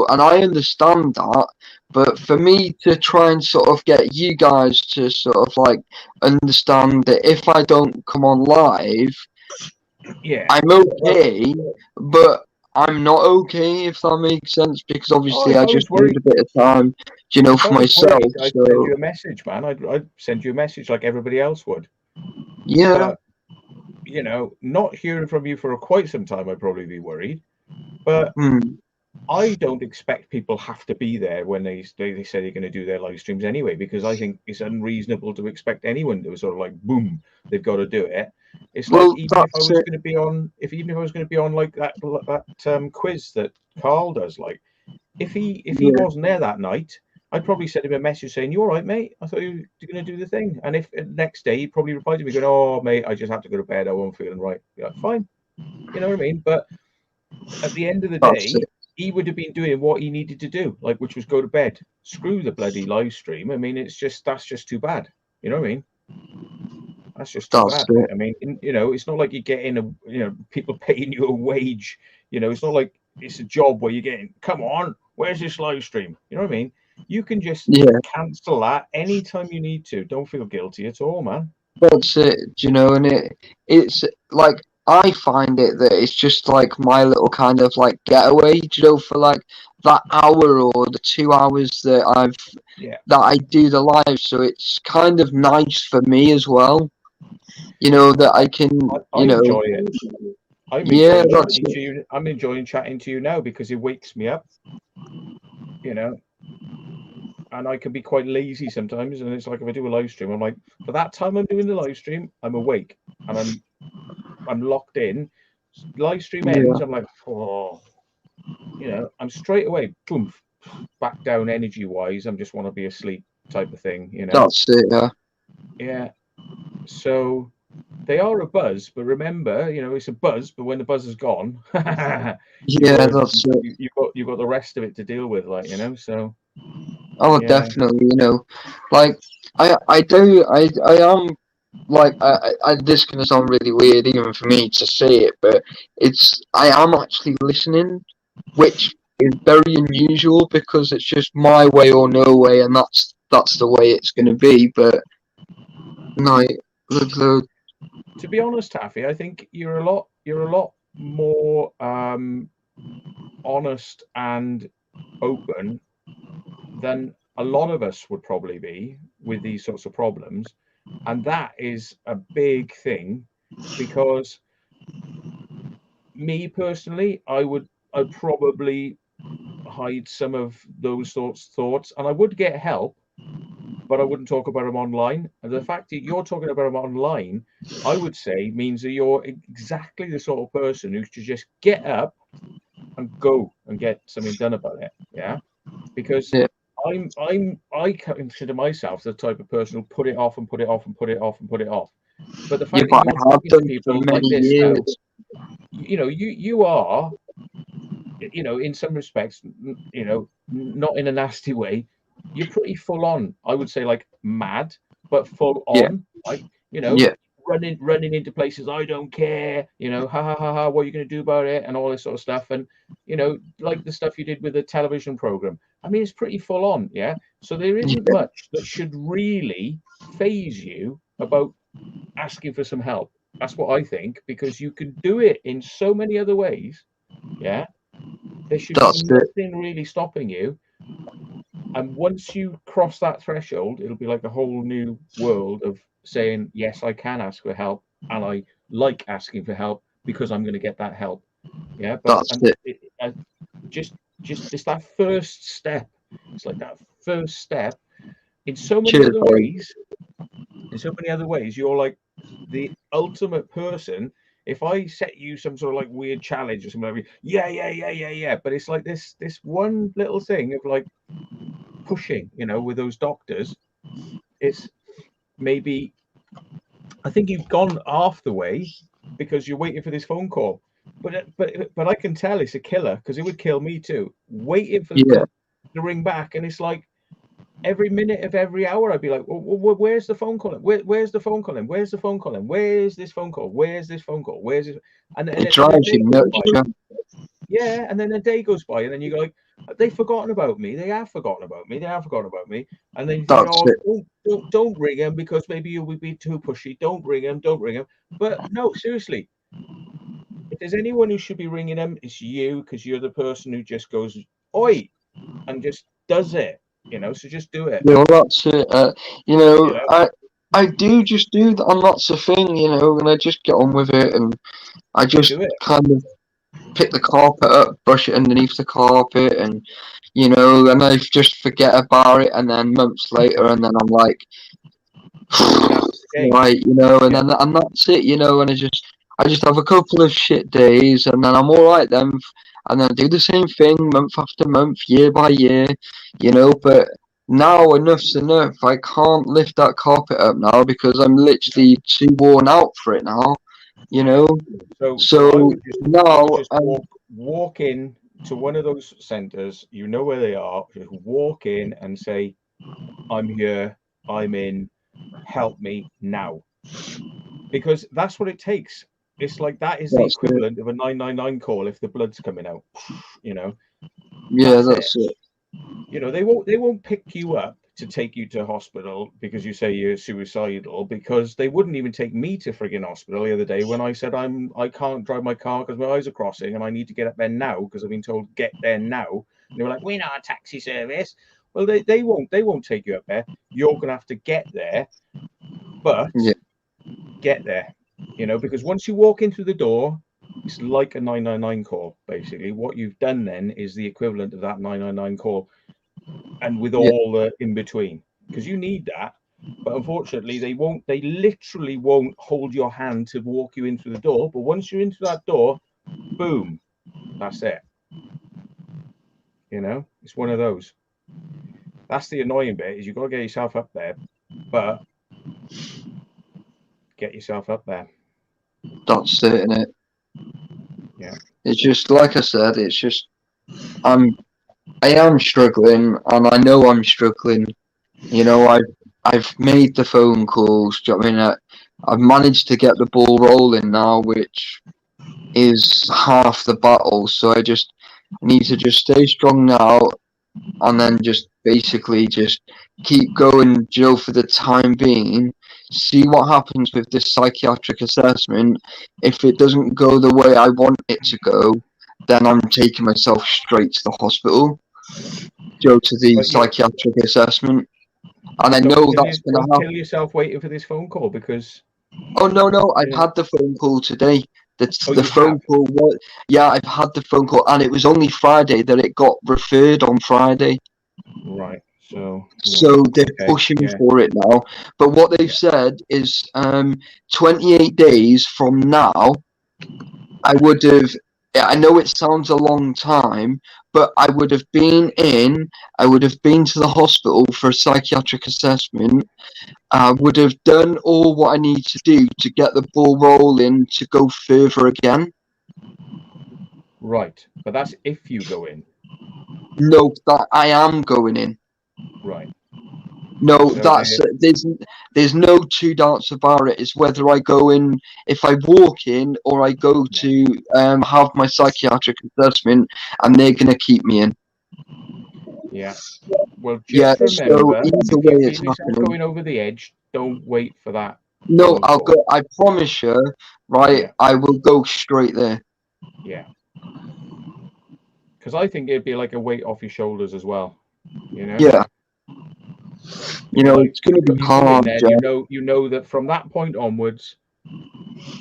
and I understand that, but for me to try and sort of get you guys to sort of like understand that if I don't come on live, Yeah. I'm Well, okay, but I'm not okay, if that makes sense, because oh, obviously if I I just was need worried, a bit of time, if I for was myself. worried, I'd send So you a message, man. I'd send you a message like everybody else would. yeah. But, you know, not hearing from you for quite some time, I'd probably be worried. But Hmm. I don't expect people have to be there when they say they're going to do their live streams anyway, because I think it's unreasonable to expect anyone to sort of, like, boom, they've got to do it. It's like, Well, that's it. even if I was going to be on, like, that quiz that Carl does, like, if he Yeah. wasn't there that night, I'd probably send him a message saying, "You all right, mate? I thought you were going to do the thing." And if next day he'd probably reply to me going, "Oh, mate, I just have to go to bed. I wasn't feeling right." Yeah, fine, you know what I mean. But at the end of the That's day, it. he would have been doing what he needed to do, like, which was go to bed. Screw the bloody live stream. I mean, that's just too bad. You know what I mean? That's just too That's bad. it. I mean, you know, it's not like you're getting people paying you a wage. You know, it's not like it's a job where you're getting, come on, where's this live stream? You know what I mean? You can just Yeah. cancel that anytime you need to. Don't feel guilty at all, man. That's it. And it's like I find it that it's just like my little kind of like getaway. For like that hour or the 2 hours Yeah, that I do the live. So it's kind of nice for me as well. That I can. I enjoy it. I'm Yeah, enjoying that's chatting it. to you. I'm enjoying chatting to you now because it wakes me up, you know, and I can be quite lazy sometimes. And it's like, if I do a live stream, I'm like, for that time I'm doing the live stream, I'm awake and I'm locked in. Live stream Yeah. ends, I'm like, oh, you know, I'm straight away, boom, back down energy wise. I just want to be asleep type of thing, you know. That's it. Yeah. Yeah. So they are a buzz, but remember, you know, it's a buzz, but when the buzz is gone, Yeah, that's it. you've got the rest of it to deal with, like, you know. So Oh, yeah, definitely. You know, like I am like this is gonna sound really weird even for me to say it, but I am actually listening, which is very unusual because it's just my way or no way, and that's the way it's gonna be. But no, to be honest, Taffy, I think you're a lot more honest and open than a lot of us would probably be with these sorts of problems, and that is a big thing because me personally, I'd probably hide some of those thoughts, and I would get help, but I wouldn't talk about them online. And the fact that you're talking about them online, I would say, means that you're exactly the sort of person who should just get up and go and get something done about it. Yeah, because yeah, I consider myself the type of person who put it off and put it off and put it off and put it off. But the yeah, fact that but you're I have talking to done for people like many this now, years. you know, you are, you know, in some respects, you know, not in a nasty way, you're pretty full on. I would say like mad, but full Yeah, on. Like, you know, yeah, running into places, I don't care, you know, ha ha ha ha, what are you going to do about it, and all this sort of stuff. And you know, like the stuff you did with the television program. I mean, it's pretty full on, yeah. So there isn't yeah. much that should really phase you about asking for some help. That's what I think, because you can do it in so many other ways. Yeah, there should be That's it. nothing really stopping you. And once you cross that threshold, it'll be like a whole new world of saying, yes, I can ask for help. And I like asking for help because I'm going to get that help. Yeah. But That's it. just, it's that first step. It's like that first step in so many Cheers, other buddy. ways. In so many other ways, you're like the ultimate person. If I set you some sort of like weird challenge or something like, yeah, yeah, yeah, yeah, yeah, but it's like this one little thing of like pushing, you know, with those doctors. It's maybe, I think you've gone half the way because you're waiting for this phone call. But I can tell it's a killer because it would kill me too. Waiting for the Yeah, call to ring back, and it's like every minute of every hour, I'd be like, well, where's the phone call? Where's the phone calling? Where's the phone calling? Where's this phone call? Where's this phone call? Where's it? it And a drives day you goes nuts. by. Yeah, Yeah, and then a day goes by, and then you go like, they've forgotten about me. They have forgotten about me. They have forgotten about me. And then you think, that's oh, it. don't ring him because maybe you'll be too pushy. Don't ring him. Don't ring him. But no, seriously, if there's anyone who should be ringing him, it's you because you're the person who just goes, oi, and just does it. You know, so just do it. You know, that's it. You You know, know, I do just do that, and that's the thing. You know, and I just get on with it, and I just do it. kind of pick the carpet up, brush it underneath the carpet, and you know, and I just forget about it, and then months later, and then I'm like, Back again. right, you know, and Yeah. then and that's it, you know, and I just have a couple of shit days, and then I'm all right then, and then I do the same thing month after month, year by year, you know, but. Now enough's enough. I can't lift that carpet up now because I'm literally too worn out for it now, you know. So So I now, would just walk in to one of those centers. You know where they are. Just walk in and say, I'm here. I'm in. Help me now. Because that's what it takes. It's like that is the that's it. equivalent of a 999 call if the blood's coming out. You know, Yeah, that's it. that's it. You know, they won't pick you up to take you to hospital because you say you're suicidal, because they wouldn't even take me to frigging hospital the other day when I said I can't drive my car because my eyes are crossing and I need to get up there now because I've been told get there now. And they were like, we're not a taxi service. Well, they won't take you up there. You're gonna have to get there, but Yeah, get there. You know, because once you walk in through the door, it's like a 999 call. Basically, what you've done then is the equivalent of that 999 call, and with yeah, all the in between, because you need that. But unfortunately, they literally won't hold your hand to walk you in through the door. But once you're into that door, boom, that's it. You know, it's one of those. That's the annoying bit, is you've got to get yourself up there, but get yourself up there. That's it, innit? Yeah. It's just, like I said, it's just, I am struggling, and I know I'm struggling. You know, I've made the phone calls. Do you know what I mean? I've managed to get the ball rolling now, which is half the battle. So I just need to just stay strong now, and then just basically just keep going, Joe, for the time being. See what happens with this psychiatric assessment. If it doesn't go the way I want it to go, then I'm taking myself straight to the hospital, Joe, to the psychiatric assessment. And I know that's going to happen. Don't kill yourself waiting for this phone call, because... Oh, no, I've had the phone call today. The phone call was... Yeah, I've had the phone call, and it was only Friday that it got referred on Friday. Right. So they're pushing for it now. But what they've said is 28 days from now, I would have... I know it sounds a long time, but I would have been to the hospital for a psychiatric assessment. I would have done all what I need to do to get the ball rolling to go further again. Right, but that's if you go in. No, that I am going in. Right. No, so there's no two doubts about it. It's whether I go in, if I walk in, or I go to have my psychiatric assessment, and they're gonna keep me in. Yeah. Well, just remember, so either way, it's happening. Going over the edge, don't wait for that. No, I'll go. I promise you, right? Yeah. I will go straight there. Yeah. Because I think it'd be like a weight off your shoulders as well. You know. Yeah. You know, it's going to be hard. There, you know that from that point onwards,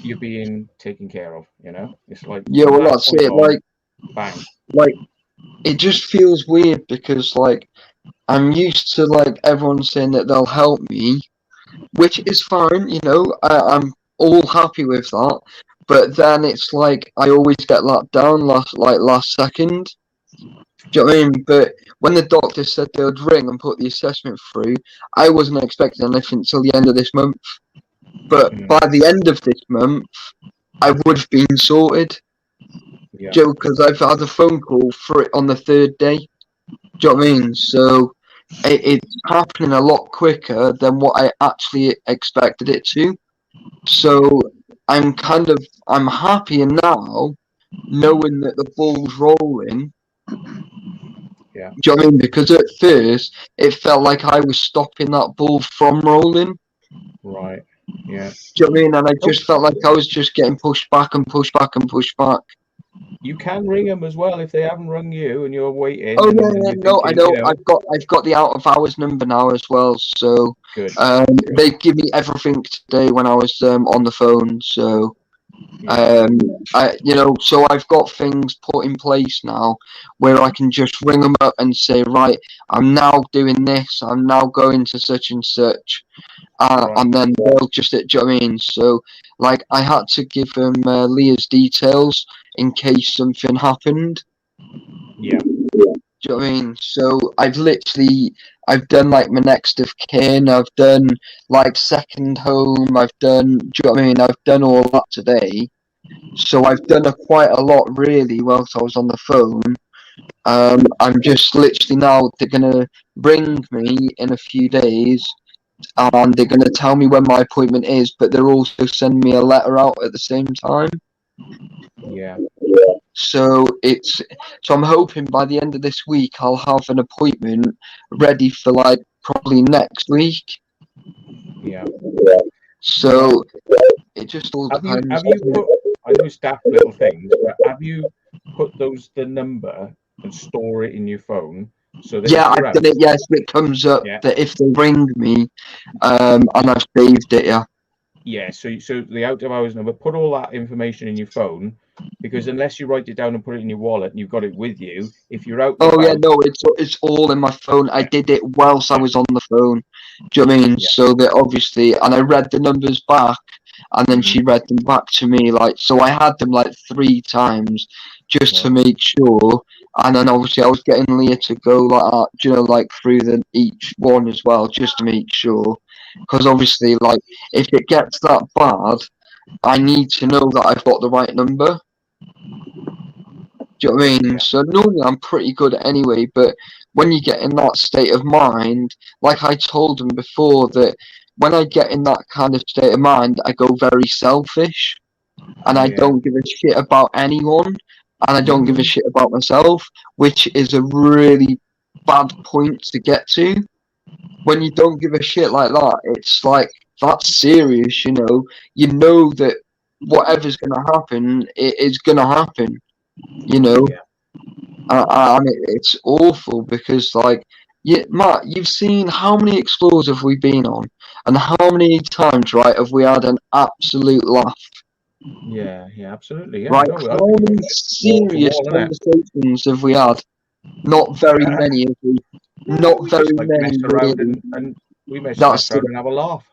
you're being taken care of. You know, it's like, yeah, well, that's it. Like, bang. Like, it just feels weird because, like, I'm used to, like, everyone saying that they'll help me, which is fine. You know, I'm all happy with that. But then it's like I always get let down last second. Do you know what I mean? But when the doctor said they would ring and put the assessment through, I wasn't expecting anything until the end of this month. But by the end of this month, I would have been sorted. Yeah. Joe, because I've had a phone call for it on the third day. Do you know what I mean? So it's happening a lot quicker than what I actually expected it to. So I'm happy now, knowing that the ball's rolling. Yeah. Do you know what I mean? Because at first it felt like I was stopping that ball from rolling. Right. Yeah. Do you know what I mean? And I just felt like I was just getting pushed back and pushed back and pushed back. You can ring them as well if they haven't rung you and you're waiting. Oh yeah, no, I know. I've got the out of hours number now as well. So good. They give me everything today when I was on the phone. So so I've got things put in place now where I can just ring them up and say, right, I'm now doing this. I'm now going to such and such. And then they'll just, do you know what I mean? So, like, I had to give them Leah's details in case something happened. Yeah. Do you know what I mean? So, I've done, like, my next of kin. I've done, like, second home. I've done, do you know what I mean? I've done all that today. So, I've done quite a lot, really, whilst I was on the phone. I'm just literally now, they're going to ring me in a few days. And they're going to tell me when my appointment is, but they're also sending me a letter out at the same time. Yeah. So I'm hoping by the end of this week I'll have an appointment ready for like probably next week. Yeah. So it just all depends. Have you put? I know it's daft little things, but have you put the number and store it in your phone? So that I've done it. Yes, it comes up that if they ring me, and I've saved it. Yeah. Yeah, so the out of hours number, put all that information in your phone, because unless you write it down and put it in your wallet and you've got it with you, if you're out and Oh yeah, about, no, it's all in my phone. I did it whilst I was on the phone. Do you know what I mean? Yeah. So that obviously, and I read the numbers back, and then she read them back to me. Like, so I had them like 3 times just to Wow. make sure. And then obviously I was getting Leah to go like that, you know, like through each one as well, just to make sure. Because obviously, like, if it gets that bad, I need to know that I've got the right number. Do you know what I mean? Yeah. So normally I'm pretty good anyway, but when you get in that state of mind, like I told them before, that when I get in that kind of state of mind, I go very selfish, and I Yeah. don't give a shit about anyone, and I don't give a shit about myself, which is a really bad point to get to. When you don't give a shit like that, it's like, that's serious, you know. You know that whatever's gonna happen, it is gonna happen, you know. Yeah. And it's awful because, like, Matt, you've seen how many explores have we been on, and how many times, right, have we had an absolute laugh? Yeah. Yeah. Absolutely. Yeah. Right, No, I how think many it's wall to serious wall, isn't it? conversations have we had? Not very many, have we? No, Not we just very like many, mess around really. and we mess That's it, around and have a laugh.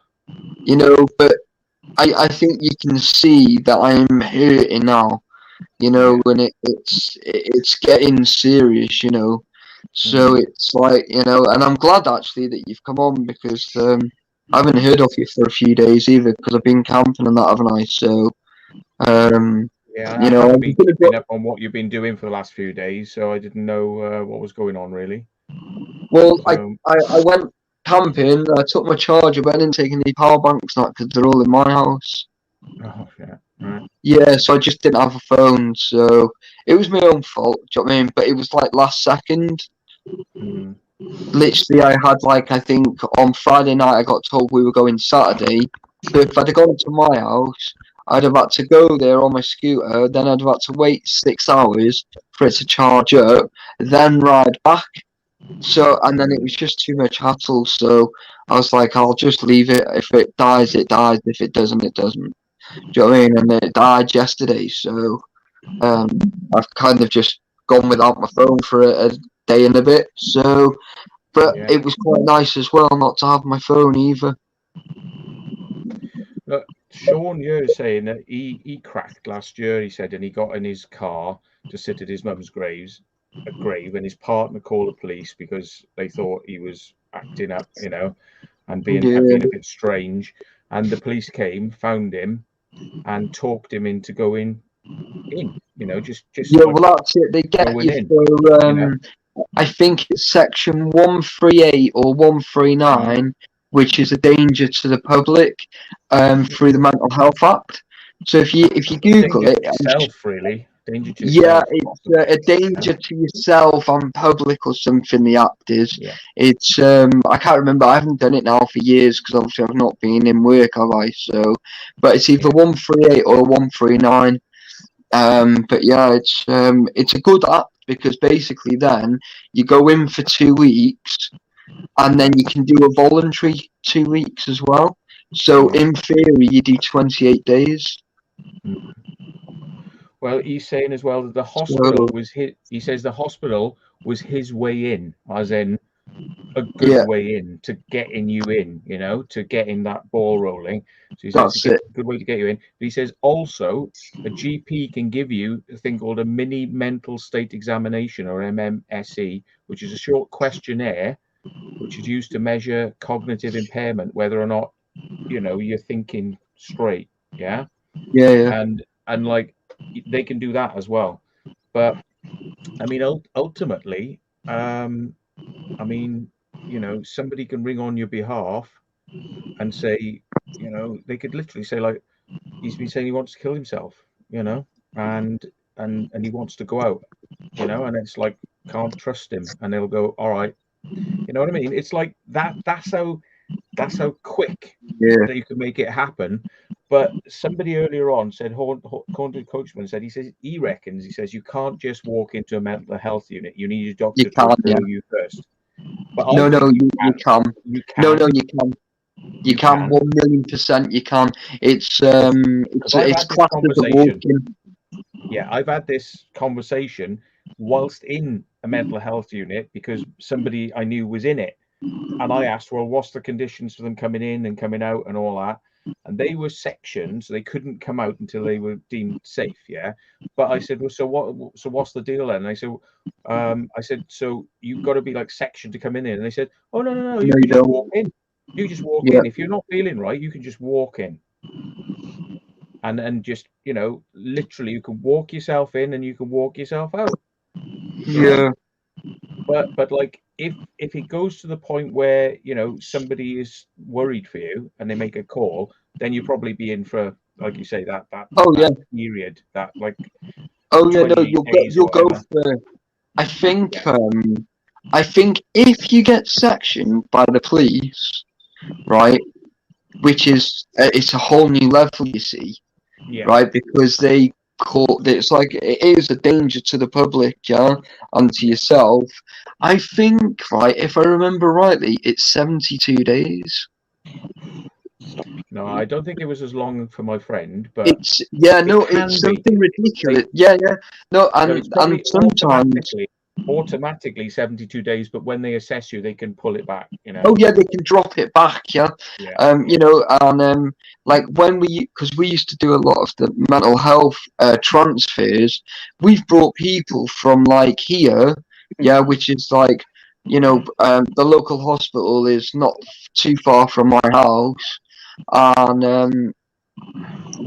you know. But I think you can see that I'm hurting now, you know, Yeah. when it's getting serious, you know. So it's like, you know, and I'm glad actually that you've come on, because I haven't heard of you for a few days either, because I've been camping and that, haven't I? So Yeah, you I know, haven't I'm been gonna keeping up on what you've been doing for the last few days, so I didn't know what was going on really. well, So, I went camping. I took my charger, but I didn't take any power banks, not because they're all in my house. oh yeah, right. Yeah, so I just didn't have a phone, so it was my own fault. Do you know what I mean? But it was like last second. Mm. Literally, I had, like, I think on Friday night I got told we were going Saturday. So if I'd have gone to my house, I'd have had to go there on my scooter, then I'd have had to wait 6 hours for it to charge up, then ride back. So, and then it was just too much hassle. So I was like, I'll just leave it. If it dies, it dies. If it doesn't, it doesn't. Do you know what I mean? And it died yesterday. So I've kind of just gone without my phone for a day and a bit. So, but Yeah. it was quite nice as well not to have my phone either. Look, Sean, you're saying that he cracked last year. He said, and he got in his car to sit at his mum's grave, and his partner called the police because they thought he was acting up, you know, and being Yeah, a bit strange. And the police came, found him, and talked him into going in. You know, just yeah. like Well, that's it. They get going you in. for You know. I think it's section 138 or Mm. 139, which is a danger to the public, through the Mental Health Act. So if you Google Danger it, to yourself, really. Danger to yeah, yourself, it's possibly. a Yeah. danger to yourself and public or something. The act is. Yeah. It's I can't remember. I haven't done it now for years because obviously I've not been in work, have I? So, but it's either Yeah. 138 or 139. But yeah, it's a good app because basically then you go in for 2 weeks and then you can do a voluntary 2 weeks as well. So Mm. in theory, you do 28 days. Mm. Well, he's saying as well that the So hospital was his. He says the hospital was his way in, as in a good yeah, way in to getting you in, you know, to getting that ball rolling. So he says it's that's it. a good way to get you in. But he says also a GP can give you a thing called a mini mental state examination, or MMSE, which is a short questionnaire which is used to measure cognitive impairment, whether or not, you know, you're thinking straight. Yeah. Yeah, yeah. And like they can do that as well. But I mean, ultimately, I mean, you know, somebody can ring on your behalf and say, you know, they could literally say like, he's been saying he wants to kill himself, you know, and and he wants to go out, you know, and it's like can't trust him, and they'll go, all right, you know what I mean? It's like that. That's how quick Yeah, that you can make it happen. But somebody earlier on said, Haunted Coachman said, he says he reckons, he says you can't just walk into a mental health unit. You need a you doctor to can. Yeah. refer you first. But I No, no, think you you can. can. You No, no, can. you can. You can 1,000,000%. You can. It's classed as a walk-in. Yeah, I've had this conversation whilst in a mental health unit because somebody I knew was in it, and I asked, well, what's the conditions for them coming in and coming out and all that? And they were sectioned, so they couldn't come out until they were deemed safe. Yeah, but I said, well, so what? So what's the deal then? And I said, so you've got to be like sectioned to come in. And they said, oh no, you No, can you just don't. walk in. You just walk Yeah. in. If you're not feeling right, you can just walk in. And just, you know, literally you can walk yourself in and you can walk yourself out. Yeah. But like if it goes to the point where, you know, somebody is worried for you and they make a call, then you'll probably be in for, like you say, that Oh yeah. period, that like Oh yeah. No, 28 days you'll or go whatever. for. I think if you get sectioned by the police, right, which is it's a whole new level, you see, Yeah. right, because they it's like it is a danger to the public, yeah, and to yourself. I think, right, if I remember rightly, it's 72 days. No, I don't think it was as long for my friend, but It's can be. something ridiculous. Yeah, no, No, it's and probably sometimes. automatically 72 days, but when they assess you, they can pull it back, you know. Oh yeah, they can drop it back, yeah. You know, and like when because we used to do a lot of the mental health transfers. We've brought people from like here, yeah, which is like, you know, the local hospital is not too far from my house, and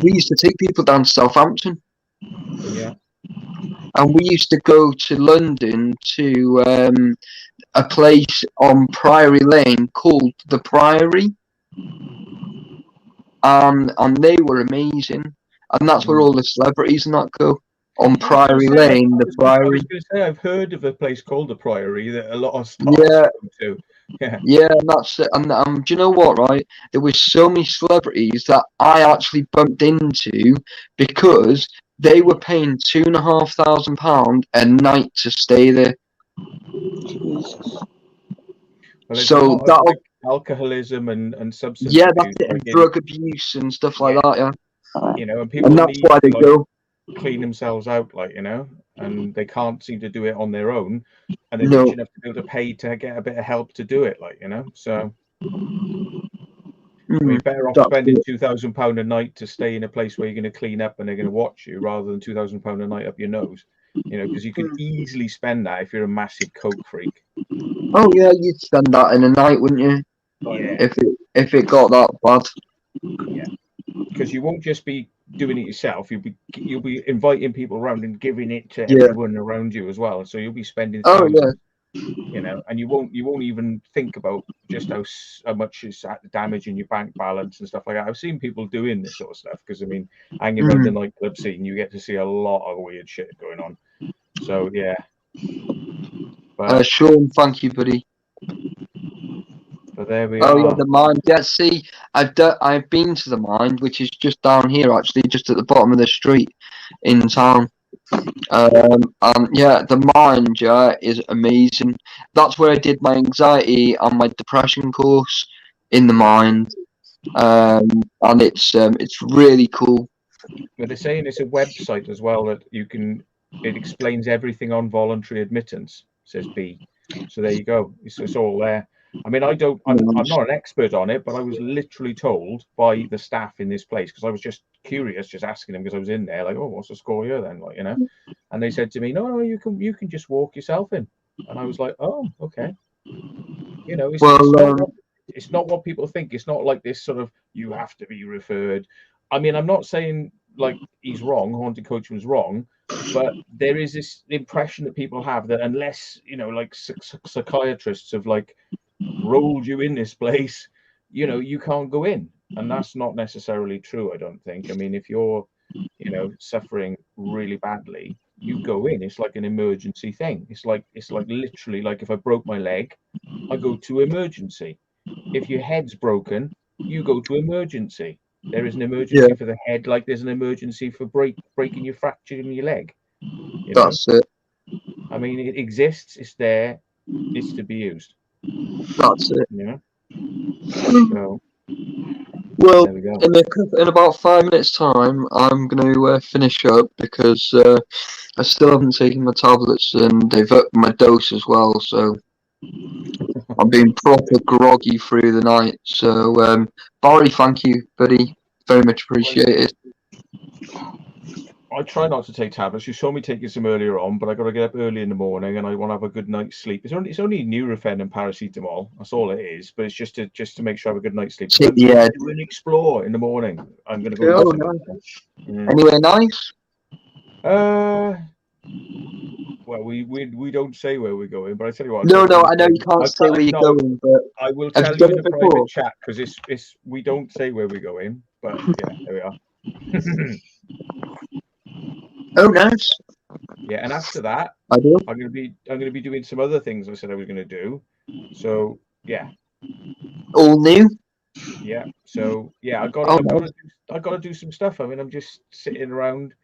we used to take people down to Southampton. Yeah. And we used to go to London to a place on Priory Lane called the Priory, and they were amazing, and that's where all the celebrities and that go, on Priory Lane, the I Priory. was going to say I've heard of a place called the Priory that a lot of stars Yeah, go to. yeah, and that's it. And do you know what? Right, there was so many celebrities that I actually bumped into because they were paying £2,500 a night to stay there. Well, there's a So lot of like alcoholism and substance yeah, that's abuse, it, like and drug abuse and stuff like that. Yeah, you know, and and people that's need why to they like go. clean themselves out, like, you know, and they can't seem to do it on their own, and they're No. rich enough to be able to pay to get a bit of help to do it, like, you know. So I mean, better off spending £2,000 a night to stay in a place where you're going to clean up and they're going to watch you, rather than £2,000 a night up your nose, you know, because you could easily spend that if you're a massive coke freak. Oh yeah, you'd spend that in a night, wouldn't you? Yeah. If it got that bad. Yeah. Because you won't just be doing it yourself. You'll be inviting people around and giving it to everyone around you as well. So you'll be spending thousands, you know, and you won't even think about just how much is damaging your bank balance and stuff like that. I've seen people doing this sort of stuff because, I mean, hanging around the nightclub scene, you get to see a lot of weird shit going on. So yeah. But Sean, thank you, buddy. But there we are. Oh yeah, the Mind. Yeah, see, I've been to the Mind, which is just down here, actually, just at the bottom of the street in town. And yeah, the Mind, yeah, is amazing. That's where I did my anxiety and my depression course, in the Mind. And it's really cool. But they're saying it's a website as well that it explains everything on voluntary admittance, says B. So there you go. It's all there. I mean, I'm not an expert on it, but I was literally told by the staff in this place, because I was just curious, just asking them, because I was in there, like, oh, what's the score here then? Like, you know, and they said to me, no, you can just walk yourself in. And I was like, oh, okay. You know, it's not what people think. It's not like this sort of, you have to be referred. I mean, I'm not saying like he's wrong, Haunted Coachman's wrong, but there is this impression that people have that unless, you know, like psychiatrists have like rolled you in this place, you know, you can't go in. And that's not necessarily true, I don't think. I mean, if you're, you know, suffering really badly, you go in. It's like an emergency thing. It's like literally like if I broke my leg, I go to emergency. If your head's broken, you go to emergency. There is an emergency for the head, like there's an emergency for breaking your fracture in your leg. You know? That's it. I mean, it exists. It's there. It's to be used. That's it. Yeah. So Well, There we go. in about 5 minutes' time, I'm going to finish up because I still haven't taken my tablets and they've upped my dose as well. So I'm being proper groggy through the night. So, Barry, thank you, buddy. Very much appreciated. I try not to take tablets. You saw me taking some earlier on, but I got to get up early in the morning, and I want to have a good night's sleep. It's only Nurofen and paracetamol. That's all it is. But it's just to make sure I have a good night's sleep. I'm going to do an explore in the morning. I'm going to go. Oh, nice. Anywhere nice? Well, we don't say where we're going, but I tell you what. No, I know you can't say where you're going, but I will have tell you done you in it the before? private chat because it's we don't say where we're going, but yeah, there we are. Oh, nice. Yeah, and after that, I do. I'm gonna be doing some other things I said I was gonna do. So yeah, All new. yeah. So yeah, I Oh, got to do some stuff. I mean, I'm just sitting around,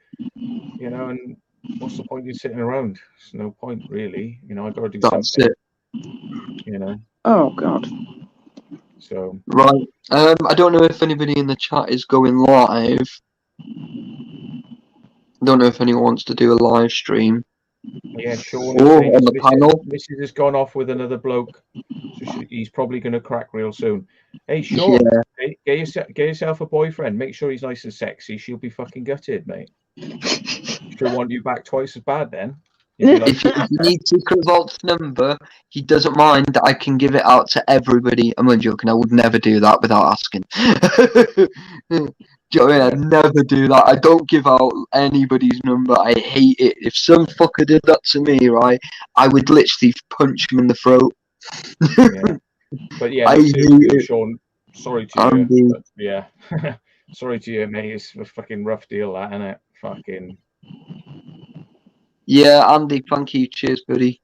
and what's the point in sitting around? There's no point really. I got to do that's something. it. Oh God. So Right. I don't know if anybody in the chat is going live. I don't know if anyone wants to do a live stream. yeah, Sean Or is saying on the panel. Mrs. has gone off with another bloke, so he's probably going to crack real soon. Hey, Sean, Yeah. get yourself a boyfriend. Make sure he's nice and sexy. She'll be fucking gutted, mate. She'll want you back twice as bad then. You'll be like, If you need Secret Vault's number, he doesn't mind. I can give it out to everybody. I'm only joking. I would never do that without asking. Do you know what I mean? I'd never do that. I don't give out anybody's number. I hate it. If some fucker did that to me, right, I would literally punch him in the throat. yeah. But yeah, I no, hate seriously, it. Sean, sorry to you. But yeah. Sorry to you, mate. It's a fucking rough deal, that, isn't it? Fucking. Yeah, Andy, thank you. Cheers, buddy.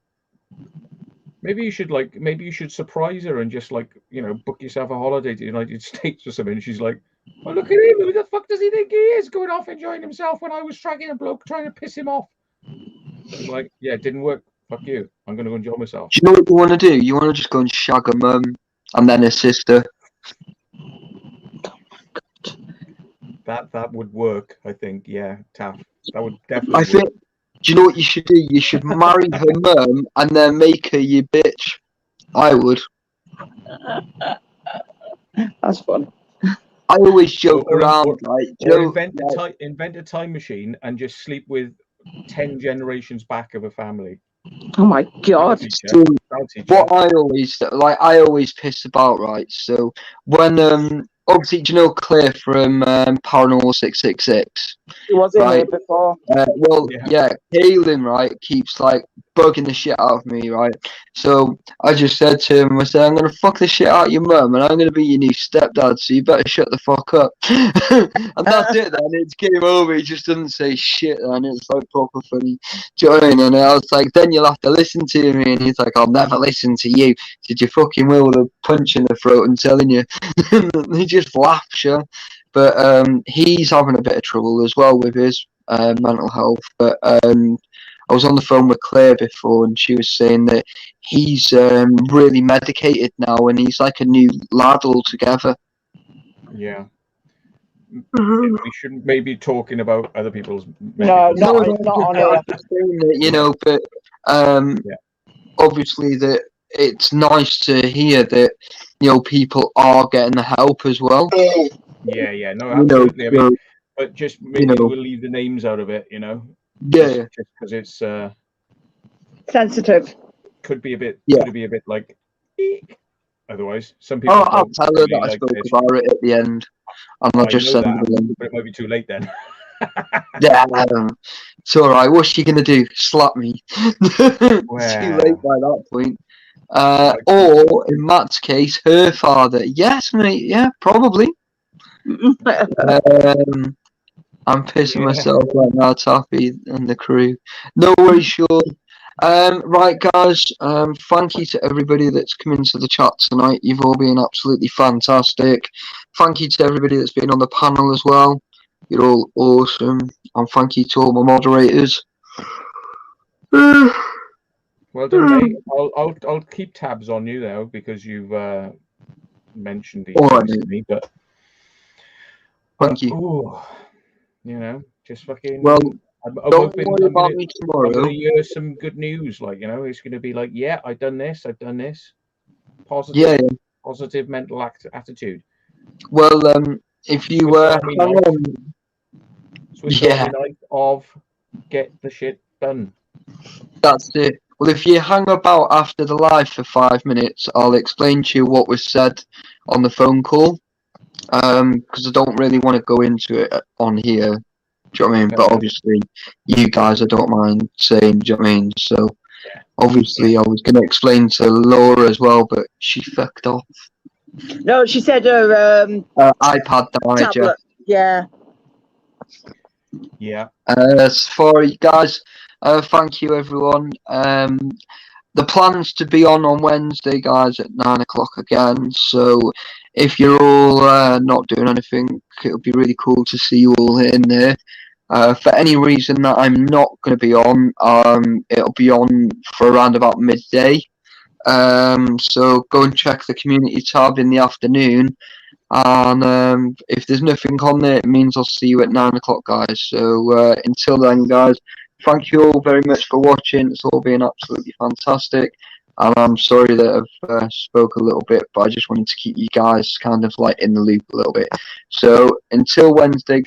Maybe you should surprise her and just book yourself a holiday to the United States or something. And she's like, "Oh, look at him! Who the fuck does he think he is? Going off enjoying himself when I was shagging a bloke trying to piss him off." It's like, yeah, it didn't work. Fuck you. I'm gonna go enjoy myself. Do you know what you want to do? You want to just go and shag a mum and then a sister. That would work, I think. Yeah, Taff. That would definitely work. Do you know what you should do? You should marry her mum and then make her your bitch. I would. That's fun. I always joke around, invent a time machine and just sleep with 10 generations back of a family. Oh my God. So what I always piss about, right? So when obviously, do you know Claire from Paranormal 666? She was in here before. Yeah, Kaylin, right, keeps bugging the shit out of me, right? So I just said to him, I said, I'm gonna fuck the shit out of your mum and I'm gonna be your new stepdad, so you better shut the fuck up. And that's it then, it's game over, he just doesn't say shit and it's proper funny. Do you know what I mean? And I was like, then you'll have to listen to me, and he's like, I'll never listen to you. Did you fucking will with a punch in the throat and telling you? He just laughs, yeah. But he's having a bit of trouble as well with his mental health. But I was on the phone with Claire before, and she was saying that he's really medicated now, and he's like a new lad altogether. Yeah. We shouldn't maybe talking about other people's. No, not on here. But obviously that it's nice to hear that people are getting the help as well. Yeah, no, absolutely. I mean, but just maybe we'll leave the names out of it, Yeah, just because it's sensitive. Could be a bit like. Eek. Otherwise, some people. I'll tell her that I spoke about it at the end. I'm not just sending that, but it might be too late then. Yeah, it's all right. What's she gonna do? Slap me? It's too late by that point. Or in Matt's case, her father. Yes, mate. Yeah, probably. I'm pissing myself right now, Taffy and the crew. No worries, Sean. Right, guys. Thank you to everybody that's come into the chat tonight. You've all been absolutely fantastic. Thank you to everybody that's been on the panel as well. You're all awesome. And thank you to all my moderators. Well done, mate. I'll keep tabs on you though, because you've mentioned these All right, things mate. to me, but Thank you. ooh, you know, just fucking. Well, I'm don't hoping worry I'm about gonna me tomorrow. hear some good news. Like, you know, it's gonna be like, yeah, I've done this. Yeah, Positive, yeah. positive mental attitude. Well, if you Switch Army hang knife. on, Swiss yeah, Army knife of get the shit done. that's it. Well, if you hang about after the live for 5 minutes, I'll explain to you what was said on the phone call. Because I don't really want to go into it on here. Do you know what I mean? But obviously, you guys, I don't mind saying. Do you know what I mean? So obviously, I was gonna explain to Laura as well, but she fucked off. No, she said her iPad died. tablet. Yeah. Yeah. For you guys, thank you everyone. The plan's to be on Wednesday, guys, at 9 o'clock again. So if you're all not doing anything, it'll be really cool to see you all in there. For any reason that I'm not going to be on, it'll be on for around about midday. So go and check the community tab in the afternoon. And if there's nothing on there, it means I'll see you at 9 o'clock, guys. So until then, guys, thank you all very much for watching. It's all been absolutely fantastic. And I'm sorry that I've spoke a little bit, but I just wanted to keep you guys kind of like in the loop a little bit. So until Wednesday,